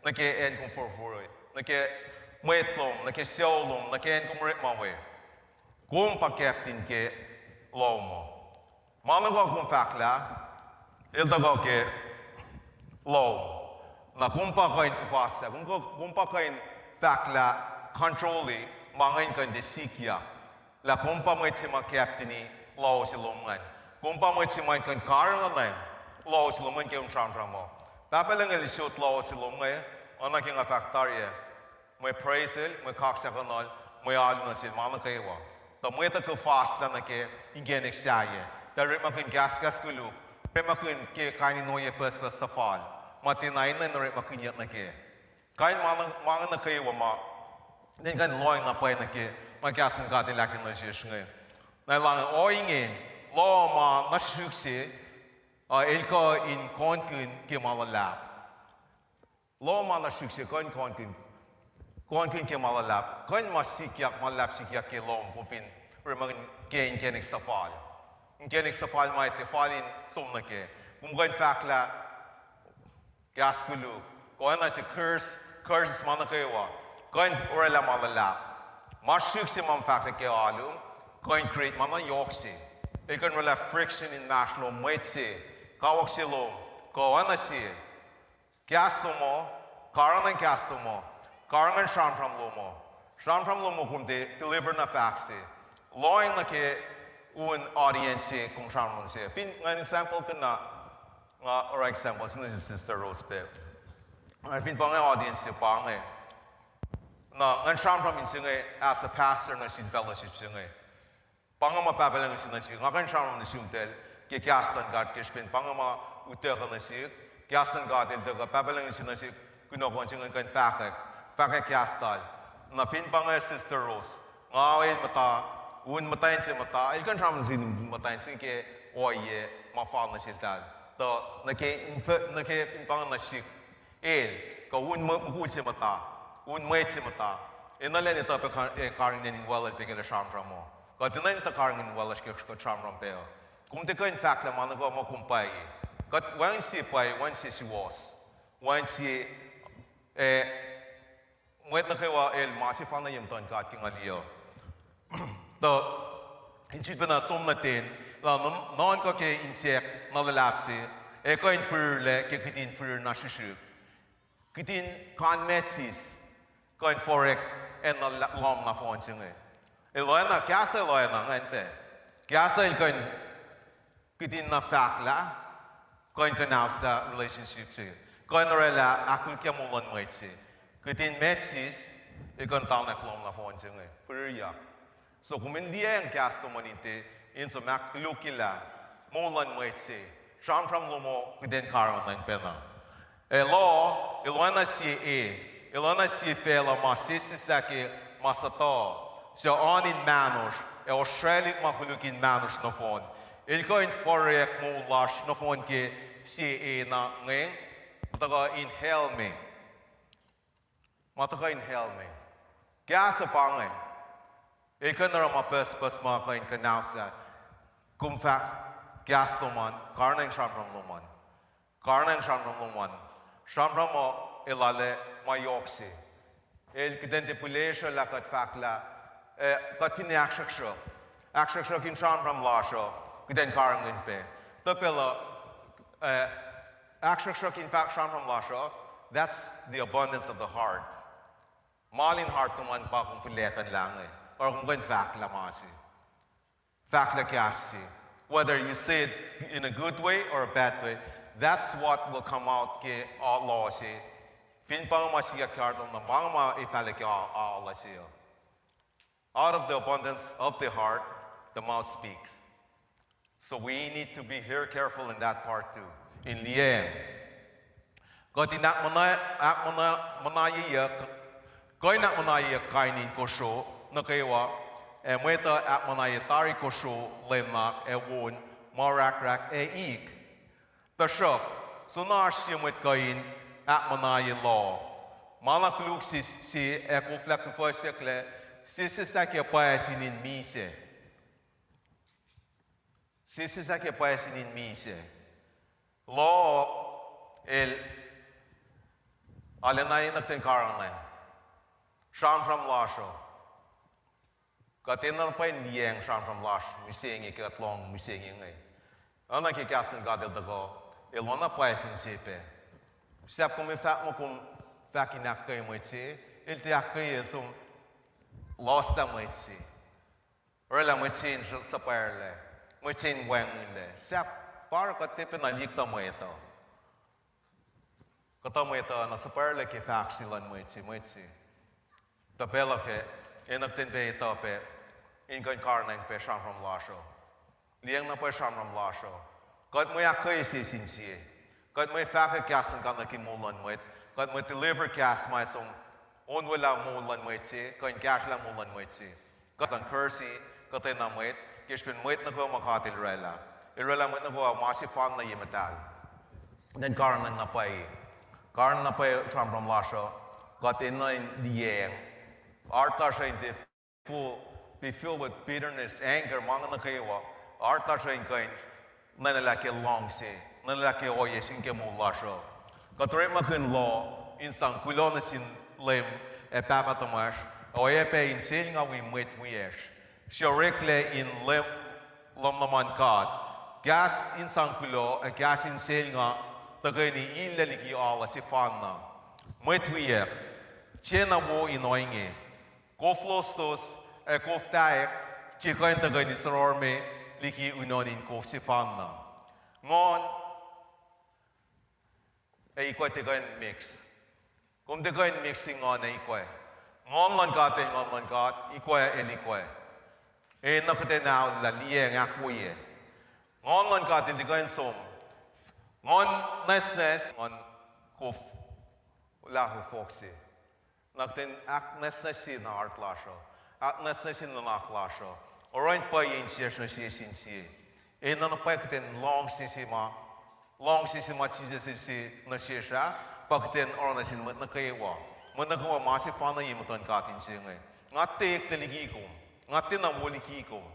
na ke en kum for na ke met lom na ke seo lom na ke en kum rit ma we kum pa captain ke lo mo mana go kum fakla el da go ke lo na kumpa kain kufasa kumpa kain fakla controlly mangain kan de sikia la kumpa mo chima captaini law si loman kumpa mo chima kan karangan law si loman ke tram mo papalang el shot law si lomay ana king factoria mo praise mo kaksa kanal mo aluna si mama kaywa to mo ta ko fast na ke ingen exaye ta rit makin gas kulu pe makin ke kaini noye pas safal matinain na rin makinyat na ke. Kain mga na kayo ma, din kan loing na pay na ke, magkasan ka din laking na siya ngay. Na lang oing lo ma nasuksi, ilko in konkun ke malalap. Lo ma nasuksi konkun ke malalap. Kain masikyak malalap sikyak ke lo kufin, remang ke in kenik safal. In kenik safal ma ite falin sum na ke. Kumkain fakla, Gaskulu, koin na si curse mana kayo koin orela malala. Mashuk si mam fakta ke alum, koin create mana yoksi. Ikon wala friction in national moitsi, kawak silom, koin na si gastumo, karangan gastumo, karangan sham lomo kumde deliver na faxi. Loing na ke un audience kung sham se. Fin ngan example kana. Or example, sino si Sister Rose Pep. I think pang audience si pang na ngan sham from insinge as a pastor na sin fellowship singe. Pang mapapalang sin na si ngan sham na sumtel ke kastan God ke spin pang ma uteka na si kastan God el de papalang sin na si kuno kon singe kan fakek kastal. Na fin pang Sister Rose. Ngawen mata un matain si mata il kan sham sin matain sin ke oye ma fall na siltal. To nake fin pang na shik ko un mo si mata un mo si mata inalen ito pe karing nin wala pe kele sham from mo ko tinan ito karing nin wala ke ko sham from pe kung te ko in fact la man ko mo kumpai ko wan si pai wan si was wan si mo na kawa el masi fa na yem ton ka king alio to hinchit pa na som na tin la non ko ke insect na lalapsi e ko in furle ke kitin fur na shishu kitin kan metsis ko in forek en na lom na fon singe e lo na kasa lo na ngante kasa il ko in kitin na fakla ko in kanausa relationship si ko in rela akul ke molon moitsi kitin metsis e kon taw na lom na fon singe fur ya so kumindia ang kasa monite in so mak lukila molan moitse sham from lomo kuden karon nang pena elo ilona si fela masis dake masato so on in manos e australia makulukin manos no phone il ko in forek mo lash no phone ke si na ngeng mataga inhale me gas apang e kanara mapes ma kain kanausa kumfa gas loman karnang sham from loman sham from elale mayoksi el identipulation la kat fakla kat fin akshaksho kin sham from lasho kiden karangin pe to pela akshaksho kin fak sham from lasho that's the abundance of the heart malin heart tuman pa kung filekan lang or kung gan fakla masi fakla kasi. Whether you say it in a good way or a bad way, that's what will come out ke Allah si. Fin pang masiya karton na bang ma ifale ke Allah si. Out of the abundance of the heart, the mouth speaks. So we need to be very careful in that part too. In liye. Ko tinak manaya ko inak manaya kainin ko show na kaywa e mweta at manaya tari ko show lemak e won marak e ik. The shop so na shimwet kain at manaya law Mana kluk si eko flak voor sekle. Si sta ke paesin in mise. Si sta ke paesin in mise. Lo el alenay nakten karangan. Sham from lasho. Katenan pa indiyeng sham from lash. Misengi katlong misengi ngay. Ana ke kasin gadel dago. Elona paesin sepe. Sap kung fak mo kung fakinak kayo mo iti. El tiyak kayo sum lost mo iti. Rela mo iti sa perle. Mo iti wengile. Sap para ka tipe na likta mo ito. Kata mo ito na sa perle ke fak silan mo iti. Tapela ke enaktin pe ito pe inkan karnang pe shamram lasho. Liang na pe shamram lasho. Kat mo yak kayo si sinsiye. Kat mo fak kasan ka na kimulan mo it. Kat mo deliver kas mo sum on wala mulan mo iti. Kan kas lang mulan mo iti. Kat ang kursi katay na mo it. Kishpin mo it na ko makatil rela. Irela mo na ko masifan na yimatal. Then karnang na pay. Karnang na pay shamram lasho. Kat ina diyeng. Arta siya hindi be filled with bitterness, anger, mga nakayawa. Arta siya hindi nanalaki long si, nanalaki oye sinke mula siya. Katuloy makin law, insang kulo na sin lim, papatamas, oye pe insil nga wimwit wiyesh. Siya rikle in lim naman kad. Gas insang kulo, gas insil nga, tagay ni ilaliki ala si fanna. Mwit wiyek, chena mo inoingi. Koflostos, koftaek, chikain tagay ni sarorme, liki unonin kof si fanna. Ngon, ikoy tagay mix. Kung tagay mixing ngon ikoy. Ngon lan kat, ikoy elikoy. Nakate na la liye ngakuye. Ngon lan kat, tagay som. Ngon nesnes, ngon kof, lahu foxy. Nakten aknes na si na art lasho. Aknes na si na nak lasho. Orain pa yin siya na siya sinsi. Na pa kten long sisima chise si na siya siya. Pagten oran na sin na kayewa. Muna ko masi fana yimutan katin siya ngay. Nga tek teligikom. Nga tinamolikikom.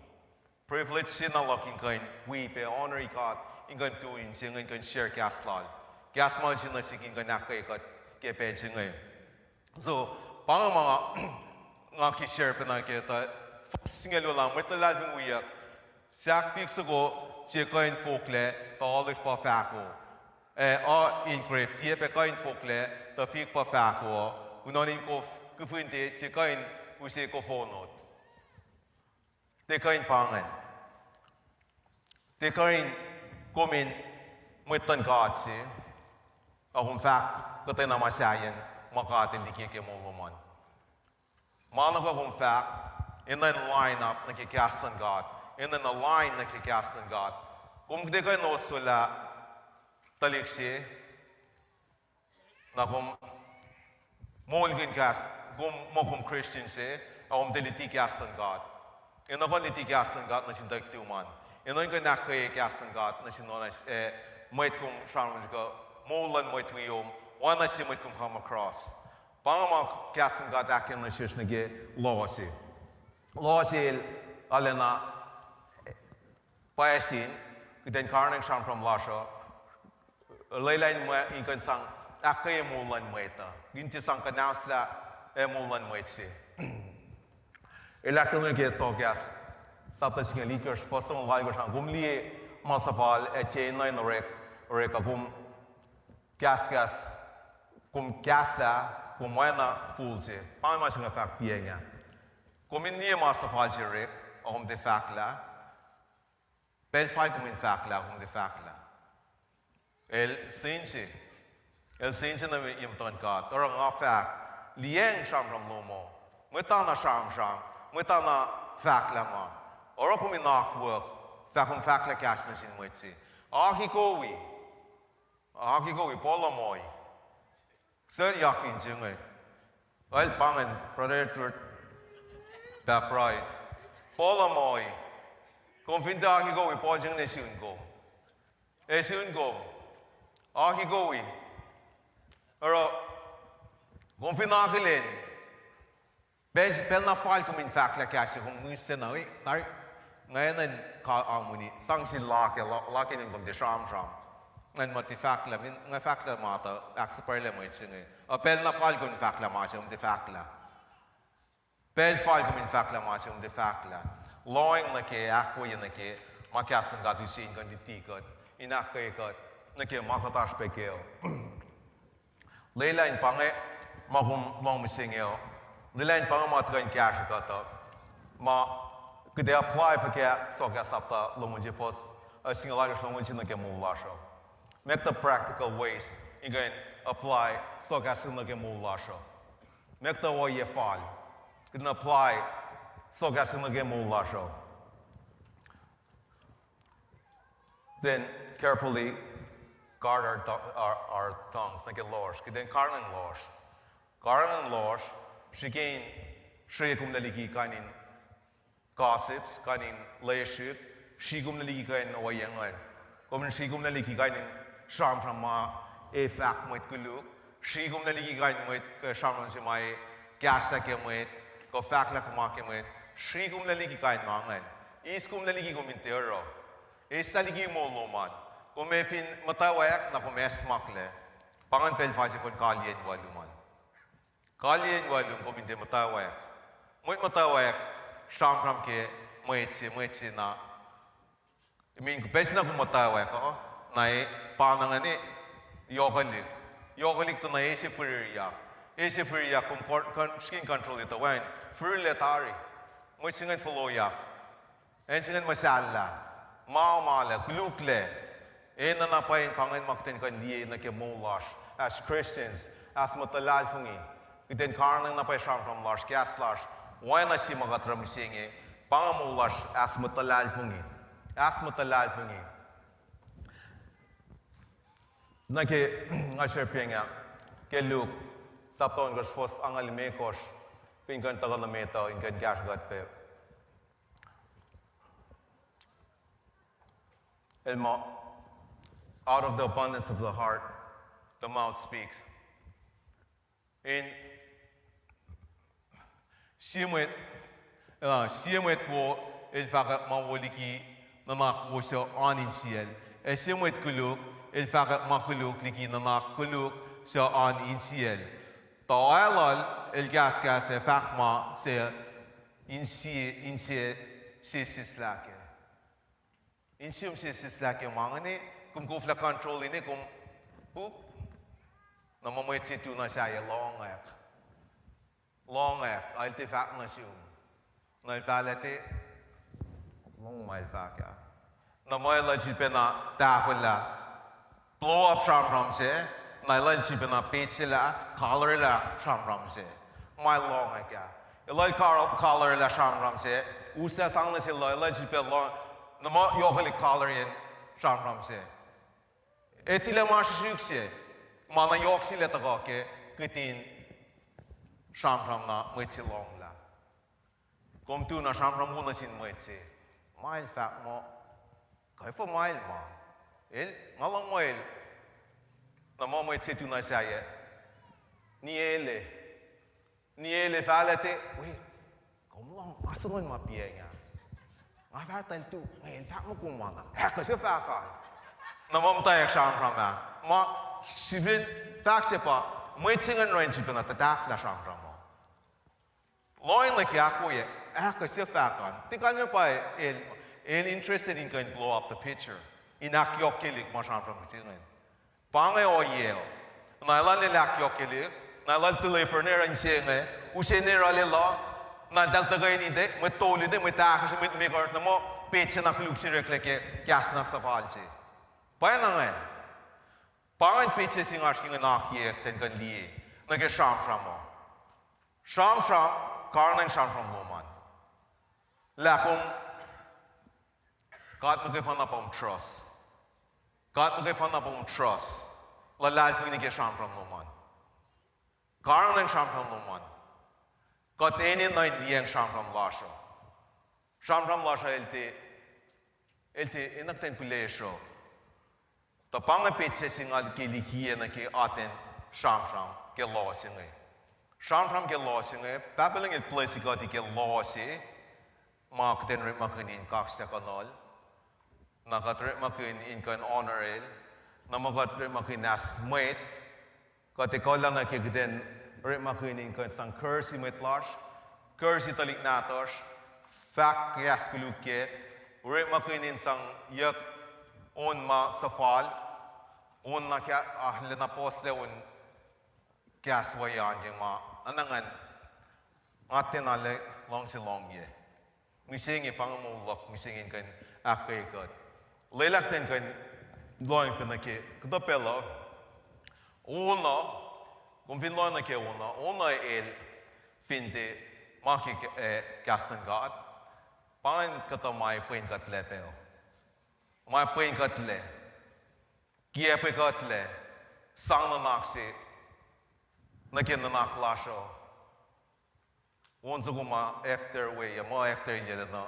Privilege sin na laking kain. We pe honor ikat. Ingan tuin siya ngay kan share kaslal. Kasmal siya na siya kan nakayikat. Kepen siya ngay. So, pang mga kishare pa na kita, singalo lang, may talalbing uyak, siyak fix ko, siya kain fokle, ta olive pa fako. Increpe, tiye pa kain fokle, ta fik pa fako, unanin ko, kufunti, siya kain usi ko fonot. Te kain pangan. Te kain kumin, may tangkat siya. Akong fak, katay na masayan. Makatin liki ke moluman. Mana ko kung fact, in the lineup na kikasan God, in the line na kikasan God. Kung di ka nosula taliksi, na kung mulgin kas, kung mo kung Christian si, akong diliti kasan God. In ako liti kasan God na sindag tuman. In ako nakay kasan God na sinonas, moit kung siyang ko, mulan moit wiyom, Wana si mo't kung come across. Pangama kasan God akin na siya nage losi. Losi alena paesin, kiten karnang siyang from lasho, laylain mo inkan sang akay mulan mo ito. Ginti sang kanaus la mulan mo ito. Ilakil mo yung so gas, saptas nga likers, posong layo siyang gumli masafal, chain na rek agum gas, kung kasta, kung na full siya, paano mas nga fact piya nga? Kung hindi masafal siya rik, o kung de fact la, pwede fay kung in fact la, kung de fact la. El sinsi na yung tangkat, or nga fact, liang siyam ram lomo, mwita na siyam, mwita na fact la ma, or kung inakwork, kung fact la kas na sinwit si, Akikowi, polo moy, Sir yakin siya ngay. Well, pangan, predator, that pride. Paula moy, kung finda aki go, ipo siyang nesun ko. Esun ko, aki go, pero, Kom vinagelen. Bel na file kom in fact la kasi kung muste na tar ngayon ka amuni sang si laki ning kom de sham. Ngan mati fact la min nga fact la mata accept la mo itsinge. Bel na file kom fact la ma de fact la. Bel file kom in fact la ma de fact la. Loing na ke akwo na ke makasan ga du sin kan di god. Inak ke god na ke makatash pekeo. Leila in pange makum long misingeo. Nilain pangamat kan cash kata. Ma kede apply for ke soga sapta lomunji fos singalaris lomunji na ke mulasho. Make the practical ways again apply soga sing na ke mulasho. Make the way ye fall. Can apply soga sing na ke mulasho. Then carefully guard our tongues na ke losh. Keden karnan losh. Karnan losh. Shikin Shreyakum Naliki kanin gossips, kanin layship, Shigum Naliki kain Oyangan, Common Shigum Naliki kanin Sham from Ma, a fact with Kulu, Shigum Naliki kain with Shaman Simai, Gasakim with, go fact like Makim with, Shigum Naliki kain Mangan, Iskum Naliki Gomintero, Estaliki Moloman, Gomefin Matawak, Nakomes Makle, Pangan Pelfajikon Kali and Waluman. Kalian walum kominte matawak. Moit matawak sham from ke moitsi na. I mean bes na kum matawak ko nai panangani yokolik to na ese furia kum skin control ito wan furia tari moitsingan follow ya ensingan masala mala glukle ena na pa in kangen makten kan liye na ke molash as Christians as matalal fungi. Iden karnang na pa sham from lash gas lash why na si magatram singe pangamulash as matalal fungi na ke ngasher penga ke look sapton gos fos angal mekos pinkan tagal na meta inkan gas gat pe elmo out of the abundance of the heart the mouth speaks. In Siemwet wo el fakat mawoliki namak wo so anin siel. Siemwet kuluk el fakat makuluk liki namak kuluk so anin siel. Ta'alal el gas e fakma se insie sislake. Insium sislake mangane kum kufla control ini kum boop. Namamoy situ na siya long act artifact na siya na valete long mai faka namoy lunch pena tafula blow up sham se na lunch pena pechila color la sham se my long act ya like color la sham se usa sang na sila lunch pe long namo yohali color in sham se etila mashuk se mana yok sila taga ke kitin sham na moitsi long la. Kom tu na sham muna sin moitsi. Mile fact mo. Kaya for mile ma. Ngalang moil. Na mo moitsi tu na siya. Niele falate. Wait. Kom lang asalon mapiya nga. Nga fact tu. Ngayon fact mo kumana. Kasi fact ka. Na mo tayo sham na. Ma sibin fact siya pa. Moitsingan rin siya na tataf na sham mo. Loin like yakuye, kasi fakan. Tikan mo pa interested in going blow up the picture. Inakyokilik masyam from kisingin. Pangay o yeo. Nailan nilakyokilik, nailan tuloy for nera insingin, usinera lilo, nadagtagay ni dek, may toli din, may takas, may mikort na mo, pizza na kluksin rekleke, gas na sa falsi. Paya na ngayon. Pangay pizza singar singa nakyek, ten kan liye, nag-sham mo. Sham, karnang sham from woman. Lakum, God magkifan na pong trust. God magkifan na pong trust. Lalal fing ni sham from woman. Karnang sham from woman. God enin na indiyang sham from lasho. Sham from lasho elte inakten pilesho. Tapang petse singal kilikiye na ki aten sham ke law singay. Sham from ke lossing babbling it place got ke lossy mark den rip makin in kaksta kanol nakat rip makin in kan honor el namagat rip makin as mate got te kola na ke den rip makin in kan sang curse met lash curse italik natos fact yes kuluke rip makin in sang yak on ma safal on na kya ahle na post le on gas wayan yang ma anangan atin ale long si long ye mising pangmulok mising kan akay got lelak ten kan loin pinake kdapelo uno kung finlo na ke uno el finde maki gasten got pan katamay pain kat lepel my pain kat le kie pe kat le sang na naksi nakin na naklasho onzo kuma actor way mo actor ye na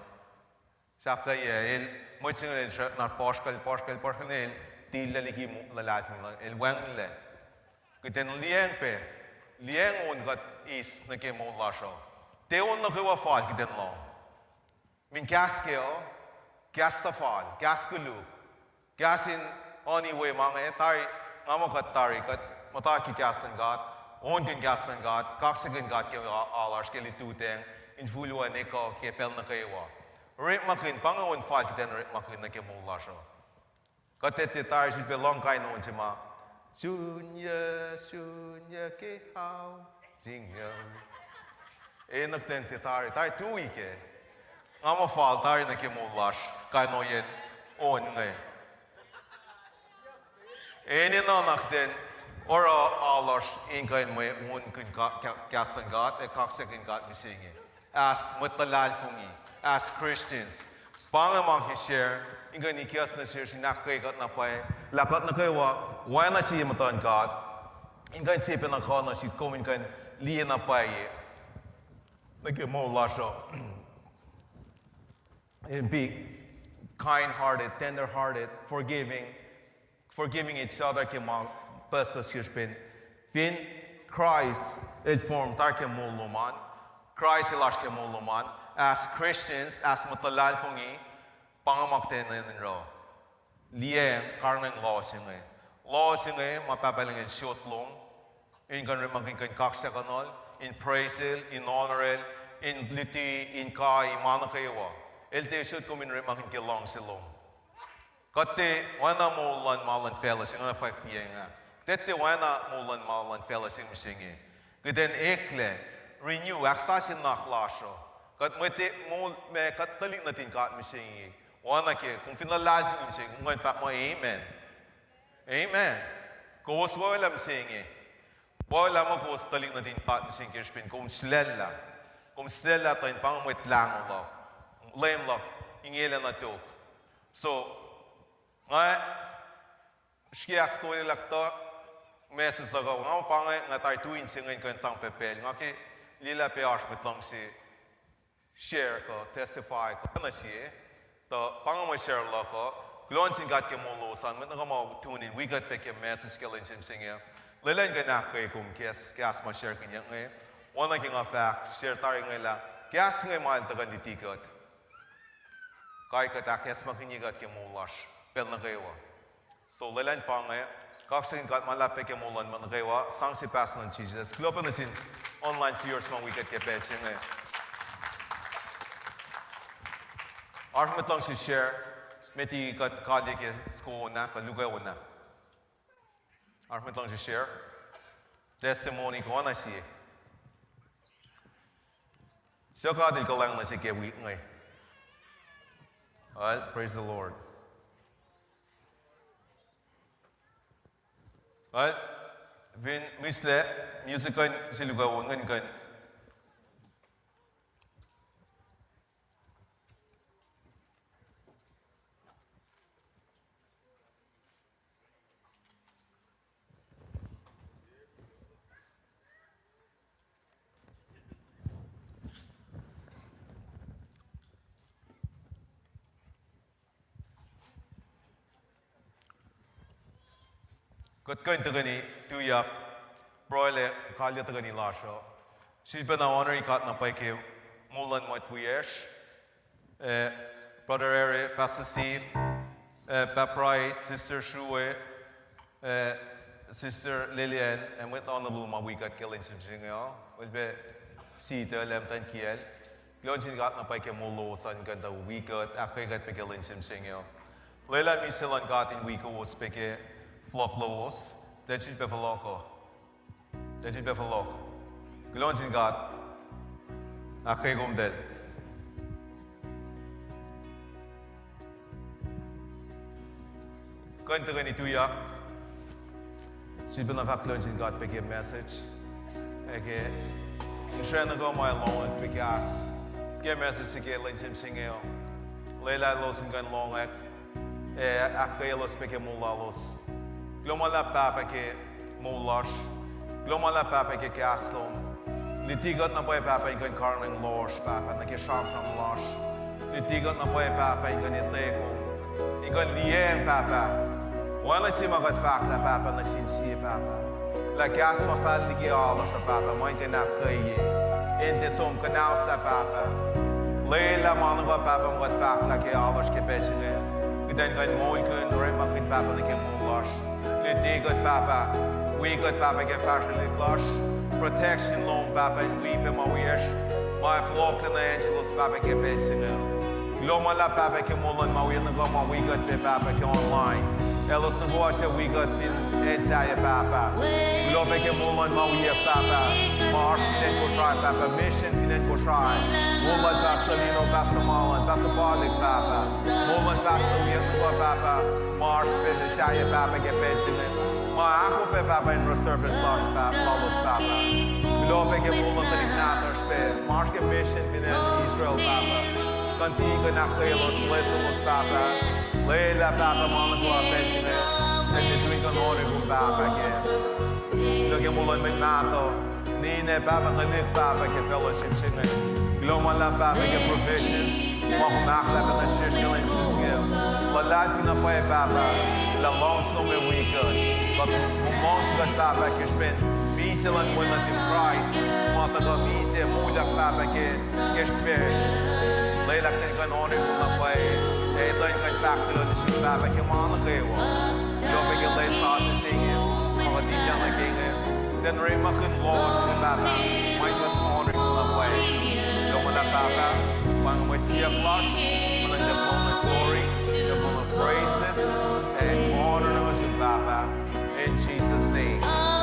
safta ye el mo chingel na poskal el til le ki la la el wang le kiten liang pe liang on got is na ke mo lasho te on na kwa fal kiten lo min kaskeo kasta fal kaskulu kasin oni way mga etari ngamo kat tari kat mata ki kasan got on kan gasan gat kaksagan gat ke alars ke lituteng in fulwa ne ko ke pel na kaywa rip makin pangon fal kiten rip makin na ke mulasho katete tar si belong kai no chima sunya ke how jingyo nakten te tar tui ke ngamo fal tar na ke mulash kai no yen on ngai no nakten Ora alars inkain mo un kun kasangat kaksakin gat misingi. As matalal fungi, as Christians, pangamang share inkain ikias na share sinakay gat na pay lakat na kayo wa na siya matan gat inkain sipin na ka na si komin kan liya na pay nagmo lasho and be kind-hearted, tender-hearted, forgiving each other kimang Paspas Kirspin, Fin Christ it formed Tarke Muluman, Christ Ilashke Muluman, as Christians, as Matalal Fungi, Pangamakten and Ro. Liang, Karnang Law Singe. Law Singe, Mapapaling and Shotlong, in Ganrimakin Kaksakanol, in Praisel, in Honorel, in Bliti, in Kai, Manakayawa. Elte should come in Rimakin Kilong Silong. Kate, wana mo malan fellas, yung 5 p.m. Tete wana molan malan fella sing singi. Keden ekle renew akstasin naklasho. Kat mete mol me kat talik natin kat misingi. Wana ke kung finalal sing ngon fak mo amen. Amen. Kos wala misingi. Wala mo kos talik natin kat mising kirspin kung slella. Kung slella tain pang mwet lang lo. Lem lo ingela na tok. So nga shkiak to lakto message daga ngam pangai ngatai tuin singen kan sang pepel ngaki lila pe ash mitong si share ko testify ko na si to pangam share lo ko glon sing gat ke molo san mit ngam tunin we got pe ke message ke len sim singe lelen ga na ke kum kes ma share kin yang ngai wana ki nga fact share tar ngai la kes ngai mal ta kan ditikot kai ka ta kes ma kin gat ke molash pel na gaiwa so lelen pangai Kaksakin kat malapit ke mulan man kaywa sang si pas ng Jesus. Klopa na sin online viewers mang wicket ke peching eh. Arhmet lang si share meti kat kali ke school na kalugay una. Arhmet lang si share testimony ko na si. Siya kadil ko lang na si ke week ngay. Well, praise the Lord. Right? When misle music kan silugaw ngan kan. Kat kan tagani tuyak broile kalya tagani lasho She's been an honor got na pike Mulan Matwiyesh, Brother Eric, Pastor Steve, Pat Bright, Sister Shue, Sister Lillian, and with on the Luma we got killing some singer, will be Sita, Lemton Kiel. Glonsin got na pike Mulo, San Ganda, we got Akwegat Pekilin some singer. Lela Misilan got in Wiko was Peke, Flop Lows, then she's Befaloco. Then she's Befaloco. Glonsin got Akwegum dead. Going to any 2 years. She's been a Glonsin got Peke message. Okay. Shana go my long and Peke ass. Get message to get Linsim singing. Lela Losin gun long act. Akwelos Peke Mulalos. Glomala Papa ke Mulash. Glomala Papa ke Caslom. Litigot na boy Papa in Carlin Losh Papa, na ke Sham from Losh. Litigot na boy Papa in Ganiteko. In Lien Papa. Wala si magat fact na Papa na sinsi Papa. La gas ma fal ligi all sa Papa, moin ke na kaye. Inte som kanal sa Papa. Leila manwa Papa magat fact la ke all ke besine. Then got mooi kun rim up in Papa na ke Mulash. Litigot Papa. We got Papa get fashionably lush. Protection loan Papa and weep in my ears. My flock and the Angelos Papa get basing out. Gloma la Papa ke Mulan ma we got the Papa ke online. Ellison Washa we got in Edshaya Papa. Gloma ke Mulan ma we Papa. Mars then go try Papa. Mission then go try. Mulan Pastorino Pastor Pastor Barlick Papa. Mulan Pastor Papa. Mars Edshaya Papa get basing out. My uncle Papa in service lost Papa, Lawless Papa. Glove ke Mulan Telignator Spare, Mars ke Mission in Israel Papa. Contigo na Kailos, Lesos Papa. Leila Papa Monaco Pesine, and the Twingo Noribu Papa again. Look at Mulan Magnato, Nina Papa, the Nick Papa ke fellowship singer. Gloma la Papa ke provision, Mahonakla and the Shishkilling skill. La Latina Pay Papa, La Lonesome Weekend. But most good Papa que spent Miselan Willet in Christ, Mata Mise, Muda Papa que spent Leila can on it from the way, a line can back to the Papa que Monaco. You'll make a late sausage singing, or a DJ king, then Rima can lost the Papa, might have on it from the way. Don't want that Papa, when we see a flush, when the full of glory, the full of praises, and honor to Papa. In Jesus' name. Amen.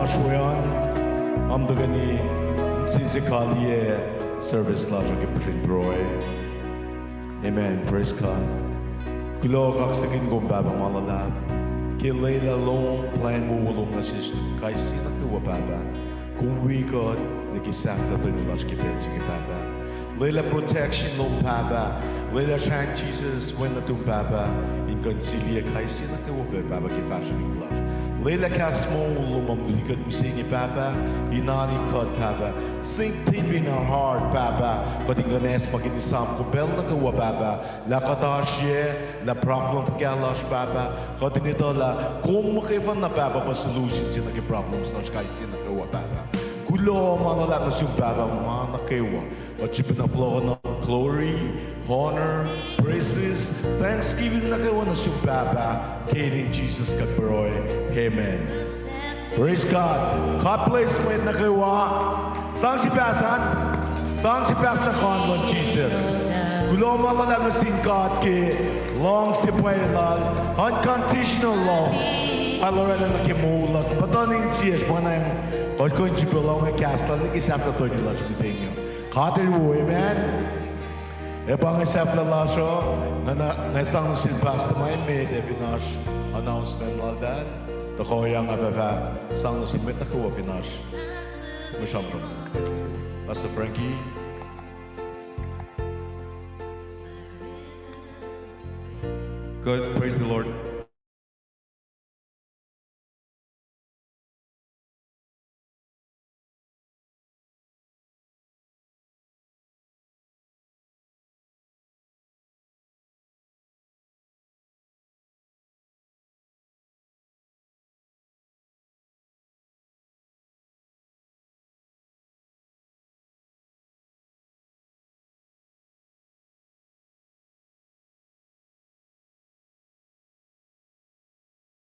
Ashwayan, Amdagani, Sizikalie, service logic in Broy. Amen. Praise God. Kulo kaksakin ko baba malala. Kilayla long plan mo ulong na sis kay sina tuwa baba. Kung we God, nagisakta to yung logic in baba. Layla protection long baba. Layla shank Jesus when na tung baba. In consilia kay sina tuwa baba ki fashion club. Layla ka small lumamlikat musingi baba. Inani kod baba. Sink deep in our heart, Baba. But in Ganesh, Magini Sam, Kubel Nagawa, Baba. La Kadashye, La problem of Galash, Baba. Kodinitola, Kumakivan na Baba, but solutions in the problems, such guys in the Gawa, Baba. Kulo, Manala, Masum, Baba, Manakewa. But you put up glory, honor, praises, thanksgiving, Nagawa, Nasum, Baba. Kating Jesus, Kabroy. Amen. Praise God. God bless me, Nagawa. Sang si Pasan na kon Lord Jesus. Guloma la na sin God ke long si puelal unconditional love. Alora na ke mulat. Patonin siya mana yung ko yung belong e casta ni kisapta to ni lach bisenyo. Kater wo amen. E bang isapla lasho na sang sin pasta mai made evinash announcement laldan. To ko yang avava sang sin met na ko avinash. Pastor Frankie. Good, praise the Lord.